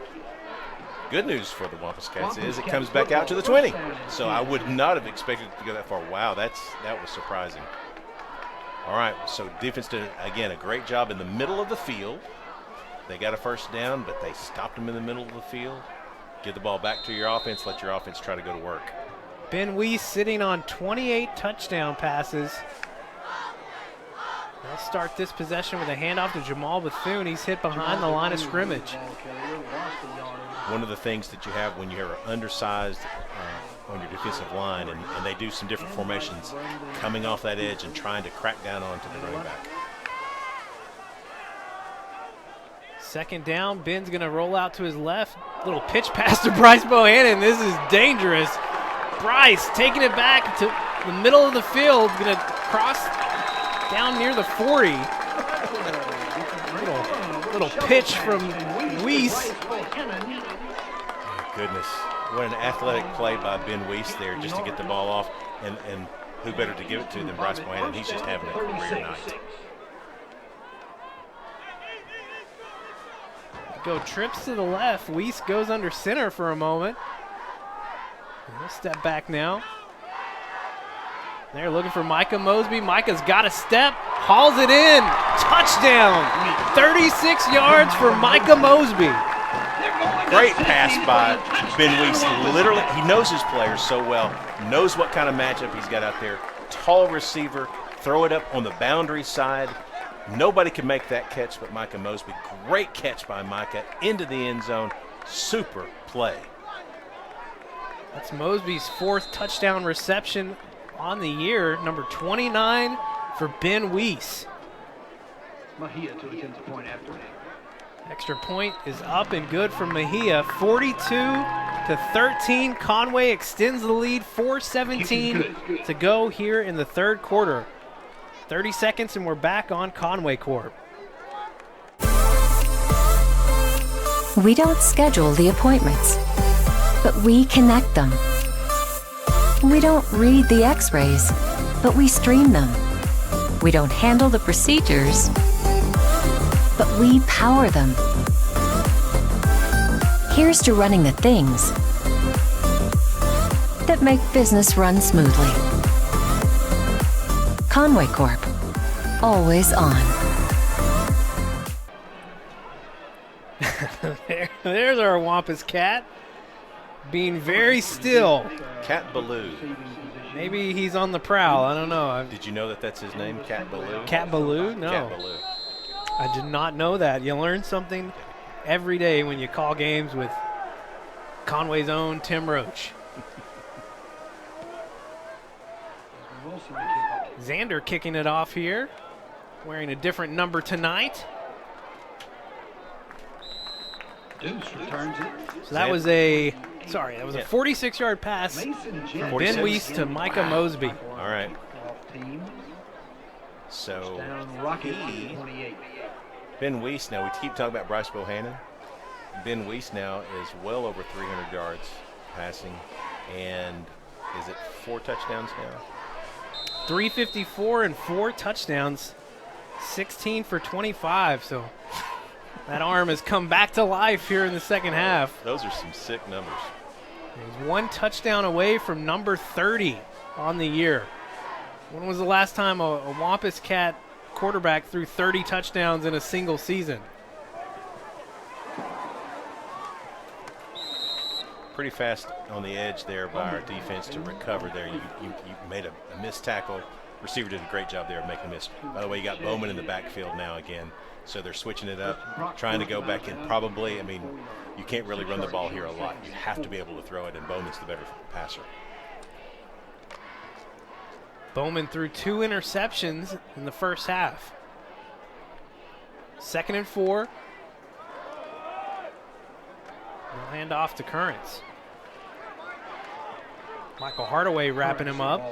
Good news for the Wampus Cats is it comes back out to the 20. So I would not have expected it to go that far. Wow, that was surprising. All right, so defense did, again, a great job in the middle of the field. They got a first down, but they stopped them in the middle of the field. Give the ball back to your offense. Let your offense try to go to work. Ben Weiss sitting on 28 touchdown passes. They'll start this possession with a handoff to Jamal Bethune. He's hit behind the line of scrimmage. One of the things that you have when you're undersized on your defensive line, and they do some different formations, coming off that edge and trying to crack down onto the running back. Second down, Ben's going to roll out to his left. Little pitch pass to Bryce Bohannon. This is dangerous. Bryce taking it back to the middle of the field. Going to cross down near the 40. Little pitch from Weiss. Oh, goodness. What an athletic play by Ben Weiss there just to get the ball off. And who better to give it to than Bryce Bohannon? He's just having a career night. Go trips to the left. Weiss goes under center for a moment. He'll step back now. They're looking for Micah Mosby. Micah's got a step, hauls it in. Touchdown. 36 yards for Micah Mosby. Great pass by Ben Weiss. Literally, he knows his players so well, knows what kind of matchup he's got out there. Tall receiver, throw it up on the boundary side. Nobody can make that catch but Micah Mosby. Great catch by Micah into the end zone. Super play. That's Mosby's 4th touchdown reception on the year, number 29 for Ben Weiss. Mejia to attend the point after. Extra point is up and good for Mejia. 42-36 to 13. Conway extends the lead, 4:17 to go here in the third quarter. 30 seconds and we're back on Conway Corp. We don't schedule the appointments, but we connect them. We don't read the x-rays, but we stream them. We don't handle the procedures, but we power them. Here's to running the things that make business run smoothly. Conway Corp. Always on. There's our Wampus cat, being very still. Cat Baloo. Maybe he's on the prowl. I don't know. Did you know that that's his name, Cat Baloo? Cat Baloo? No. Cat Baloo. I did not know that. You learn something every day when you call games with Conway's own Tim Roach. Xander kicking it off here, wearing a different number tonight. Deuce returns it. So that was a 46-yard pass from Ben Weiss to Micah Mosby. All right. So Ben Weiss, now we keep talking about Bryce Bohannon. Ben Weiss now is well over 300 yards passing, and is it 4 touchdowns now? 354 and 4 touchdowns, 16 for 25. So that arm has come back to life here in the second half. Those are some sick numbers. He's 1 touchdown away from number 30 on the year. When was the last time a Wampus cat quarterback threw 30 touchdowns in a single season? Pretty fast on the edge there by our defense to recover there. You made a missed tackle. Receiver did a great job there of making a miss. By the way, you got Bowman in the backfield now again. So they're switching it up, trying to go back in. Probably, I mean, you can't really run the ball here a lot. You have to be able to throw it, and Bowman's the better passer. Bowman threw 2 interceptions in the first half. 2nd and 4. We'll hand off to Currents. Michael Hardaway wrapping him up.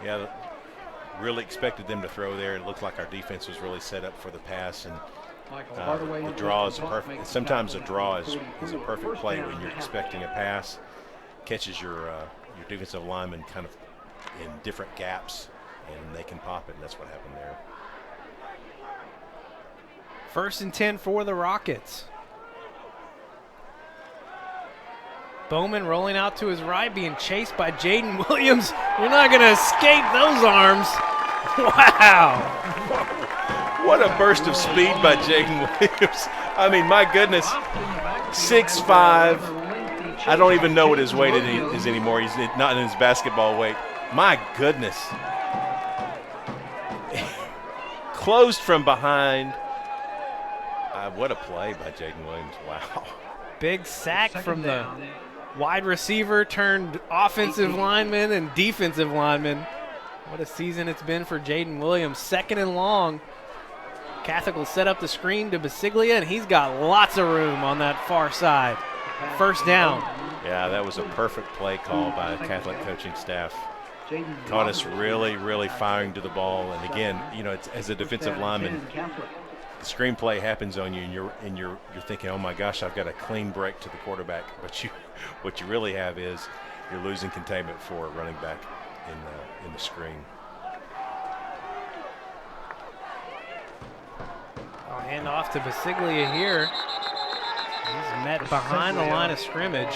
Yeah, really expected them to throw there. It looked like our defense was really set up for the pass, and the draw is a perfect. Sometimes a draw is a perfect play when you're expecting a pass, catches your defensive lineman kind of in different gaps, and they can pop it, and that's what happened there. 1st and 10 for the Rockets. Bowman rolling out to his right, being chased by Jaden Williams. You're not going to escape those arms. Wow. What a burst of speed by Jaden Williams. I mean, my goodness. 6'5". I don't even know what his weight is anymore. He's not in his basketball weight. My goodness. Closed from behind. What a play by Jaden Williams. Wow. Big sack from the wide receiver turned offensive lineman and defensive lineman. What a season it's been for Jaden Williams. 2nd and long. Catholic will set up the screen to Basiglia, and he's got lots of room on that far side. 1st down. Yeah, that was a perfect play call by the Catholic coaching staff. Caught us really, really firing to the ball. And again, you know, it's, as a defensive lineman, the screenplay happens on you, and you're thinking, oh my gosh, I've got a clean break to the quarterback. But what you really have is you're losing containment for a running back in the screen. I'll hand off to Basiglia here. He's met behind the line of scrimmage.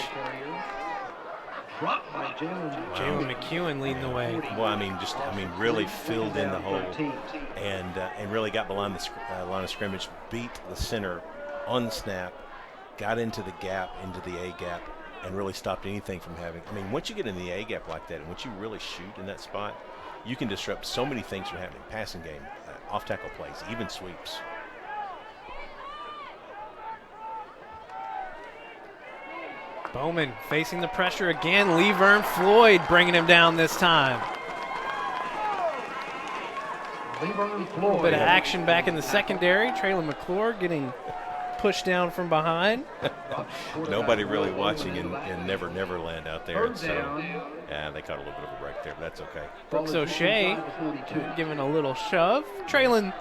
Jalen McEwen leading the way. Well, I mean, really filled in the hole and really got behind the line of scrimmage, beat the center on snap, got into the gap, into the A gap, and really stopped anything from having. I mean, once you get in the A gap like that, and once you really shoot in that spot, you can disrupt so many things from happening. Passing game, off tackle plays, even sweeps. Bowman facing the pressure again. Leverne Floyd bringing him down this time. A little bit of action back in the secondary. Traylon McClure getting push down from behind. Nobody really watching in Never Neverland out there. So, yeah, they caught a little bit of a break there, but that's okay. Brooks O'Shea giving a little shove. Traylon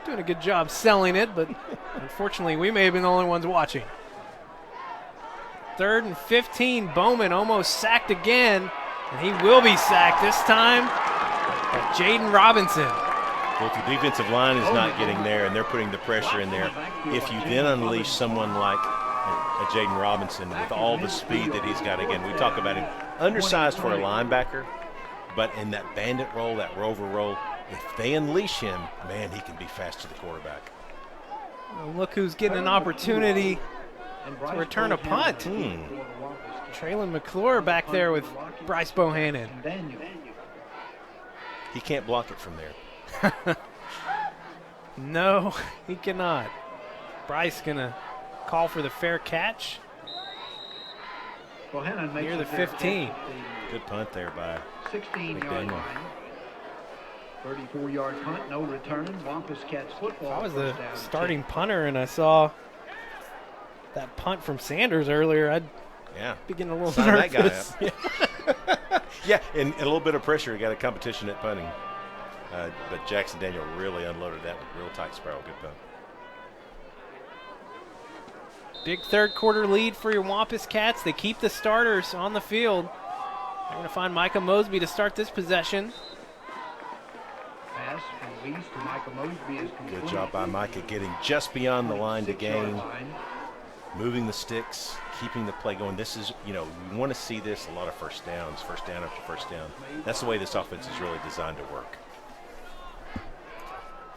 doing a good job selling it, but unfortunately we may have been the only ones watching. 3rd and 15. Bowman almost sacked again, and he will be sacked this time by Jaden Robinson. Well, if the defensive line is not getting there and they're putting the pressure in there, if you then unleash someone like a Jaden Robinson with all the speed that he's got, again, we talk about him undersized for a linebacker, but in that bandit role, that rover role, if they unleash him, man, he can be fast to the quarterback. Well, look who's getting an opportunity to return a punt. Traylon McClure back there with Bryce Bohannon. He can't block it from there. No, he cannot. Bryce gonna call for the fair catch near the 15. Good punt there by 16-yard line. 34-yard punt, no return. Wampus Cats football. If I was the starting punter and I saw that punt from Sanders earlier, I'd be getting a little Sign nervous. that guy up. Yeah, and a little bit of pressure. You got a competition at punting. But Jackson Daniel really unloaded that with real tight spiral. Good punt. Big third quarter lead for your Wampus Cats. They keep the starters on the field. They're going to find Micah Mosby to start this possession. Pass from Weiss to Micah Mosby is complete. Good job by Micah getting just beyond the line to gain, moving the sticks, keeping the play going. This is, you want to see this, a lot of first downs, first down after first down. That's the way this offense is really designed to work.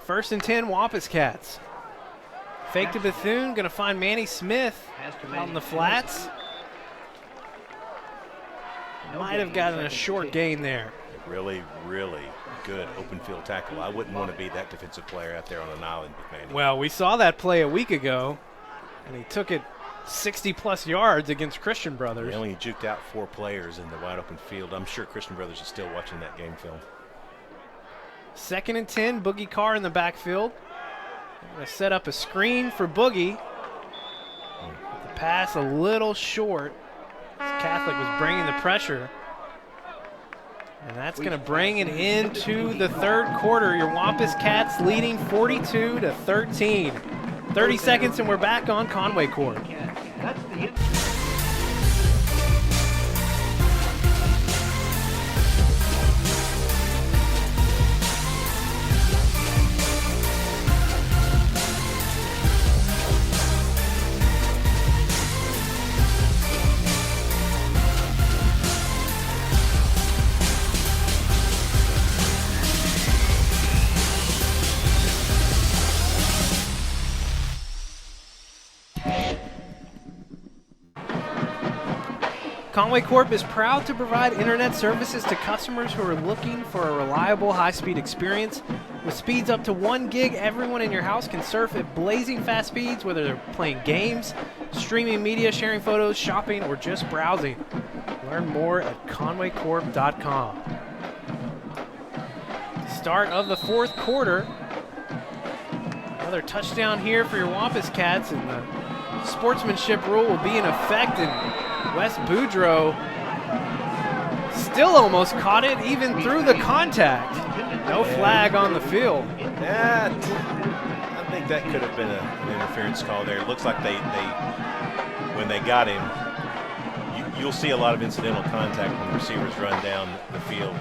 1st and 10, Wampus Cats. Fake to Bethune, going to find Manny Smith out in the flats. Might have gotten a short gain there. Really, really good open field tackle. I wouldn't want to be that defensive player out there on an island with Manny. Well, we saw that play a week ago, and he took it 60-plus yards against Christian Brothers. He only juked out 4 players in the wide open field. I'm sure Christian Brothers is still watching that game film. 2nd and 10, Boogie Carr in the backfield. They're going to set up a screen for Boogie. The pass a little short. Catholic was bringing the pressure. And that's going to bring it into the third quarter. Your Wampus Cats leading 42-13. 30 seconds and we're back on Conway Corp. That's the Conway Corp is proud to provide internet services to customers who are looking for a reliable high-speed experience. With speeds up to 1 gig, everyone in your house can surf at blazing fast speeds, whether they're playing games, streaming media, sharing photos, shopping, or just browsing. Learn more at conwaycorp.com. Start of the fourth quarter. Another touchdown here for your Wampus Cats, and the sportsmanship rule will be in effect, and Wes Boudreau still almost caught it even through the contact. No flag on the field. I think that could have been an interference call there. It looks like they when they got him, you'll see a lot of incidental contact when receivers run down the field.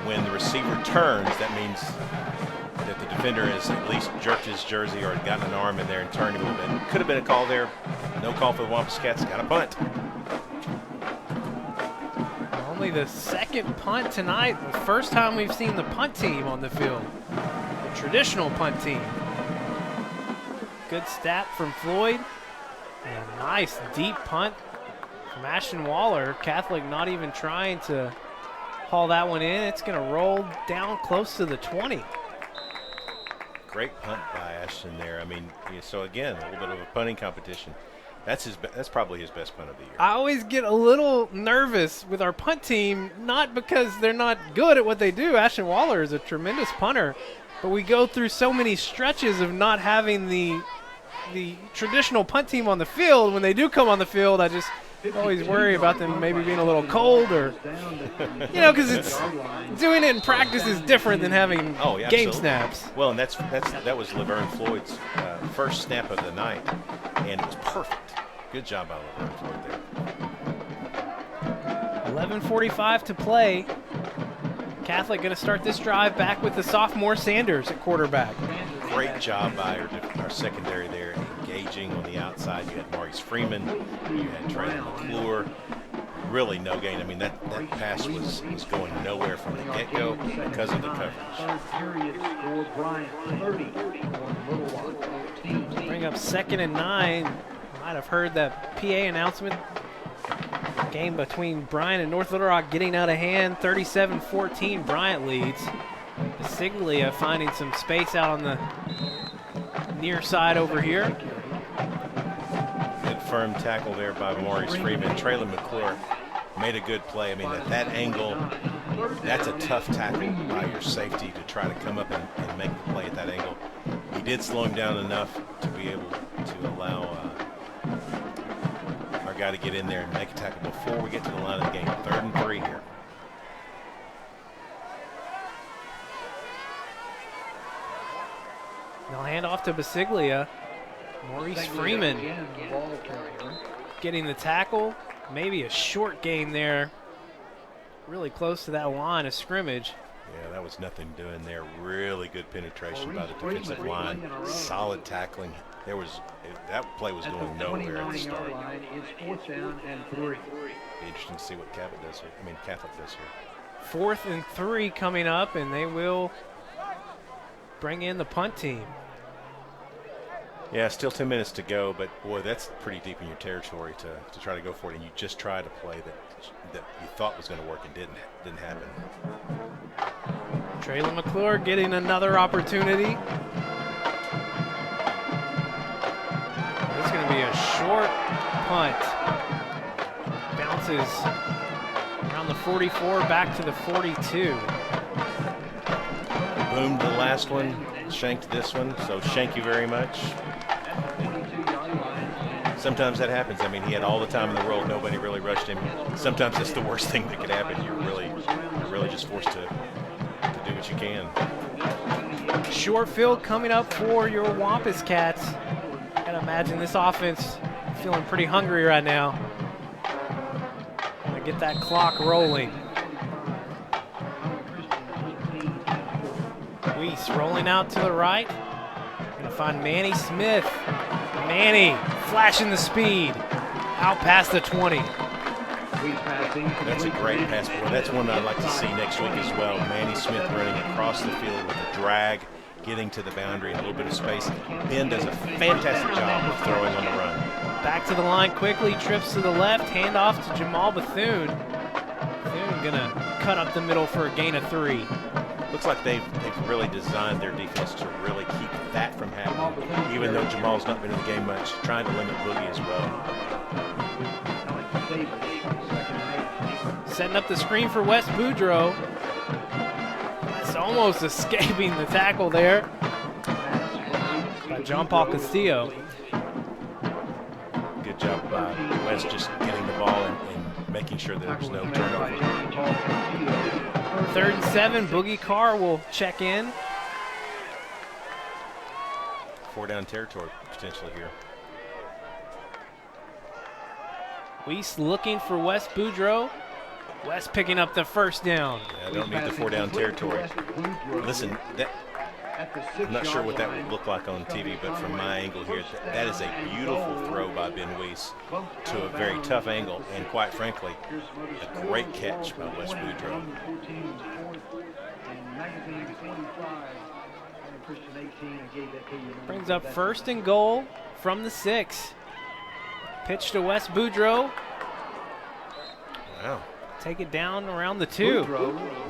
When the receiver turns, that means that the defender has at least jerked his jersey or gotten an arm in there and turned him a little bit. Could have been a call there. No call for the Wampus Cats. Got a punt. Only the second punt tonight. The first time we've seen the punt team on the field. The traditional punt team. Good stat from Floyd. And a nice deep punt from Ashton Waller. Catholic not even trying to haul that one in. It's going to roll down close to the 20. Great punt by Ashton there. I mean, so again, a little bit of a punting competition. That's probably his best punt of the year. I always get a little nervous with our punt team, not because they're not good at what they do. Ashton Waller is a tremendous punter, but we go through so many stretches of not having the the traditional punt team on the field. When they do come on the field, I just always worry about them maybe being a little cold or, because doing it in practice is different than having game snaps. Well, and that was Laverne Floyd's first snap of the night, and it was perfect. Good job by Laverne Floyd there. 11:45 to play. Catholic going to start this drive back with the sophomore Sanders at quarterback. Great job by our secondary there, engaging on the outside. You had Maurice Freeman, you had Traylon McClure. Really no gain. I mean, that pass was going nowhere from the get-go because of the coverage. Bring up 2nd and 9. Might have heard that PA announcement. Game between Bryant and North Little Rock getting out of hand. 37-14, Bryant leads. Siglia finding some space out on the near side over here. Good firm tackle there by Maurice Freeman. Traylon McClure made a good play. I mean, at that angle, that's a tough tackle by your safety to try to come up and make the play at that angle. He did slow him down enough to be able to allow our guy to get in there and make a tackle before we get to the line of the game. 3rd and 3 here. They'll hand off to Basiglia. Maurice Freeman getting the tackle. Maybe a short gain there. Really close to that line of scrimmage. Yeah, that was nothing doing there. Really good penetration by the defensive line. Solid tackling. That play was going nowhere at the start. It's 4th down and 3. Be interesting to see what Catholic does here. 4th and 3 coming up, and they will bring in the punt team. Yeah, still 10 minutes to go, but boy, that's pretty deep in your territory to try to go for it, and you just tried a play that you thought was going to work and didn't happen. Traylon McClure getting another opportunity. It's going to be a short punt. Bounces around the 44, back to the 42. Boomed the last one, shanked this one, so thank you very much. Sometimes that happens. I mean, he had all the time in the world. Nobody really rushed him. Sometimes that's the worst thing that could happen. You're really just forced to do what you can. Short field coming up for your Wampus Cats. Gotta imagine this offense feeling pretty hungry right now. Gonna get that clock rolling. Weiss rolling out to the right. Gonna find Manny Smith. Manny flashing the speed out past the 20. That's a great pass. Boy, that's one I'd like to see next week as well. Manny Smith running across the field with a drag, getting to the boundary, a little bit of space. Ben does a fantastic job of throwing on the run. Back to the line quickly, trips to the left, handoff to Jamal Bethune. Bethune gonna cut up the middle for a gain of 3. Looks like they've really designed their defense to really keep that from happening, even though Jamal's not been in the game much, trying to limit Boogie as well. Setting up the screen for Wes Boudreaux. That's almost escaping the tackle there by John Paul Castillo. Good job by Wes just getting the ball and making sure there's no turnover. 3rd and 7, Boogie Carr will check in. 4 down territory potentially here. Weiss looking for Wes Boudreaux. Wes picking up the 1st down. Yeah, don't need the 4 down territory. Listen, I'm not sure what that would look like on TV, but from my angle here, that is a beautiful throw by Ben Weiss to a very tough angle, and quite frankly, a great catch by Wes Boudreaux. Brings up 1st and goal from the 6. Pitch to Wes Boudreaux. Wow. Take it down around the 2.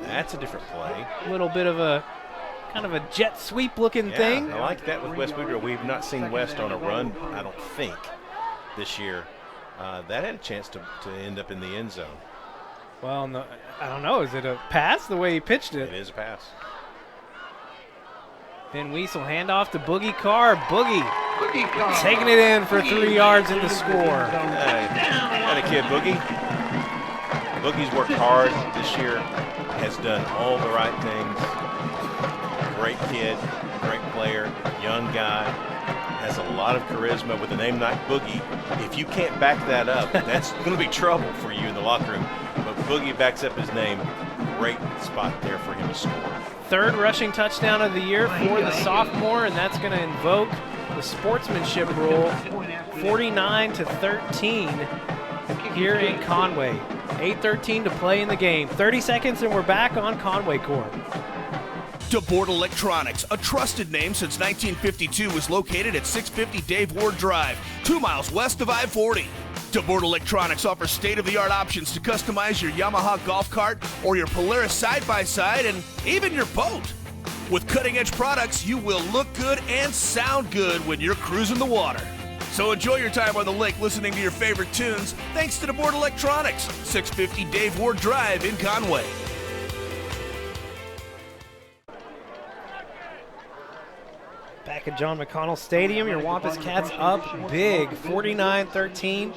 That's a different play. A little bit of a kind of a jet sweep looking thing. I like that with Wes Boudreaux. We've not seen West on a run, I don't think, this year. That had a chance to end up in the end zone. Well, no, I don't know. Is it a pass the way he pitched it? It is a pass. Ben Weiss will hand off to Boogie Carr. Boogie Taking it in for 3 yards in the score. Got a kid, Boogie. Boogie's worked hard this year, has done all the right things. Great kid, great player, young guy, has a lot of charisma with a name like Boogie. If you can't back that up, that's going to be trouble for you in the locker room. But Boogie backs up his name. Great spot there for him to score. Third rushing touchdown of the year for the sophomore, and that's going to invoke the sportsmanship rule. 49-13 here in Conway. 8:13 to play in the game. 30 seconds and we're back on Conway Corp. DeBoard Electronics, a trusted name since 1952, is located at 650 Dave Ward Drive, 2 miles west of I-40. DeBoard Electronics offers state-of-the-art options to customize your Yamaha golf cart or your Polaris side-by-side and even your boat. With cutting-edge products, you will look good and sound good when you're cruising the water. So enjoy your time on the lake listening to your favorite tunes thanks to DeBoard Electronics, 650 Dave Ward Drive in Conway. Back at John McConnell Stadium, your Wampus Cats up big, 49-13,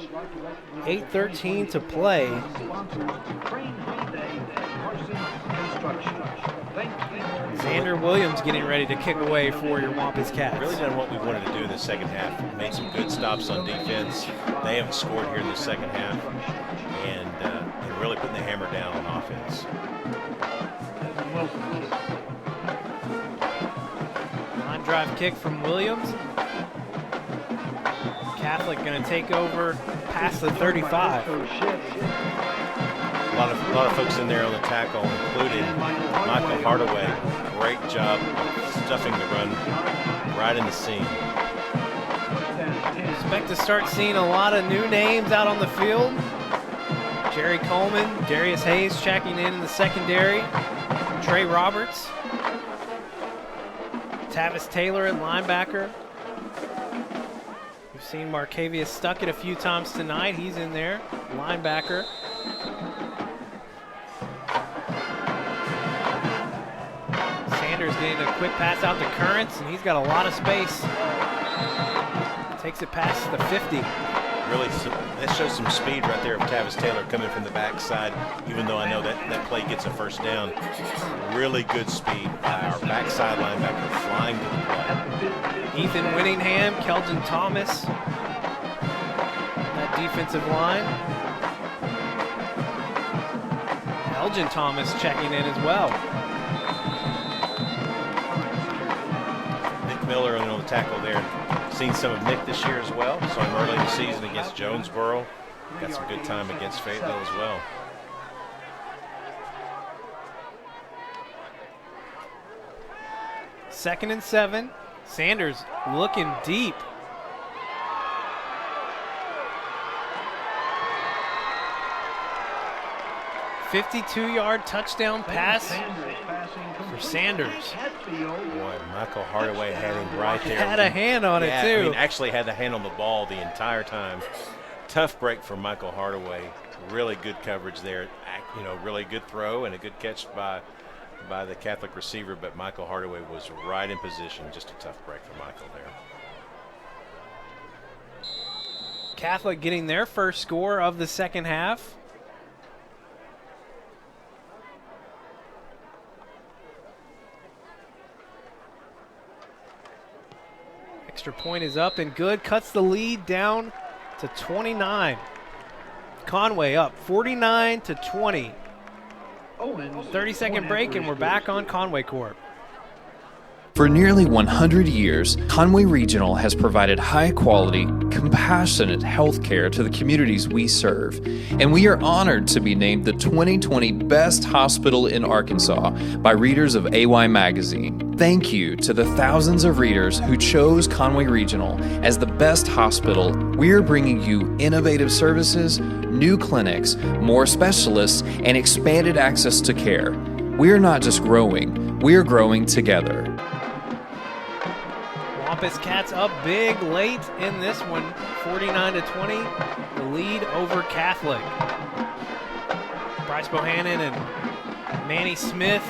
8:13 to play. Xander Williams getting ready to kick away for your Wampus Cats. Really done what we wanted to do in the second half. Made some good stops on defense. They haven't scored here in the second half, and really putting the hammer down on offense. Line drive kick from Williams. Catholic going to take over past the 35. A lot of folks in there on the tackle, including Michael Hardaway. Great job stuffing the run right in the seam. Expect to start seeing a lot of new names out on the field. Jerry Coleman, Darius Hayes checking in the secondary. Trey Roberts. Tavis Taylor at linebacker. We've seen Marcavius Stuckett a few times tonight. He's in there, linebacker. Sanders getting a quick pass out to Currents, and he's got a lot of space. Takes it past the 50. Really, that shows some speed right there of Tavis Taylor coming from the backside, even though I know that play gets a first down. Really good speed by our backside linebacker flying to the play. Ethan Winningham, Kelton Thomas, that defensive line. Elgin Thomas checking in as well. Nick Miller on the tackle there. Seen some of Nick this year as well. Saw him early in the season against Jonesboro. Got some good time against Fayetteville as well. Second and 7. Sanders looking deep. "52-yard touchdown pass for Sanders." Boy, Michael Hardaway had him right there. Had a hand on it, too. I mean, actually had the hand on the ball the entire time. Tough break for Michael Hardaway. Really good coverage there. You know, really good throw and a good catch by the Catholic receiver, but Michael Hardaway was right in position. Just a tough break for Michael there. Catholic getting their first score of the second half. Extra point is up and good. Cuts the lead down to 29. Conway up 49-20. 30-second break and we're back on Conway Corp. For nearly 100 years, Conway Regional has provided high-quality, compassionate health care to the communities we serve, and we are honored to be named the 2020 Best Hospital in Arkansas by readers of AY Magazine. Thank you to the thousands of readers who chose Conway Regional as the best hospital. We are bringing you innovative services, new clinics, more specialists, and expanded access to care. We are not just growing, we are growing together. Wampus Cats up big late in this one, 49-20, the lead over Catholic. Bryce Bohannon and Manny Smith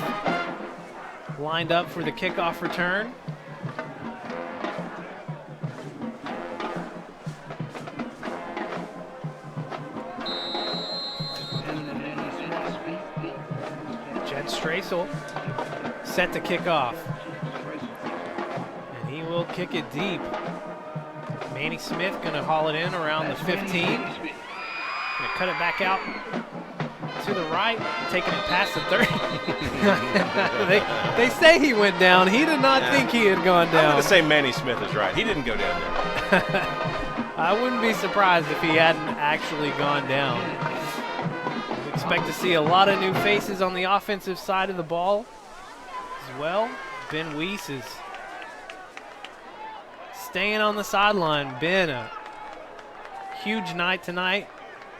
lined up for the kickoff return. Straisel set to kick off. And he will kick it deep. Manny Smith going to haul it in around the 15. Going to cut it back out to the right, taking it past the 30. they say he went down. He did not think he had gone down. I'm going to say Manny Smith is right. He didn't go down there. I wouldn't be surprised if he hadn't actually gone down. We expect to see a lot of new faces on the offensive side of the ball as well. Ben Weiss is staying on the sideline. Ben, a huge night tonight.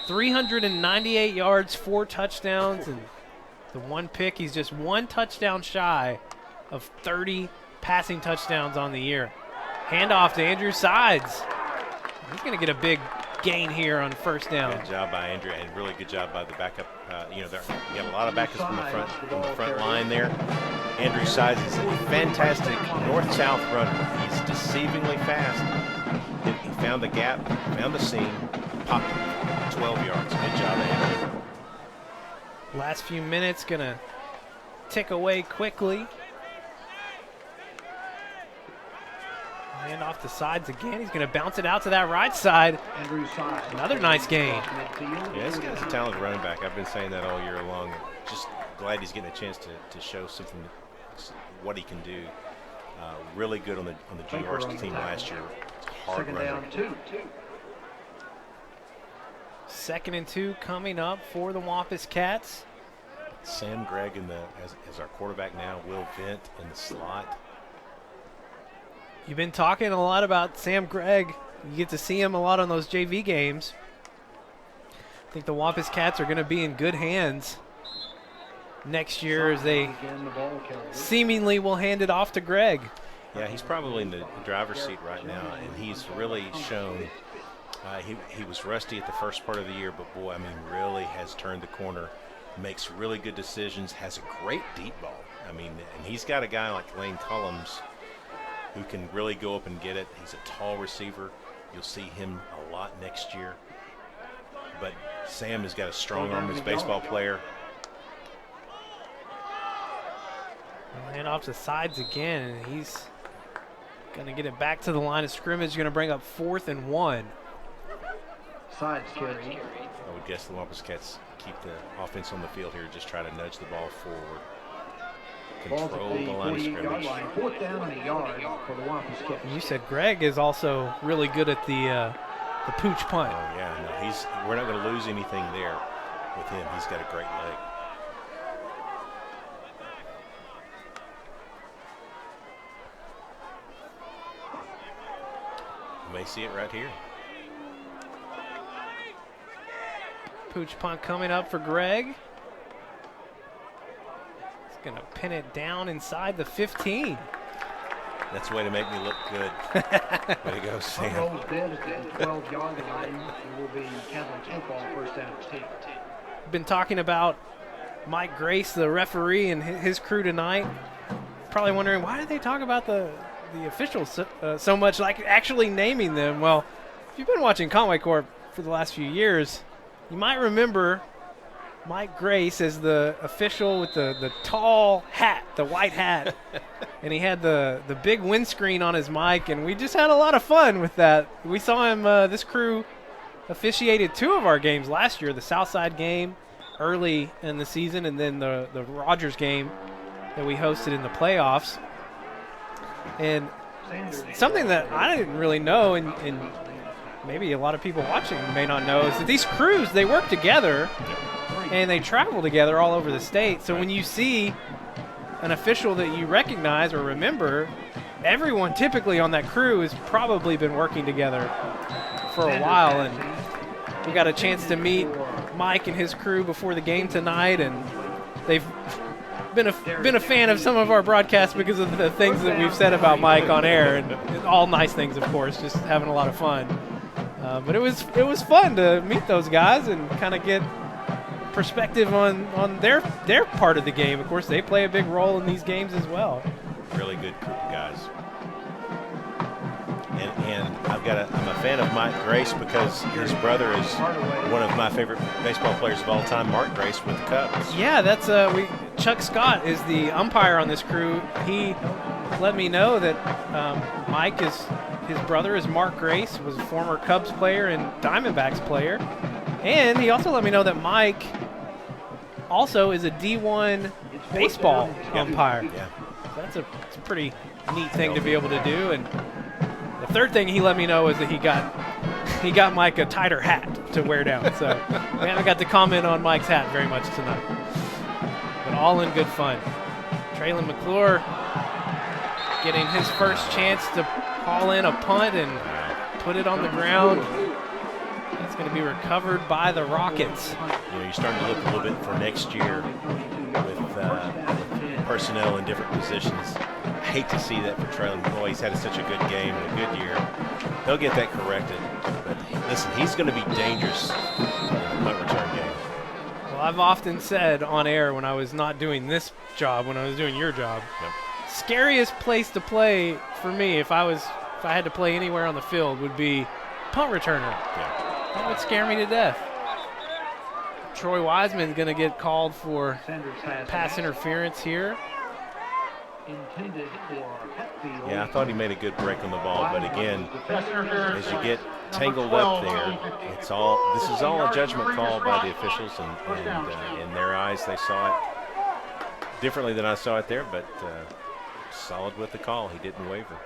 398 yards, 4 touchdowns, and the 1 pick. He's just 1 touchdown shy of 30 passing touchdowns on the year. Handoff to Andrew Sides. He's going to get a big gain here on first down. Good job by Andrew, and really good job by the backup. You got a lot of backups from the front line there. Andrew Sides is a fantastic north-south runner. He's deceivingly fast. He found the gap, found the seam, popped 12 yards. Good job, Andrew. Last few minutes going to tick away quickly. Hand off the Sides again. He's going to bounce it out to that right side. Another nice gain. Yeah, this guy's a talented running back. I've been saying that all year long. Just glad he's getting a chance to show something, what he can do. Really good on the GR's team last year. Hard runner. 2nd and 2 coming up for the Wampus Cats. Sam Gregg as our quarterback now. Will Vint in the slot. You've been talking a lot about Sam Gregg. You get to see him a lot on those JV games. I think the Wampus Cats are going to be in good hands next year as they seemingly will hand it off to Gregg. Yeah, he's probably in the driver's seat right now, and he's really shown. He was rusty at the first part of the year, but boy, I mean, really has turned the corner, makes really good decisions, has a great deep ball. I mean, and he's got a guy like Lane Cullums who can really go up and get it. He's a tall receiver. You'll see him a lot next year. But Sam has got a strong arm as a baseball player. And off the Sides again, and he's going to get it back to the line of scrimmage. Going to bring up 4th and 1. Sides carry. I would guess the Wampus Cats keep the offense on the field here, just try to nudge the ball forward. Control the line of scrimmage. 4th down and a yard for the Wampus Cats. You said Gregg is also really good at the pooch punt. Oh yeah, no, we're not going to lose anything there with him. He's got a great leg. You may see it right here. Pooch punt coming up for Gregg. Going to pin it down inside the 15. That's a way to make me look good. Way to go, Sam. Rolls dead at the 12-yard line. It will be Catholic football first down and 10. Been talking about Mike Grace, the referee, and his crew tonight. Probably wondering, why did they talk about the officials so much, like actually naming them? Well, if you've been watching Conway Corp for the last few years, you might remember Mike Grace as the official with the tall hat, the white hat. And he had the big windscreen on his mic, and we just had a lot of fun with that. We saw him, this crew officiated 2 of our games last year, the Southside game early in the season, and then the Rogers game that we hosted in the playoffs. And something that I didn't really know, and maybe a lot of people watching may not know, is that these crews, they work together and they travel together all over the state. So when you see an official that you recognize or remember, everyone typically on that crew has probably been working together for a while. And we got a chance to meet Mike and his crew before the game tonight, and they've been a fan of some of our broadcasts because of the things that we've said about Mike on air, and all nice things, of course, just having a lot of fun. But it was fun to meet those guys and kind of get perspective on their part of the game. Of course, they play a big role in these games as well. Really good group of guys. And I'm a fan of Mike Grace because his brother is one of my favorite baseball players of all time, Mark Grace with the Cubs. Yeah, that's Chuck Scott is the umpire on this crew. He let me know that his brother is Mark Grace, was a former Cubs player and Diamondbacks player. And he also let me know that Mike also is a D1 baseball umpire. Yeah. So it's a pretty neat thing to be able to do. And the third thing he let me know is that he got Mike a tighter hat to wear down. So we haven't got to comment on Mike's hat very much tonight. But all in good fun. Traylon McClure getting his first chance to haul in a punt and put it on the ground. It's going to be recovered by the Rockets. You're starting to look a little bit for next year with personnel in different positions. I hate to see that for Traylon. Boy, he's had such a good game and a good year. They'll get that corrected. But listen, he's going to be dangerous in the punt return game. Well, I've often said on air when I was not doing this job, when I was doing your job, scariest place to play for me if I had to play anywhere on the field would be punt returner. Yeah. That would scare me to death. Troy Wiseman's going to get called for pass interference here. Yeah, I thought he made a good break on the ball, but again, as you get tangled up there, this is all a judgment call by the officials, and in their eyes, they saw it differently than I saw it there, but solid with the call. He didn't waver.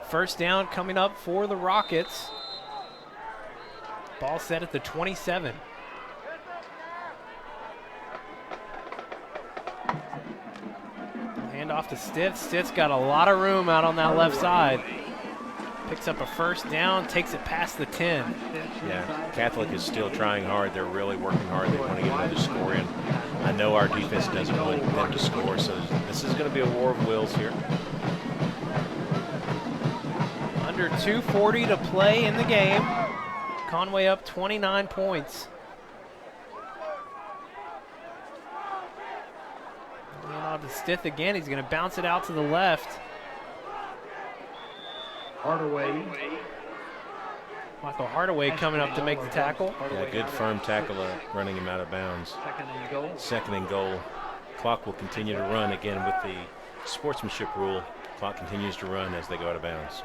First down coming up for the Rockets. Ball set at the 27. Hand off to Stitz. Stitz got a lot of room out on that left side. Picks up a first down, takes it past the 10. Yeah, Catholic is still trying hard. They're really working hard. They want to get another score in. I know our defense doesn't want them to score, so this is going to be a war of wills here. Under 2:40 to play in the game. Conway up 29 points. And on to Stith again. He's going to bounce it out to the left. Hardaway. Michael Hardaway coming up to make the tackle. Yeah, good firm tackle running him out of bounds. Second and goal. Clock will continue to run again with the sportsmanship rule. Clock continues to run as they go out of bounds.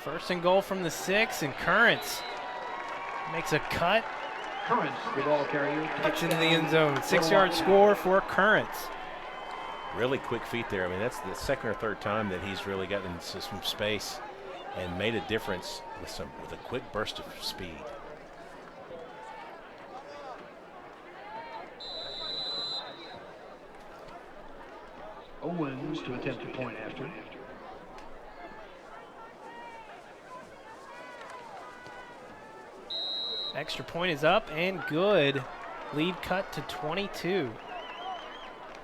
First and goal from the 6, and Currents makes a cut. Currents, the ball carrier. Gets into the end zone. 6-yard score for Currents. Really quick feet there. I mean, that's the second or third time that he's really gotten into some space and made a difference with a quick burst of speed. Owens to attempt a point after. Extra point is up and good. Lead cut to 22.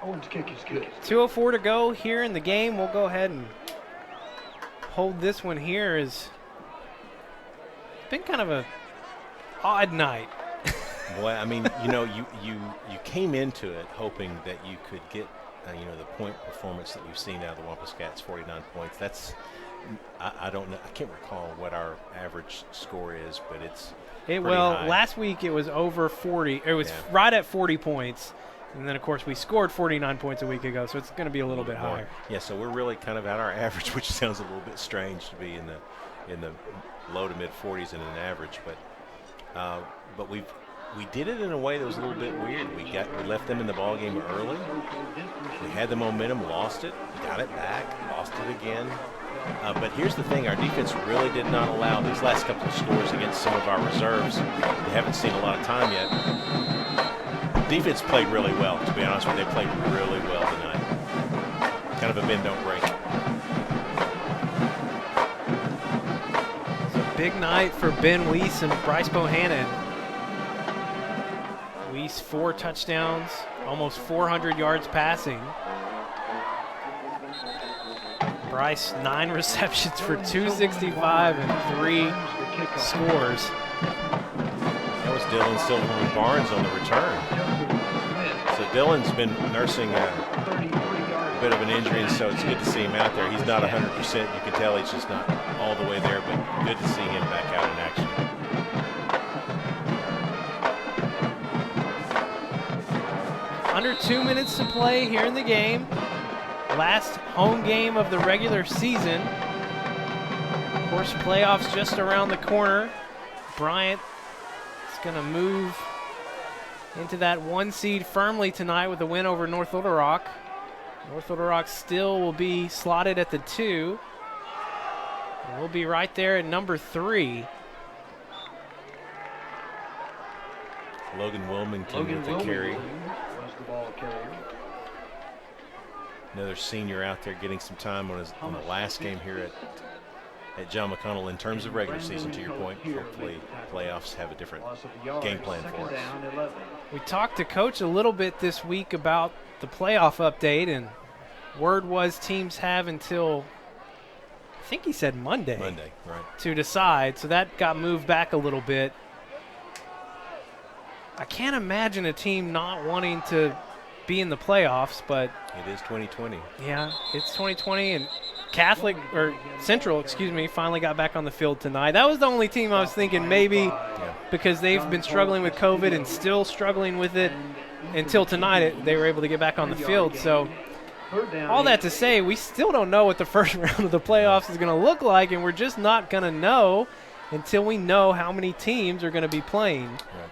Owens' kick is good. 2:04 to go here in the game. We'll go ahead and hold this one here. It's been kind of a odd night. Boy, I mean, you came into it hoping that you could get the point performance that we've seen out of the Wampus Cats, 49 points. That's I don't know. I can't recall what our average score is, but it's high. Last week it was over 40. It was right at 40 points. And then, of course, we scored 49 points a week ago, so it's going to be a little bit higher. Yeah, so we're really kind of at our average, which sounds a little bit strange to be in the low to mid 40s in an average, but we did it in a way that was a little bit weird. We left them in the ball game early. We had the momentum, lost it, got it back, lost it again. But here's the thing: our defense really did not allow these last couple of scores against some of our reserves. They haven't seen a lot of time yet. Defense played really well, to be honest with you. They played really well tonight. Kind of a bend, don't break. It's a big night for Ben Weiss and Bryce Bohannon. Weiss 4 touchdowns, almost 400 yards passing. Bryce 9 receptions for 265 and 3 scores. That was Dylan Silverman Barnes on the return. So Dylan's been nursing a bit of an injury, and so it's good to see him out there. He's not 100%. You can tell he's just not all the way there, but good to see him back out in action. Under 2 minutes to play here in the game. Last home game of the regular season. Of course, playoffs just around the corner. Bryant is going to move into that 1 seed firmly tonight with a win over North Little Rock. North Little Rock still will be slotted at the 2. And we'll be right there at number 3. Logan Wilmington with the carry. Another senior out there getting some time on the last game here at John McConnell. In terms of regular season, to your point, hopefully playoffs have a different game plan for us. We talked to Coach a little bit this week about the playoff update, and word was teams have until, I think he said Monday. Monday, right. To decide, so that got moved back a little bit. I can't imagine a team not wanting to be in the playoffs, but it is 2020. Yeah, it's 2020, and Central, finally got back on the field tonight. That was the only team I was thinking maybe because they've been struggling with COVID and still struggling with it until tonight they were able to get back on the field. So all that to say, we still don't know what the first round of the playoffs is going to look like, and we're just not going to know until we know how many teams are going to be playing. Right.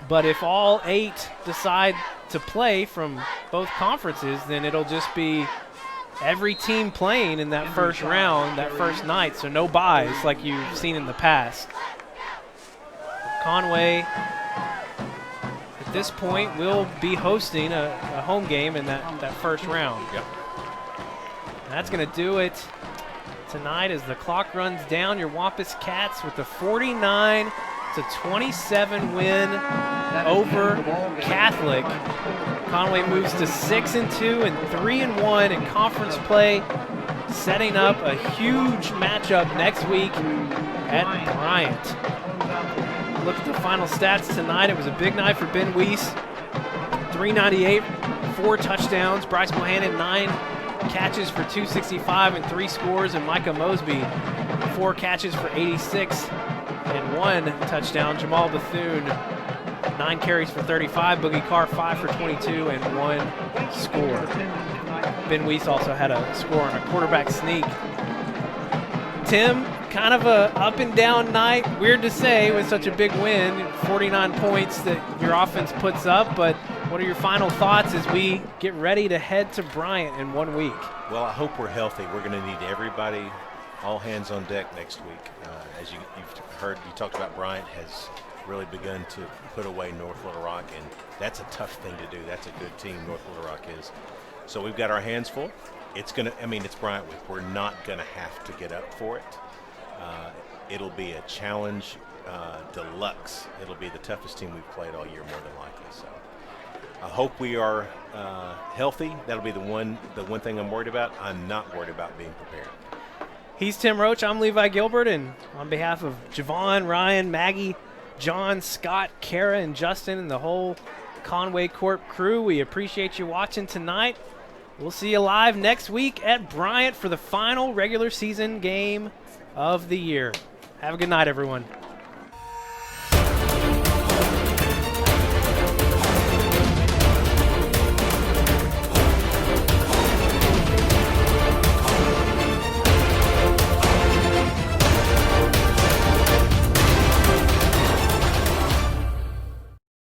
But if all 8 decide to play from both conferences, then it'll just be every team playing in that first round, that first night, so no byes like you've seen in the past. Conway, at this point, will be hosting a home game in that first round. Yep. And that's going to do it tonight as the clock runs down. Your Wampus Cats with the 49-27 win over Catholic. Conway moves to 6-2 and 3-1 in conference play, setting up a huge matchup next week at Bryant. Look at the final stats tonight. It was a big night for Ben Weiss. 398, 4 touchdowns. Bryce Bohannon, 9 catches for 265 and 3 scores. And Micah Mosby, 4 catches for 86 and 1 touchdown. Jamal Bethune, 9 carries for 35. Boogie Carr, 5 for 22 and 1 score. Ben Weiss also had a score on a quarterback sneak. Tim, kind of a up and down night. Weird to say with such a big win, 49 points that your offense puts up, but what are your final thoughts as we get ready to head to Bryant in 1 week? Well, I hope we're healthy. We're going to need everybody, all hands on deck next week. As you've heard, you talked about Bryant has really begun to put away North Little Rock, and that's a tough thing to do. That's a good team, North Little Rock is. So we've got our hands full. It's Bryant week. We're not going to have to get up for it. It'll be a challenge deluxe. It'll be the toughest team we've played all year, more than likely. So I hope we are healthy. That'll be the one thing I'm worried about. I'm not worried about being prepared. He's Tim Roach. I'm Levi Gilbert, and on behalf of Javon, Ryan, Maggie, John, Scott, Kara, and Justin, and the whole Conway Corp crew, we appreciate you watching tonight. We'll see you live next week at Bryant for the final regular season game of the year. Have a good night, everyone.